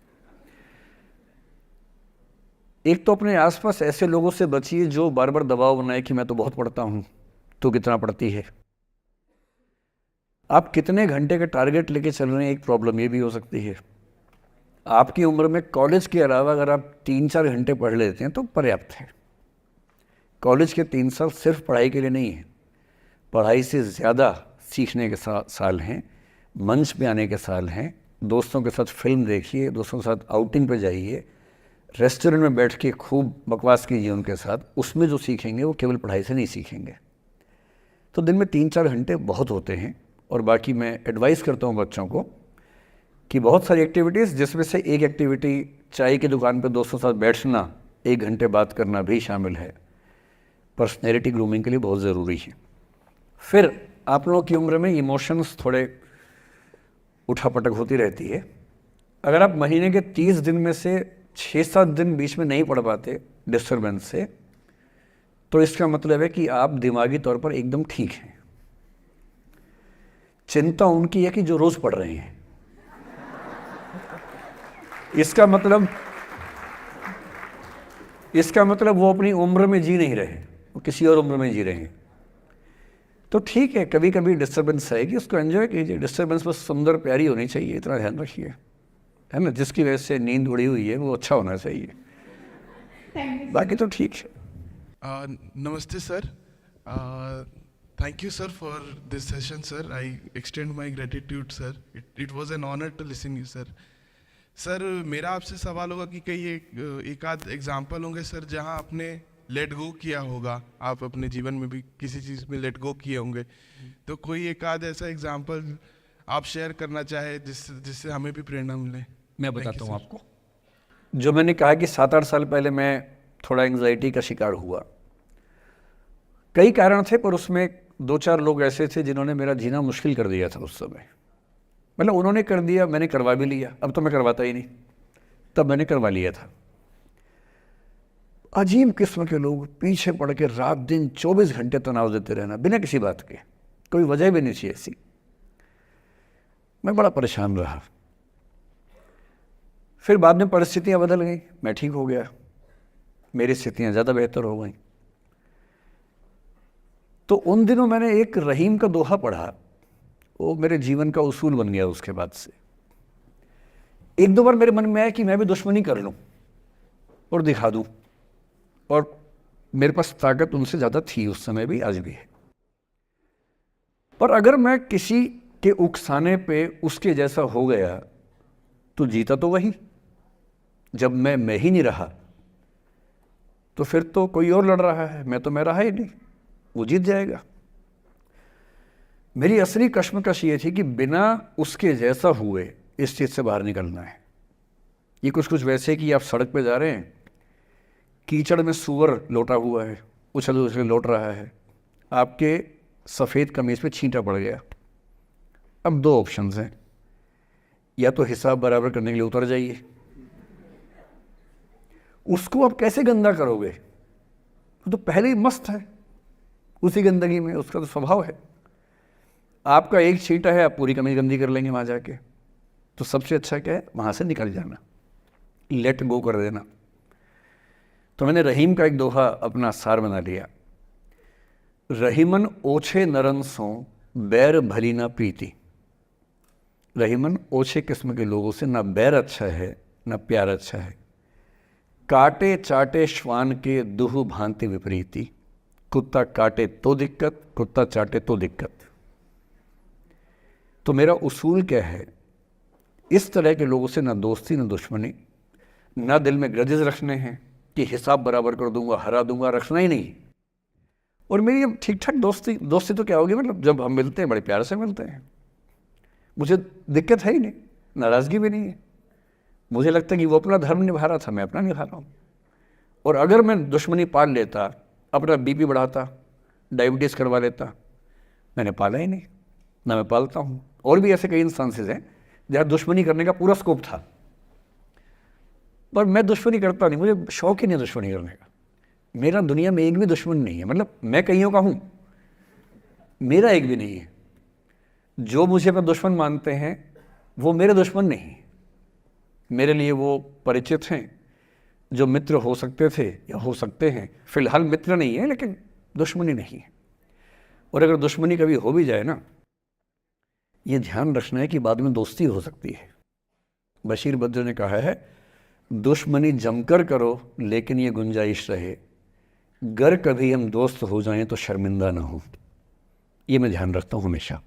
एक तो अपने आसपास ऐसे लोगों से बचिए जो बार बार दबाव बनाए कि मैं तो बहुत पढ़ता हूँ, तो कितना पढ़ती है। आप कितने घंटे का टारगेट लेके चल रहे हैं, एक प्रॉब्लम ये भी हो सकती है। आपकी उम्र में कॉलेज के अलावा अगर आप 3-4 घंटे पढ़ लेते हैं तो पर्याप्त है। कॉलेज के 3 साल सिर्फ पढ़ाई के लिए नहीं है, पढ़ाई से ज़्यादा सीखने के साल हैं, मंच पे आने के साल हैं। दोस्तों के साथ फिल्म देखिए, दोस्तों के साथ आउटिंग पे जाइए, रेस्टोरेंट में बैठ के खूब बकवास कीजिए उनके साथ। उसमें जो सीखेंगे वो केवल पढ़ाई से नहीं सीखेंगे। तो दिन में 3-4 घंटे बहुत होते हैं। और बाकी मैं एडवाइस करता हूँ बच्चों को कि बहुत सारी एक्टिविटीज़, जिसमें से एक एक्टिविटी चाय की दुकान पे दोस्तों के साथ बैठना, 1 घंटे बात करना भी शामिल है। पर्सनैलिटी ग्रूमिंग के लिए बहुत ज़रूरी है। फिर आप लोगों की उम्र में इमोशंस थोड़े उठापटक होती रहती है। अगर आप महीने के 30 दिन में से 6-7 दिन बीच में नहीं पढ़ पाते डिस्टर्बेंस से, तो इसका मतलब है कि आप दिमागी तौर पर एकदम ठीक हैं। चिंता उनकी है कि जो रोज़ पढ़ रहे हैं। इसका मतलब वो अपनी उम्र में जी नहीं रहे, वो किसी और उम्र में जी रहे हैं। तो ठीक है, कभी कभी डिस्टर्बेंस आएगी, उसको एंजॉय कीजिए। डिस्टर्बेंस बस सुंदर प्यारी होनी चाहिए, इतना ध्यान रखिए, है ना। जिसकी वजह से नींद उड़ी हुई है वो अच्छा होना चाहिए, बाकी तो ठीक है। नमस्ते sir, thank you sir for this session sir. I extend my gratitude sir, it was an honour to listen you sir. Sir मेरा आपसे सवाल होगा कि कई एक आध एग्जाम्पल होंगे सर जहां आपने लेट गो किया होगा, आप अपने जीवन में भी किसी चीज़ में लेट गो किए होंगे, तो कोई एक आध ऐसा एग्जाम्पल आप शेयर करना चाहे जिससे हमें भी प्रेरणा मिले। मैं बताता हूँ आपको। जो मैंने कहा कि 7-8 साल पहले मैं थोड़ा एंग्जाइटी का शिकार हुआ, कई कारण थे, पर उसमें 2-4 लोग ऐसे थे जिन्होंने मेरा जीना मुश्किल कर दिया था उस समय। मतलब उन्होंने कर दिया, मैंने करवा भी लिया। अब तो मैं करवाता ही नहीं, तब मैंने करवा लिया था। अजीब किस्म के लोग, पीछे पड़ के रात दिन 24 घंटे तनाव देते रहना बिना किसी बात के, कोई वजह भी नहीं थी ऐसी। मैं बड़ा परेशान रहा। फिर बाद में परिस्थितियाँ बदल गई, मैं ठीक हो गया, मेरी स्थितियाँ ज़्यादा बेहतर हो गई। तो उन दिनों मैंने एक रहीम का दोहा पढ़ा, वो मेरे जीवन का उसूल बन गया। उसके बाद से एक दो बार मेरे मन में आया कि मैं भी दुश्मनी कर लूं और दिखा दूं, और मेरे पास ताकत उनसे ज़्यादा थी उस समय भी, आज भी है। पर अगर मैं किसी के उकसाने पे उसके जैसा हो गया तो जीता तो वही। जब मैं ही नहीं रहा तो फिर तो कोई और लड़ रहा है, मैं रहा ही नहीं, वो जीत जाएगा। मेरी असली कश्मकश ये थी कि बिना उसके जैसा हुए इस चीज़ से बाहर निकलना है। ये कुछ वैसे कि आप सड़क पे जा रहे हैं, कीचड़ में सूअर लोटा हुआ है, उछल उछल लौट रहा है, आपके सफ़ेद कमीज पे छींटा पड़ गया। अब दो ऑप्शंस हैं, या तो हिसाब बराबर करने के लिए उतर जाइए, उसको आप कैसे गंदा करोगे, वो तो पहले ही मस्त है उसी गंदगी में, उसका तो स्वभाव है। आपका एक छींटा है, आप पूरी कमीज गंदी कर लेंगे वहाँ जाके। तो सबसे अच्छा क्या है, वहाँ से निकल जाना, लेट गो कर देना। तो मैंने रहीम का एक दोहा अपना सार बना लिया, रहीमन ओछे नरन सो बैर भली ना प्रीति। रहीमन ओछे किस्म के लोगों से ना बैर अच्छा है ना प्यार अच्छा है। काटे चाटे श्वान के दुह भांति विपरीति। कुत्ता काटे तो दिक्कत, कुत्ता चाटे तो दिक्कत। तो मेरा उसूल क्या है, इस तरह के लोगों से ना दोस्ती ना दुश्मनी, ना दिल में ग्रजेस रखने हैं कि हिसाब बराबर कर दूंगा, हरा दूंगा, रखना ही नहीं। और मेरी अब ठीक ठाक दोस्ती तो क्या होगी, मतलब जब हम मिलते हैं बड़े प्यार से मिलते हैं, मुझे दिक्कत है ही नहीं, नाराज़गी भी नहीं है। मुझे लगता है कि वो अपना धर्म निभा रहा था, मैं अपना निभा रहा हूँ। और अगर मैं दुश्मनी पाल लेता, अपना बीपी बढ़ाता, डायबिटीज़ करवा लेता, मैंने पाला ही नहीं, ना मैं पालता हूँ। और भी ऐसे कई इंस्टांसेस हैं जहाँ दुश्मनी करने का पूरा स्कोप था, पर मैं दुश्मनी करता नहीं, मुझे शौक ही नहीं दुश्मनी करने का। मेरा दुनिया में एक भी दुश्मन नहीं है, मतलब मैं कईयों का हूँ, मेरा एक भी नहीं है। जो मुझे अपना दुश्मन मानते हैं वो मेरे दुश्मन नहीं, मेरे लिए वो परिचित हैं, जो मित्र हो सकते थे या हो सकते हैं। फिलहाल मित्र नहीं है, लेकिन दुश्मनी नहीं है। और अगर दुश्मनी कभी हो भी जाए ना, ये ध्यान रखना है कि बाद में दोस्ती हो सकती है। बशीर बद्र ने कहा है, दुश्मनी जमकर करो लेकिन ये गुंजाइश रहे, गर कभी हम दोस्त हो जाएं तो शर्मिंदा ना हो। ये मैं ध्यान रखता हूँ हमेशा।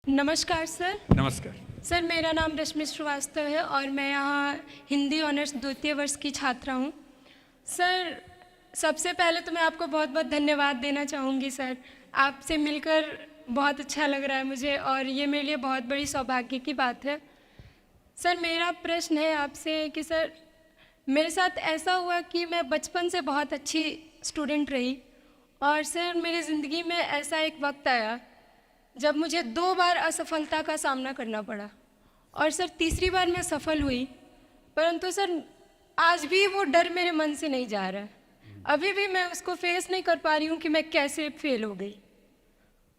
नमस्कार सर। नमस्कार सर, मेरा नाम रश्मि श्रीवास्तव है और मैं यहाँ हिंदी ऑनर्स द्वितीय वर्ष की छात्रा हूँ। सर, सबसे पहले तो मैं आपको बहुत बहुत धन्यवाद देना चाहूँगी सर। आपसे मिलकर बहुत अच्छा लग रहा है मुझे और ये मेरे लिए बहुत बड़ी सौभाग्य की बात है। सर, मेरा प्रश्न है आपसे कि सर, मेरे साथ ऐसा हुआ कि मैं बचपन से बहुत अच्छी स्टूडेंट रही और सर मेरी ज़िंदगी में ऐसा एक वक्त आया जब मुझे 2 बार असफलता का सामना करना पड़ा और सर तीसरी बार मैं सफल हुई, परंतु सर आज भी वो डर मेरे मन से नहीं जा रहा है। अभी भी मैं उसको फेस नहीं कर पा रही हूँ कि मैं कैसे फेल हो गई।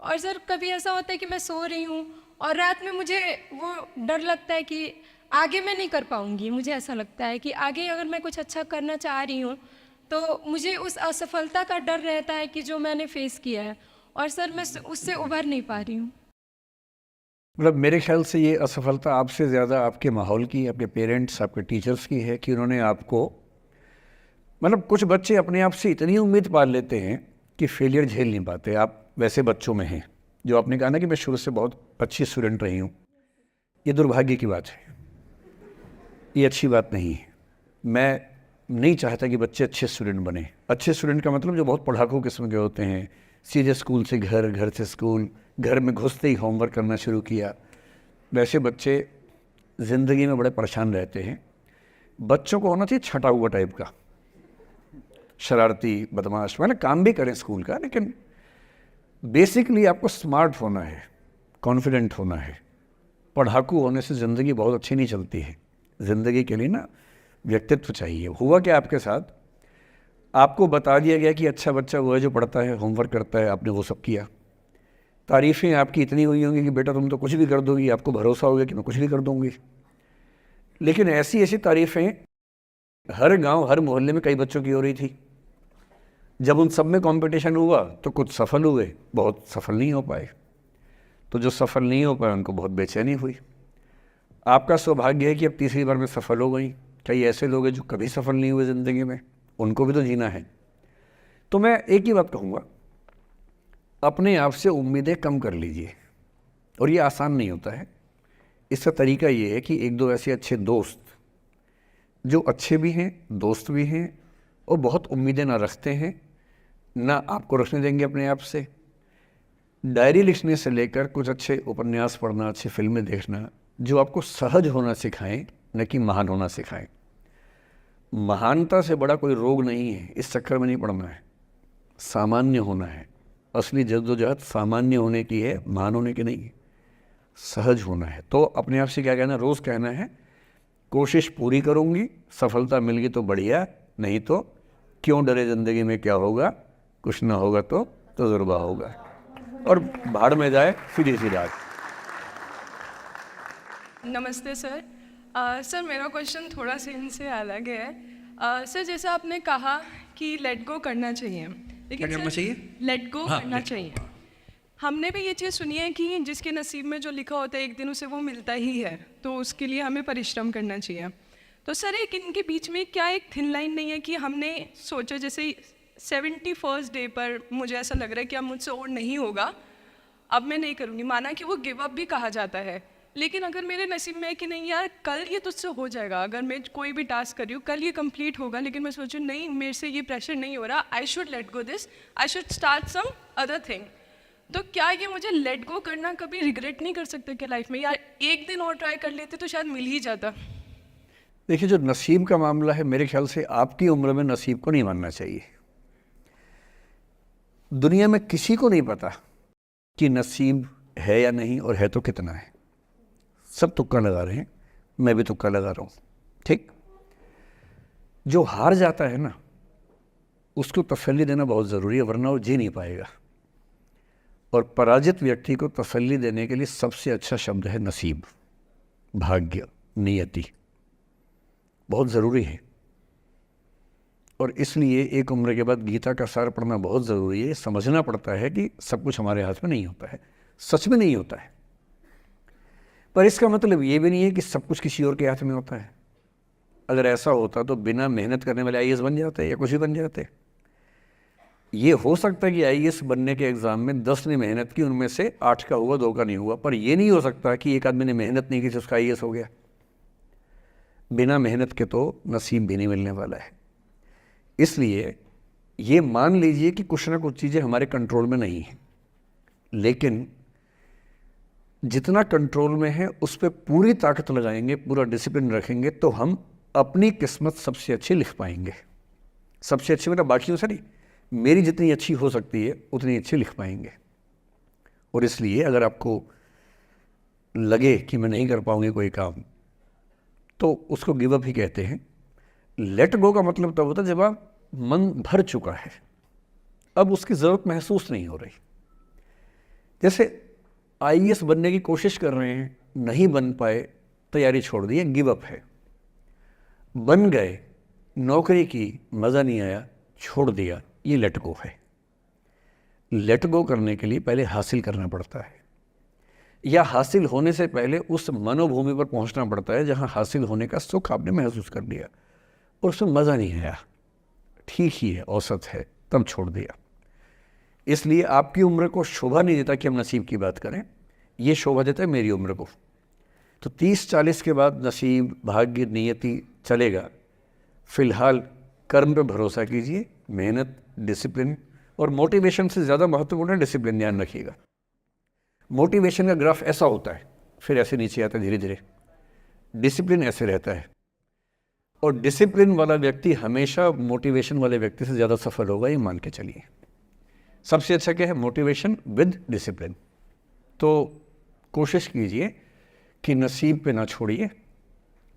और सर कभी ऐसा होता है कि मैं सो रही हूँ और रात में मुझे वो डर लगता है कि आगे मैं नहीं कर पाऊँगी। मुझे ऐसा लगता है कि आगे अगर मैं कुछ अच्छा करना चाह रही हूँ तो मुझे उस असफलता का डर रहता है कि जो मैंने फेस किया है, और सर मैं उससे उभर नहीं पा रही हूँ। मतलब मेरे ख्याल से ये असफलता आपसे ज़्यादा आपके माहौल की, आपके पेरेंट्स, आपके टीचर्स की है कि उन्होंने आपको, मतलब कुछ बच्चे अपने आप से इतनी उम्मीद पाल लेते हैं कि फेलियर झेल नहीं पाते। आप वैसे बच्चों में हैं। जो आपने कहा ना कि मैं शुरू से बहुत अच्छी स्टूडेंट रही हूँ, ये दुर्भाग्य की बात है, ये अच्छी बात नहीं है। मैं नहीं चाहता कि बच्चे अच्छे स्टूडेंट बने। अच्छे स्टूडेंट का मतलब जो बहुत पढ़ाकू किस्म के होते हैं, सीधे स्कूल से घर, घर से स्कूल, घर में घुसते ही होमवर्क करना शुरू किया, वैसे बच्चे ज़िंदगी में बड़े परेशान रहते हैं। बच्चों को होना चाहिए छटा हुआ टाइप का, शरारती, बदमाश, मतलब काम भी करें स्कूल का, लेकिन बेसिकली आपको स्मार्ट होना है, कॉन्फिडेंट होना है। पढ़ाकू होने से ज़िंदगी बहुत अच्छी नहीं चलती है। ज़िंदगी के लिए ना व्यक्तित्व चाहिए। हुआ क्या आपके साथ, आपको बता दिया गया कि अच्छा बच्चा वो है जो पढ़ता है, होमवर्क करता है, आपने वो सब किया, तारीफ़ें आपकी इतनी हुई होंगी कि बेटा तुम तो कुछ भी कर दोगी, आपको भरोसा हो गया कि मैं कुछ भी कर दूंगी। लेकिन ऐसी ऐसी तारीफ़ें हर गांव हर मोहल्ले में कई बच्चों की हो रही थी। जब उन सब में कंपटीशन हुआ तो कुछ सफल हुए, बहुत सफल नहीं हो पाए। तो जो सफल नहीं हो पाए उनको बहुत बेचैनी हुई। आपका सौभाग्य है कि अब तीसरी बार में सफल हो गई। कई ऐसे लोग हैं जो कभी सफल नहीं हुए ज़िंदगी में, उनको भी तो जीना है। तो मैं एक ही बात कहूँगा, अपने आप से उम्मीदें कम कर लीजिए। और ये आसान नहीं होता है। इसका तरीका ये है कि एक दो ऐसे अच्छे दोस्त जो अच्छे भी हैं, दोस्त भी हैं और बहुत उम्मीदें ना रखते हैं, ना आपको रखने देंगे अपने आप से। डायरी लिखने से लेकर कुछ अच्छे उपन्यास पढ़ना, अच्छी फिल्में देखना, जो आपको सहज होना सिखाएं, न कि महान होना सिखाएं। महानता से बड़ा कोई रोग नहीं है, इस चक्कर में नहीं पड़ना है। सामान्य होना है। असली जद्दोजहद सामान्य होने की है, महान होने की नहीं है। सहज होना है। तो अपने आप से क्या कहना, रोज़ कहना है कोशिश पूरी करूँगी, सफलता मिल गई तो बढ़िया, नहीं तो क्यों डरे, ज़िंदगी में क्या होगा, कुछ ना होगा तो तजुर्बा होगा। और भाड़ में जाए सीधी सी रात। नमस्ते सर। सर मेरा क्वेश्चन थोड़ा सा इनसे अलग है। सर जैसे आपने कहा कि लेट गो करना चाहिए, लेकिन क्या करना चाहिए? लेट गो करना चाहिए। हमने भी ये चीज़ सुनी है कि जिसके नसीब में जो लिखा होता है एक दिन उसे वो मिलता ही है, तो उसके लिए हमें परिश्रम करना चाहिए। तो सर एक इनके बीच में क्या एक थिन लाइन नहीं है कि हमने सोचा जैसे 71st डे पर मुझे ऐसा लग रहा है कि अब मुझसे और नहीं होगा, अब मैं नहीं करूँगी। माना कि वो गिव अप भी कहा जाता है, लेकिन अगर मेरे नसीब में है कि नहीं यार कल ये तुझसे हो जाएगा, अगर मैं कोई भी टास्क कर रही हूँ कल ये कंप्लीट होगा, लेकिन मैं सोचूँ नहीं मेरे से ये प्रेशर नहीं हो रहा, I should let go this, I should start some other thing. तो क्या ये मुझे लेट गो करना कभी रिग्रेट नहीं कर सकते क्या लाइफ में, यार एक दिन और ट्राई कर लेते तो शायद मिल ही जाता? देखिए, जो नसीब का मामला है, मेरे ख्याल से आपकी उम्र में नसीब को नहीं मानना चाहिए। दुनिया में किसी को नहीं पता कि नसीब है या नहीं, और है तो कितना है। सब तुक्का लगा रहे हैं, मैं भी तुक्का लगा रहा हूँ। ठीक, जो हार जाता है ना उसको तसल्ली देना बहुत ज़रूरी है, वरना वो जी नहीं पाएगा। और पराजित व्यक्ति को तसल्ली देने के लिए सबसे अच्छा शब्द है नसीब, भाग्य, नियति। बहुत ज़रूरी है। और इसलिए एक उम्र के बाद गीता का सार पढ़ना बहुत ज़रूरी है। समझना पड़ता है कि सब कुछ हमारे हाथ में नहीं होता है, सच में नहीं होता है। पर इसका मतलब ये भी नहीं है कि सब कुछ किसी और के हाथ में होता है। अगर ऐसा होता तो बिना मेहनत करने वाले IAS बन जाते या कुछ भी बन जाते। ये हो सकता है कि IAS बनने के एग्ज़ाम में 10 ने मेहनत की, उनमें से 8 का हुआ, 2 का नहीं हुआ। पर ये नहीं हो सकता कि एक आदमी ने मेहनत नहीं की तो उसका IAS हो गया। बिना मेहनत के तो नसीब भी नहीं मिलने वाला है। इसलिए ये मान लीजिए कि कुछ ना कुछ चीज़ें हमारे कंट्रोल में नहीं हैं, लेकिन जितना कंट्रोल में है उस पर पूरी ताकत लगाएंगे, पूरा डिसिप्लिन रखेंगे, तो हम अपनी किस्मत सबसे अच्छी लिख पाएंगे। सबसे अच्छी मतलब बाकियों से नहीं, मेरी जितनी अच्छी हो सकती है उतनी अच्छी लिख पाएंगे। और इसलिए अगर आपको लगे कि मैं नहीं कर पाऊंगी कोई काम, तो उसको गिव अप ही कहते हैं। लेट गो का मतलब तब होता है जब आप मन भर चुका है, अब उसकी ज़रूरत महसूस नहीं हो रही। जैसे IAS बनने की कोशिश कर रहे हैं, नहीं बन पाए, तैयारी छोड़ दी, गिव अप है। बन गए, नौकरी की, मज़ा नहीं आया, छोड़ दिया, ये लेट गो है। लेट गो करने के लिए पहले हासिल करना पड़ता है, या हासिल होने से पहले उस मनोभूमि पर पहुंचना पड़ता है जहां हासिल होने का सुख आपने महसूस कर लिया और उसमें मज़ा नहीं आया, ठीक ही है, औसत है, तब छोड़ दिया। इसलिए आपकी उम्र को शोभा नहीं देता कि हम नसीब की बात करें, ये शोभा देता है मेरी उम्र को। तो 30-40 के बाद नसीब, भाग्य, नियति चलेगा। फिलहाल कर्म पे भरोसा कीजिए, मेहनत, डिसिप्लिन, और मोटिवेशन से ज़्यादा महत्वपूर्ण है डिसिप्लिन, ध्यान रखिएगा। मोटिवेशन का ग्राफ ऐसा होता है, फिर ऐसे नीचे आता है धीरे धीरे। डिसिप्लिन ऐसे रहता है, और डिसिप्लिन वाला व्यक्ति हमेशा मोटिवेशन वाले व्यक्ति से ज़्यादा सफल होगा, ये मान के चलिए। सबसे अच्छा क्या है? Motivation with discipline. तो कोशिश कीजिए कि नसीब पे ना छोड़िए,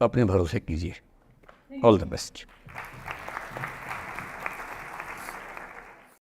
अपने भरोसे कीजिए। All the best.